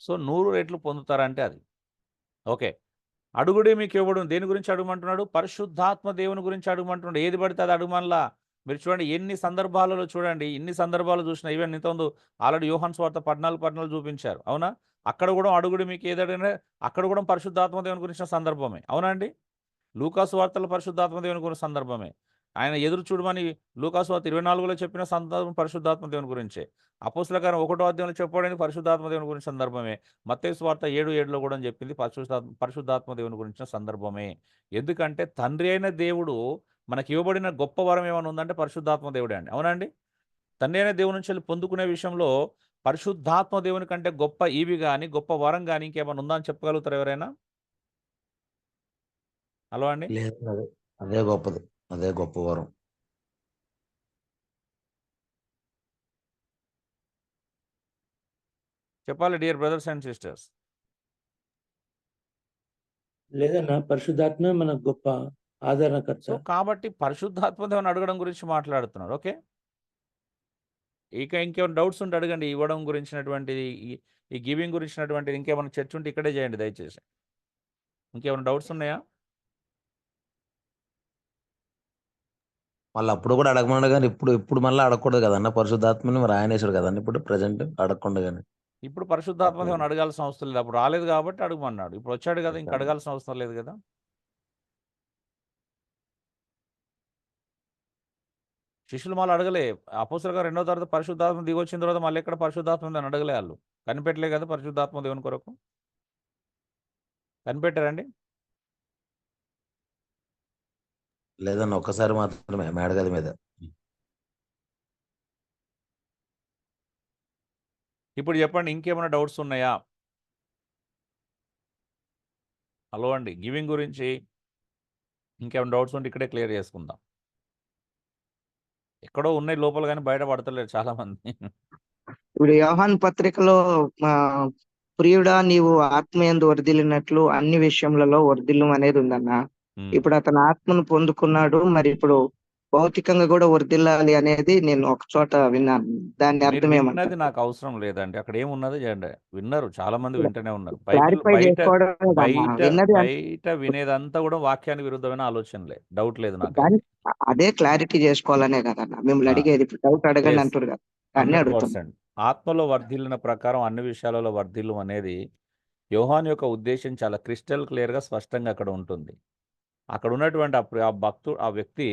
సో 100 రెట్లు పొందుతారంటే అది ఓకే. అడుగుడే మీకు ఇవ్వడం, దేని గురించి అడగమంటున్నాడు? పరిశుద్ధాత్మ దేవుని గురించి అడగమంటున్నాడు. ఏది పడితే అది అడగమనలా. మీరు చూడండి ఎన్ని సందర్భాలలో చూడండి, ఇన్ని సందర్భాలు చూసినా ఈవెన్ ఇంతకుముందు ఆల్రెడీ యోహాను సువార్త 14 చూపించారు. అవునా? అక్కడ కూడా అడుగుడు మీకు ఏది అడిగినా అక్కడ కూడా పరిశుద్ధాత్మ దేవుని గురించిన సందర్భమే. అవునా అండి? లూకాసు వార్తలో పరిశుద్ధాత్మ దేవుని గురించి సందర్భమే. ఆయన ఎదురు చూడమని లూకాసు వార్త 24లో చెప్పిన సందర్భం పరిశుద్ధాత్మ దేవుని గురించే. అపోస్తల కార్యం 1వ అధ్యాయంలో చెప్పబడింది పరిశుద్ధాత్మ దేవుని గురించి సందర్భమే. మత్తయి సువార్త 7:7లో కూడా చెప్పింది పరిశుద్ధాత్మ దేవుని గురించిన సందర్భమే. ఎందుకంటే తండ్రి అయిన దేవుడు మనకి ఇవ్వబడిన గొప్ప వరం ఏమైనా ఉందంటే పరిశుద్ధాత్మ దేవుడే అండి. అవునండి? తండ్రి అయిన దేవుని నుంచి పొందుకునే విషయంలో పరిశుద్ధాత్మ దేవుని కంటే గొప్ప ఈవి గాని, గొప్ప వరం గాని ఇంకేమైనా ఉందా అని చెప్పగలుగుతారు ఎవరైనా? హలో అండి? లేదు, అదే అదే గొప్పది, అదే గొప్ప వరం. చెప్పాలి డియర్ బ్రదర్స్ అండ్ సిస్టర్స్. లేదన్నా, పరిశుద్ధాత్మ మనకు గొప్ప ఆదరణకర్త. సో కాబట్టి పరిశుద్ధాత్మ దేవుని అడగడం గురించి మాట్లాడుతున్నారు. ఓకే. ఇంకేమైనా డౌట్స్ ఉంటే అడగండి. ఇవ్వడం గురించినటువంటిది, ఈ గివింగ్ గురించినటువంటిది ఇంకేమైనా చర్చ ఉంటే ఇక్కడే చేయండి దయచేసి. ఇంకేమైనా డౌట్స్ ఉన్నాయా? మళ్ళీ అప్పుడు కూడా అడగమన్నాడు కానీ ఇప్పుడు మళ్ళీ అడగకూడదు కదన్న పరిశుద్ధాత్మని. మరి ఆయన వేసాడు కదన్న ఇప్పుడు ప్రజెంట్ అడగకుండా కానీ. ఇప్పుడు పరిశుద్ధాత్మ దేవుని అడగాల్సిన అవసరం లేదు. అప్పుడు రాలేదు కాబట్టి అడగమన్నాడు. ఇప్పుడు వచ్చాడు కదా, ఇంక అడగాల్సిన అవసరం లేదు కదా. శిష్యులు మళ్ళీ అడగలే. అపోస్తలుల కార్యం 2వ తరగతి పరిశుద్ధాత్మ దిగొచ్చిన తర్వాత మళ్ళీ ఎక్కడ పరిశుద్ధాత్మ ఉందని అడగలే వాళ్ళు. కనిపెట్టలే కదా పరిశుద్ధాత్మ దేవుని కొరకు. కనిపెట్టారండి? లేదన్న ఒక్కసారి మాత్రమే మేడగది మీద. ఇప్పుడు చెప్పండి, ఇంకేమైనా డౌట్స్ ఉన్నాయా? హలో అండి, గివింగ్ గురించి ఇంకేమైనా డౌట్స్ ఉంటే ఇక్కడే క్లియర్ చేసుకుందాం. ఎక్కడో ఉన్నాయి లోపల కానీ బయట పడతలేరు చాలా మంది. ఇప్పుడు యోహాన్ పత్రికలో ప్రియుడా నీవు ఆత్మయందు వర్ధిల్లినట్లు అన్ని విషయములలో వర్ధిల్లు అనేది ఉందన్న. ఇప్పుడు అతను ఆత్మను పొందుకున్నాడు, మరి ఇప్పుడు భౌతికంగా కూడా వర్ధిల్లాలి అనేది నేను ఒక చోట విన్నాను. దాని మీరు అర్థం విన్నది ఏమంటారు? నాకు అవసరం లేదండి. అక్కడ ఏమున్నది చేయండి. విన్నారు, చాలా మంది వింటూనే ఉన్నారు. క్లారిఫై చేసుకోవడమే కదన్నా. విన్నది బయట వినేదంతా కూడా వాక్యానికి విరుద్ధమైన ఆలోచనలే. డౌట్ లేదు దాని నాకైతే. అదే క్లారిటీ చేసుకోవాలనే కదన్నా మిమ్మల్ని అడిగేది. ఇప్పుడు డౌట్ అడగండి ఎస్, అంటారు కదా, అన్నీ అడుగుతాం. 100%. ఆత్మలో వర్ధిల్లిన ప్రకారం అన్ని విషయాలలో వర్ధిల్లు అనేది యోహాను యొక్క ఉద్దేశం చాలా క్రిస్టల్ క్లియర్గా స్పష్టంగా అక్కడ ఉంటుంది. అక్కడ ఉన్నటువంటి ఆ వ్యక్తి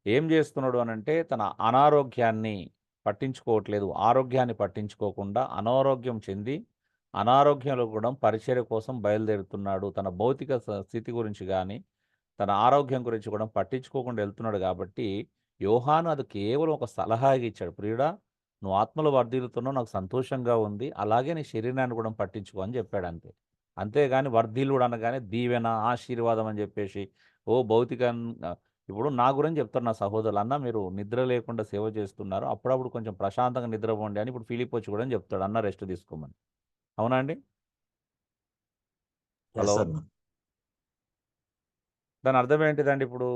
ఏం చేస్తున్నాడు అనంటే తన అనారోగ్యాన్ని పట్టించుకోవట్లేదు. ఆరోగ్యాన్ని పట్టించుకోకుండా అనారోగ్యం చెంది అనారోగ్యంలో కూడా పరిచర్య కోసం బయలుదేరుతున్నాడు. తన భౌతిక స్థితి గురించి కానీ తన ఆరోగ్యం గురించి కూడా పట్టించుకోకుండా వెళ్తున్నాడు. కాబట్టి యోహాను అది కేవలం ఒక సలహాగా ఇచ్చాడు. ప్రియుడా, నువ్వు ఆత్మలో వర్ధిల్లుతున్నావు, నాకు సంతోషంగా ఉంది, అలాగే నీ శరీరాన్ని కూడా పట్టించుకో అని చెప్పాడు అంతే. అంతేగాని వర్ధిల్లుడు అనగానే దీవెన, ఆశీర్వాదం అని చెప్పేసి భౌతికంగా ఇప్పుడు నా గురించి చెప్తారు నా సహోదరులు, అన్న మీరు నిద్ర లేకుండా సేవ చేస్తున్నారు, అప్పుడప్పుడు కొంచెం ప్రశాంతంగా నిద్రపోండి అని ఇప్పుడు ఫిలిప్ వచ్చి కూడా చెప్తాడు, అన్న రెస్ట్ తీసుకోమని. అవునా అండి? హలో, దాని అర్థం ఏంటిదండి? ఇప్పుడు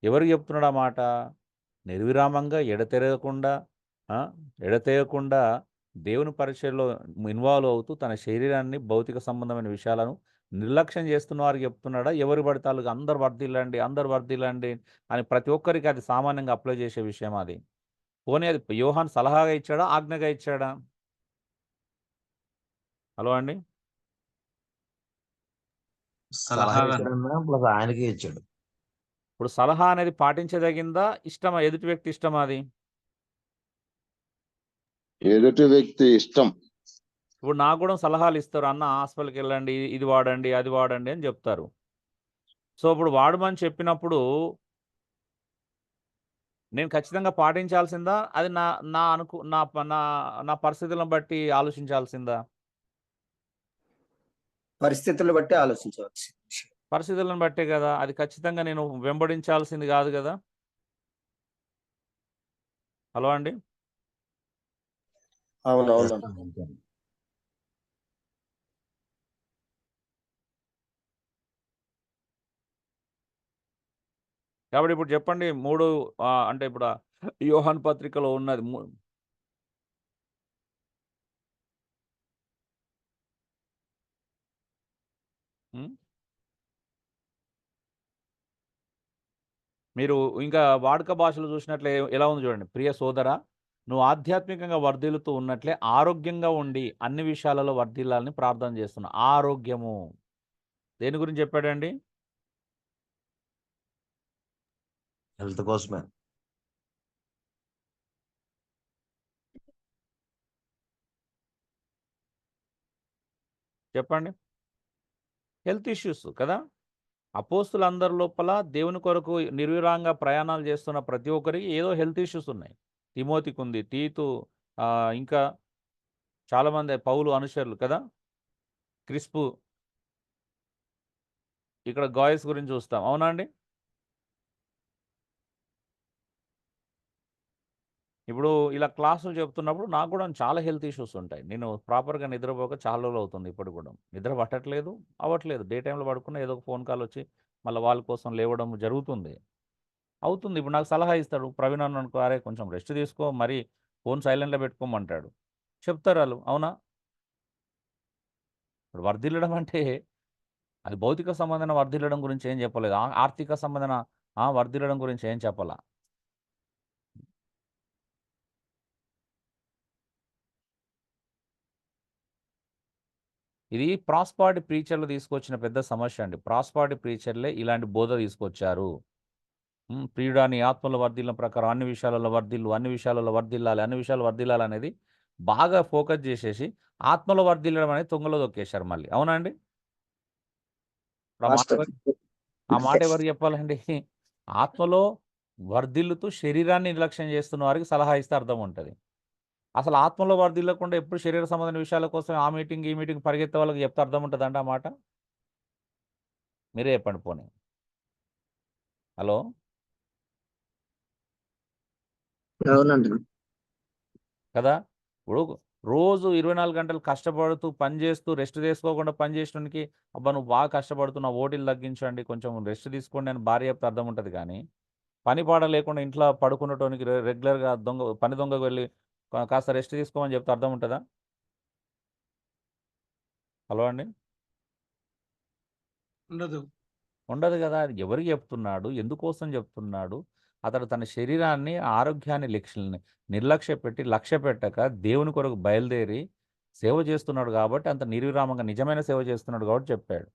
ఎవరికి చెప్తున్నాడు ఆ మాట? నిర్విరామంగా ఎడతెగకుండా దేవుని పరిచర్యలో ఇన్వాల్వ్ అవుతూ తన శరీరాన్ని భౌతిక సంబంధమైన విషయాలను నిర్లక్ష్యం చేస్తున్న వారికి చెప్తున్నాడా? ఎవరు పడితే వాళ్ళకి అందరు వర్ధిల్లండి అని ప్రతి ఒక్కరికి అది సామాన్యంగా అప్లై చేసే విషయం అది. పోనీ అది యోహాను సలహాగా ఇచ్చాడా, ఆజ్ఞగా ఇచ్చాడా? హలో అండి, సలహా ఇచ్చాడన్నా, ప్లస్ ఆయనకే ఇచ్చాడు. ఇప్పుడు సలహా అనేది పాటించదగిందా, ఇష్టమా, ఎదుటి వ్యక్తి ఇష్టమా? అది ఎదుటి వ్యక్తి ఇష్టం. ఇప్పుడు నాకు కూడా సలహాలు ఇస్తారు, అన్న హాస్పిటల్కి వెళ్ళండి, ఇది వాడండి, అది వాడండి అని చెప్తారు. సో ఇప్పుడు వాడమని చెప్పినప్పుడు నేను ఖచ్చితంగా పాటించాల్సిందా? అది నా నా అనుకు నా ప- నా నా పరిస్థితులను బట్టి ఆలోచించాల్సిందా? పరిస్థితులు బట్టి ఆలోచించవచ్చు. పరిస్థితులను బట్టే కదా, అది ఖచ్చితంగా నేను వెంబడించాల్సింది కాదు కదా. హలో అండి. అవునవును. కాబట్టి ఇప్పుడు చెప్పండి, మూడు అంటే ఇప్పుడు యోహాన్ పత్రికలో ఉన్నది మీరు ఇంకా వాడుక భాషలు చూసినట్లే ఎలా ఉంది చూడండి. ప్రియ సోదరా, నువ్వు ఆధ్యాత్మికంగా వర్ధిల్లుతూ ఉన్నట్లే ఆరోగ్యంగా ఉండి అన్ని విషయాలలో వర్ధిల్లాలని ప్రార్థన చేస్తున్నా. ఆరోగ్యము దేని గురించి చెప్పాడండి? హెల్త్ కోసమే. చెప్పండి. హెల్త్ ఇష్యూస్ కదా. అపోస్తులందరి లోపల దేవుని కొరకు నిర్విరాంగా ప్రయాణాలు చేస్తున్న ప్రతి ఒక్కరికి ఏదో హెల్త్ ఇష్యూస్ ఉన్నాయి. తిమోతికి ఉంది, తీతు, ఇంకా చాలామంది పౌలు అనుచరులు కదా, క్రిస్పు, ఇక్కడ గాయస్ గురించి చూస్తాం. అవునా అండి? ఇప్పుడు ఇలా క్లాసులు చెప్తున్నప్పుడు నాకు కూడా చాలా హెల్త్ ఇష్యూస్ ఉంటాయి. నేను ప్రాపర్గా నిద్రపోక చాలా రోజులు అవుతుంది. ఇప్పుడు కూడా నిద్ర పట్టట్లేదు, అవ్వట్లేదు. డే టైంలో పడుకున్న ఏదో ఒక ఫోన్ కాల్ వచ్చి మళ్ళీ వాళ్ళ కోసం లేవడం జరుగుతుంది, అవుతుంది. ఇప్పుడు నాకు సలహా ఇస్తాడు ప్రవీణ్ అన్న అనుకో, అరే కొంచెం రెస్ట్ తీసుకో, మరి ఫోన్ సైలెంట్లో పెట్టుకోమంటాడు, చెప్తారు వాళ్ళు. అవునా? ఇప్పుడు వర్ధిల్లడం అంటే అది భౌతిక సంబంధమైన వర్ధిల్లడం గురించి ఏం చెప్పలేదు, ఆర్థిక సంబంధన వర్ధిల్లడం గురించి ఏం చెప్పాలా. ఇది ప్రాస్పారిటీ ప్రీచర్లు తీసుకొచ్చిన పెద్ద సమస్య అండి. ప్రాస్పారిటీ ప్రీచర్లే ఇలాంటి బోధ తీసుకొచ్చారు. ప్రియుడా నీ ఆత్మలో వర్ధిల్ల ప్రకారం అన్ని విషయాలలో వర్ధిల్లు, అన్ని విషయాలలో వర్ధిల్లాలి, అన్ని విషయాలు వర్ధిల్లాలి అనేది బాగా ఫోకస్ చేసేసి ఆత్మలో వర్ధిల్లడం అనేది తుంగలో దొక్కేశారు మళ్ళీ. అవునా అండి? ఆ మాట వాస్తవం. ఆ మాట ఎవరు చెప్పాలండి? ఆత్మలో వర్ధిల్లుతూ శరీరాన్ని నిర్లక్ష్యం చేస్తున్న వారికి సలహా ఇస్తే అర్థం ఉంటుంది. అసలు ఆత్మలో వర్ధిల్లకుండా ఎప్పుడు శరీర సంబంధమైన విషయాల కోసం ఆ మీటింగ్ ఈ మీటింగ్ పరిగెత్తే వాళ్ళకి చెప్తే అర్థం ఉంటుందండి ఆ మాట? మీరే చెప్పండి పోనీ. హలో. అవునండి. కదా. ఇప్పుడు రోజు 24 గంటలు కష్టపడుతూ పని చేస్తూ రెస్ట్ తీసుకోకుండా పని చేసినోనికి, అబ్బా నువ్వు బాగా కష్టపడుతున్నావు, ఓటీలు తగ్గించండి, కొంచెం రెస్ట్ తీసుకోండి అని భార్య చెప్తే అర్థం ఉంటుంది. కానీ పని పాట లేకుండా ఇంట్లో పడుకున్నటోనికి రెగ్యులర్గా పని దొంగకు వెళ్ళి కాస్త రెస్ట్ తీసుకోమని చెప్తే అర్థం ఉంటుందా? హలో అండి. ఉండదు. ఉండదు కదా. అది ఎవరికి చెప్తున్నాడు, ఎందుకోసం చెప్తున్నాడు? అతడు తన శరీరాన్ని, ఆరోగ్యాన్ని నిర్లక్ష్య పెట్టి, లక్ష్య పెట్టక దేవుని కొరకు బయలుదేరి సేవ చేస్తున్నాడు కాబట్టి, అంత నిర్విరామంగా నిజమైన సేవ చేస్తున్నాడు కాబట్టి చెప్పాడు.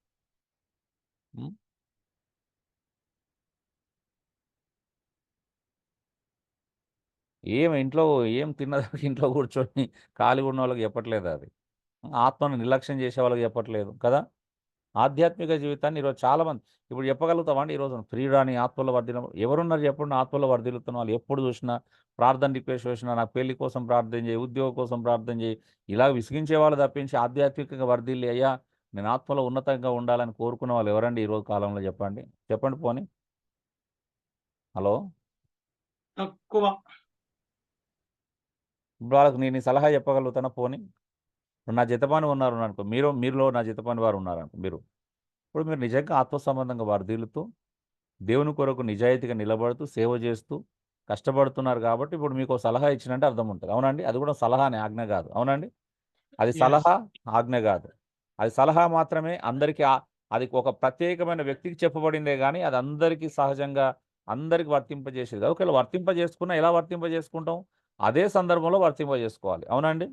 ఇంట్లో ఏం తిన్నదానికి ఇంట్లో కూర్చొని ఖాళీగా ఉన్న వాళ్ళకి చెప్పట్లేదు అది. ఆత్మను నిర్లక్ష్యం చేసే వాళ్ళకి చెప్పట్లేదు కదా. ఆధ్యాత్మిక జీవితాన్ని ఈరోజు చాలామంది ఇప్పుడు చెప్పగలుగుతామండి. ఈరోజు ప్రియుడాని ఆత్మలో వర్ధిల్ల ఎవరున్నారు చెప్పండి? ఆత్మలో వర్ధిల్లుతున్న వాళ్ళు ఎప్పుడు చూసినా ప్రార్థన రిక్వెస్ట్ చేసినా, నాకు పెళ్లి కోసం ప్రార్థన చేయి, ఉద్యోగం కోసం ప్రార్థన చేయి, ఇలా విసిగించే వాళ్ళు తప్పించి ఆధ్యాత్మికంగా వర్ధిల్లి అయ్యా నేను ఆత్మలో ఉన్నతంగా ఉండాలని కోరుకున్న వాళ్ళు ఎవరండి ఈరోజు కాలంలో? చెప్పండి, చెప్పండి పోనీ. హలో. తక్కువ. వాళ్ళకు నేను సలహా చెప్పగలుగుతానా పోనీ? నా జతపాని ఉన్నారు అనుకో, మీరులో నా జతపాని వారు ఉన్నారనుకో, ఇప్పుడు మీరు నిజంగా ఆత్మ సంబంధంగా వర్ధిల్లుతూ దేవుని కొరకు నిజాయితీగా నిలబడుతూ సేవ చేస్తూ కష్టపడుతున్నారు కాబట్టి ఇప్పుడు మీకు సలహా ఇచ్చినంటే అర్థం ఉంటుంది. అవునండి? అది కూడా సలహానే, ఆజ్ఞ కాదు. అవునండి? అది సలహా, ఆజ్ఞ కాదు. అది సలహా మాత్రమే. అందరికీ అది ఒక ప్రత్యేకమైన వ్యక్తికి చెప్పబడిందే కానీ అది అందరికీ సహజంగా అందరికి వర్తింపజేసేది. ఒకవేళ వర్తింపజేసుకున్నా ఎలా వర్తింపజేసుకుంటాం? అదే సందర్భంలో వర్తింపజేసుకోవాలి. అవునండి?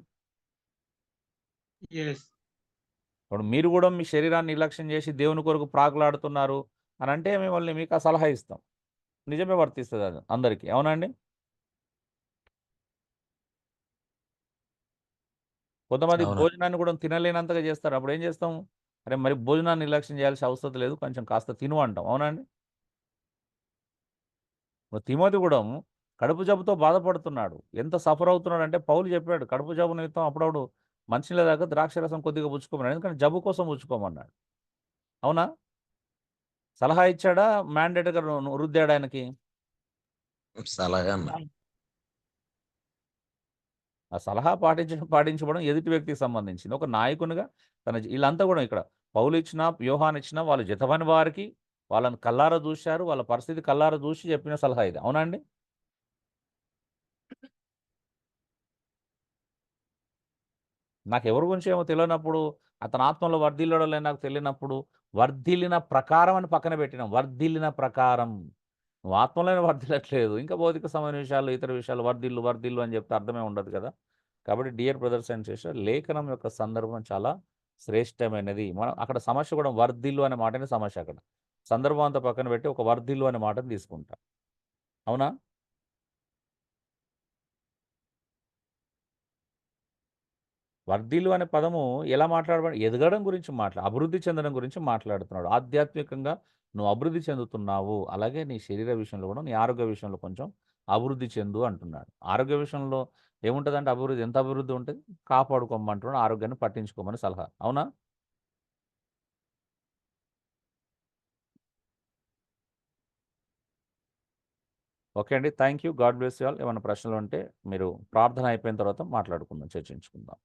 ఇప్పుడు మీరు కూడా మీ శరీరాన్ని నిర్లక్ష్యం చేసి దేవుని కొరకు ప్రాకులాడుతున్నారు అని అంటే మిమ్మల్ని మీకు ఆ సలహా ఇస్తాం. నిజమే వర్తిస్తుంది అది అందరికీ. అవునండి? కొంతమంది అవునా భోజనాన్ని కూడా తినలేనంతగా చేస్తారు. అప్పుడు ఏం చేస్తాం? అరే మరి భోజనాన్ని నిర్లక్ష్యం చేయాల్సిన అవసరం లేదు. కొంచెం కాస్త తిను అంటాం. అవునా అండి? తిమోతి కూడా కడుపు జబ్బుతో బాధపడుతున్నాడు. ఎంత సఫర్ అవుతున్నాడంటే పౌలు చెప్పాడు. కడుపు జబ్బు నిమిత్తం అప్పుడప్పుడు మంచినీళ్ళ దాకా ద్రాక్షరసం కొద్దిగా పుచ్చుకోమన్నాడు. ఎందుకంటే జబ్బు కోసం పుచ్చుకోమన్నాడు. అవునా? సలహా ఇచ్చాడా? మ్యాండేట్‌గా రుద్దాడా ఆయనకి? సలహా అన్న ఆ సలహా పాటించడం ఎదుటి వ్యక్తికి సంబంధించింది. ఒక నాయకునిగా ఈళ్ళంతా కూడా ఇక్కడ పౌలు ఇచ్చినా, యోహాను ఇచ్చినా వాళ్ళు జితమని వారికి వాళ్ళని కల్లారా చూశారు. వాళ్ళ పరిస్థితి కల్లారా చూసి చెప్పిన సలహా ఇది. అవునా అండి? నాకెవరి గురించి ఏమో తెలియనప్పుడు, అతని ఆత్మలో వర్ధిల్లడో లేదో నాకు తెలియనప్పుడు, వర్ధిల్లిన ప్రకారం అని పక్కన పెట్టినాం. వర్ధిల్లిన ప్రకారం. నువ్వు ఆత్మలోనే వర్ధిల్లట్లేదు. ఇంకా భౌతిక సంబంధమైన విషయాలు, ఇతర విషయాలు వర్ధిల్లు, వర్ధిల్లు అని చెప్తే అర్థమే ఉండదు కదా! కాబట్టి డియర్ బ్రదర్స్ అండ్ సిస్టర్స్ లేఖనం యొక్క సందర్భం చాలా శ్రేష్టమైనది. మనం అక్కడ సమస్య కూడా వర్ధిల్లు అనే మాటనే సమస్య అక్కడ. సందర్భం అంతా పక్కన పెట్టి ఒక వర్ధిల్లు అనే మాటను తీసుకుంటా. అవునా? వర్ధిల్లు అనే పదము ఎలా ఎదగడం గురించి అభివృద్ధి చెందడం గురించి మాట్లాడుతున్నాడు. ఆధ్యాత్మికంగా నువ్వు అభివృద్ధి చెందుతున్నావు. అలాగే నీ శరీర విషయంలో కూడా, నీ ఆరోగ్య విషయంలో కొంచెం అభివృద్ధి చెందు అంటున్నాడు. ఆరోగ్య విషయంలో ఏముంటదంటే అభివృద్ధి ఎంత అభివృద్ధి ఉంటది? కాపాడుకోమంటున్నాడు. ఆరోగ్యాన్ని పట్టించుకోమని సలహా. అవునా? ఓకే అండి. Thank you. God bless you all. ఏమైనా ప్రశ్నలుంటే మీరు ప్రార్థన అయిపోయిన తర్వాత మాట్లాడుకుందాం, చర్చించుకుందాం.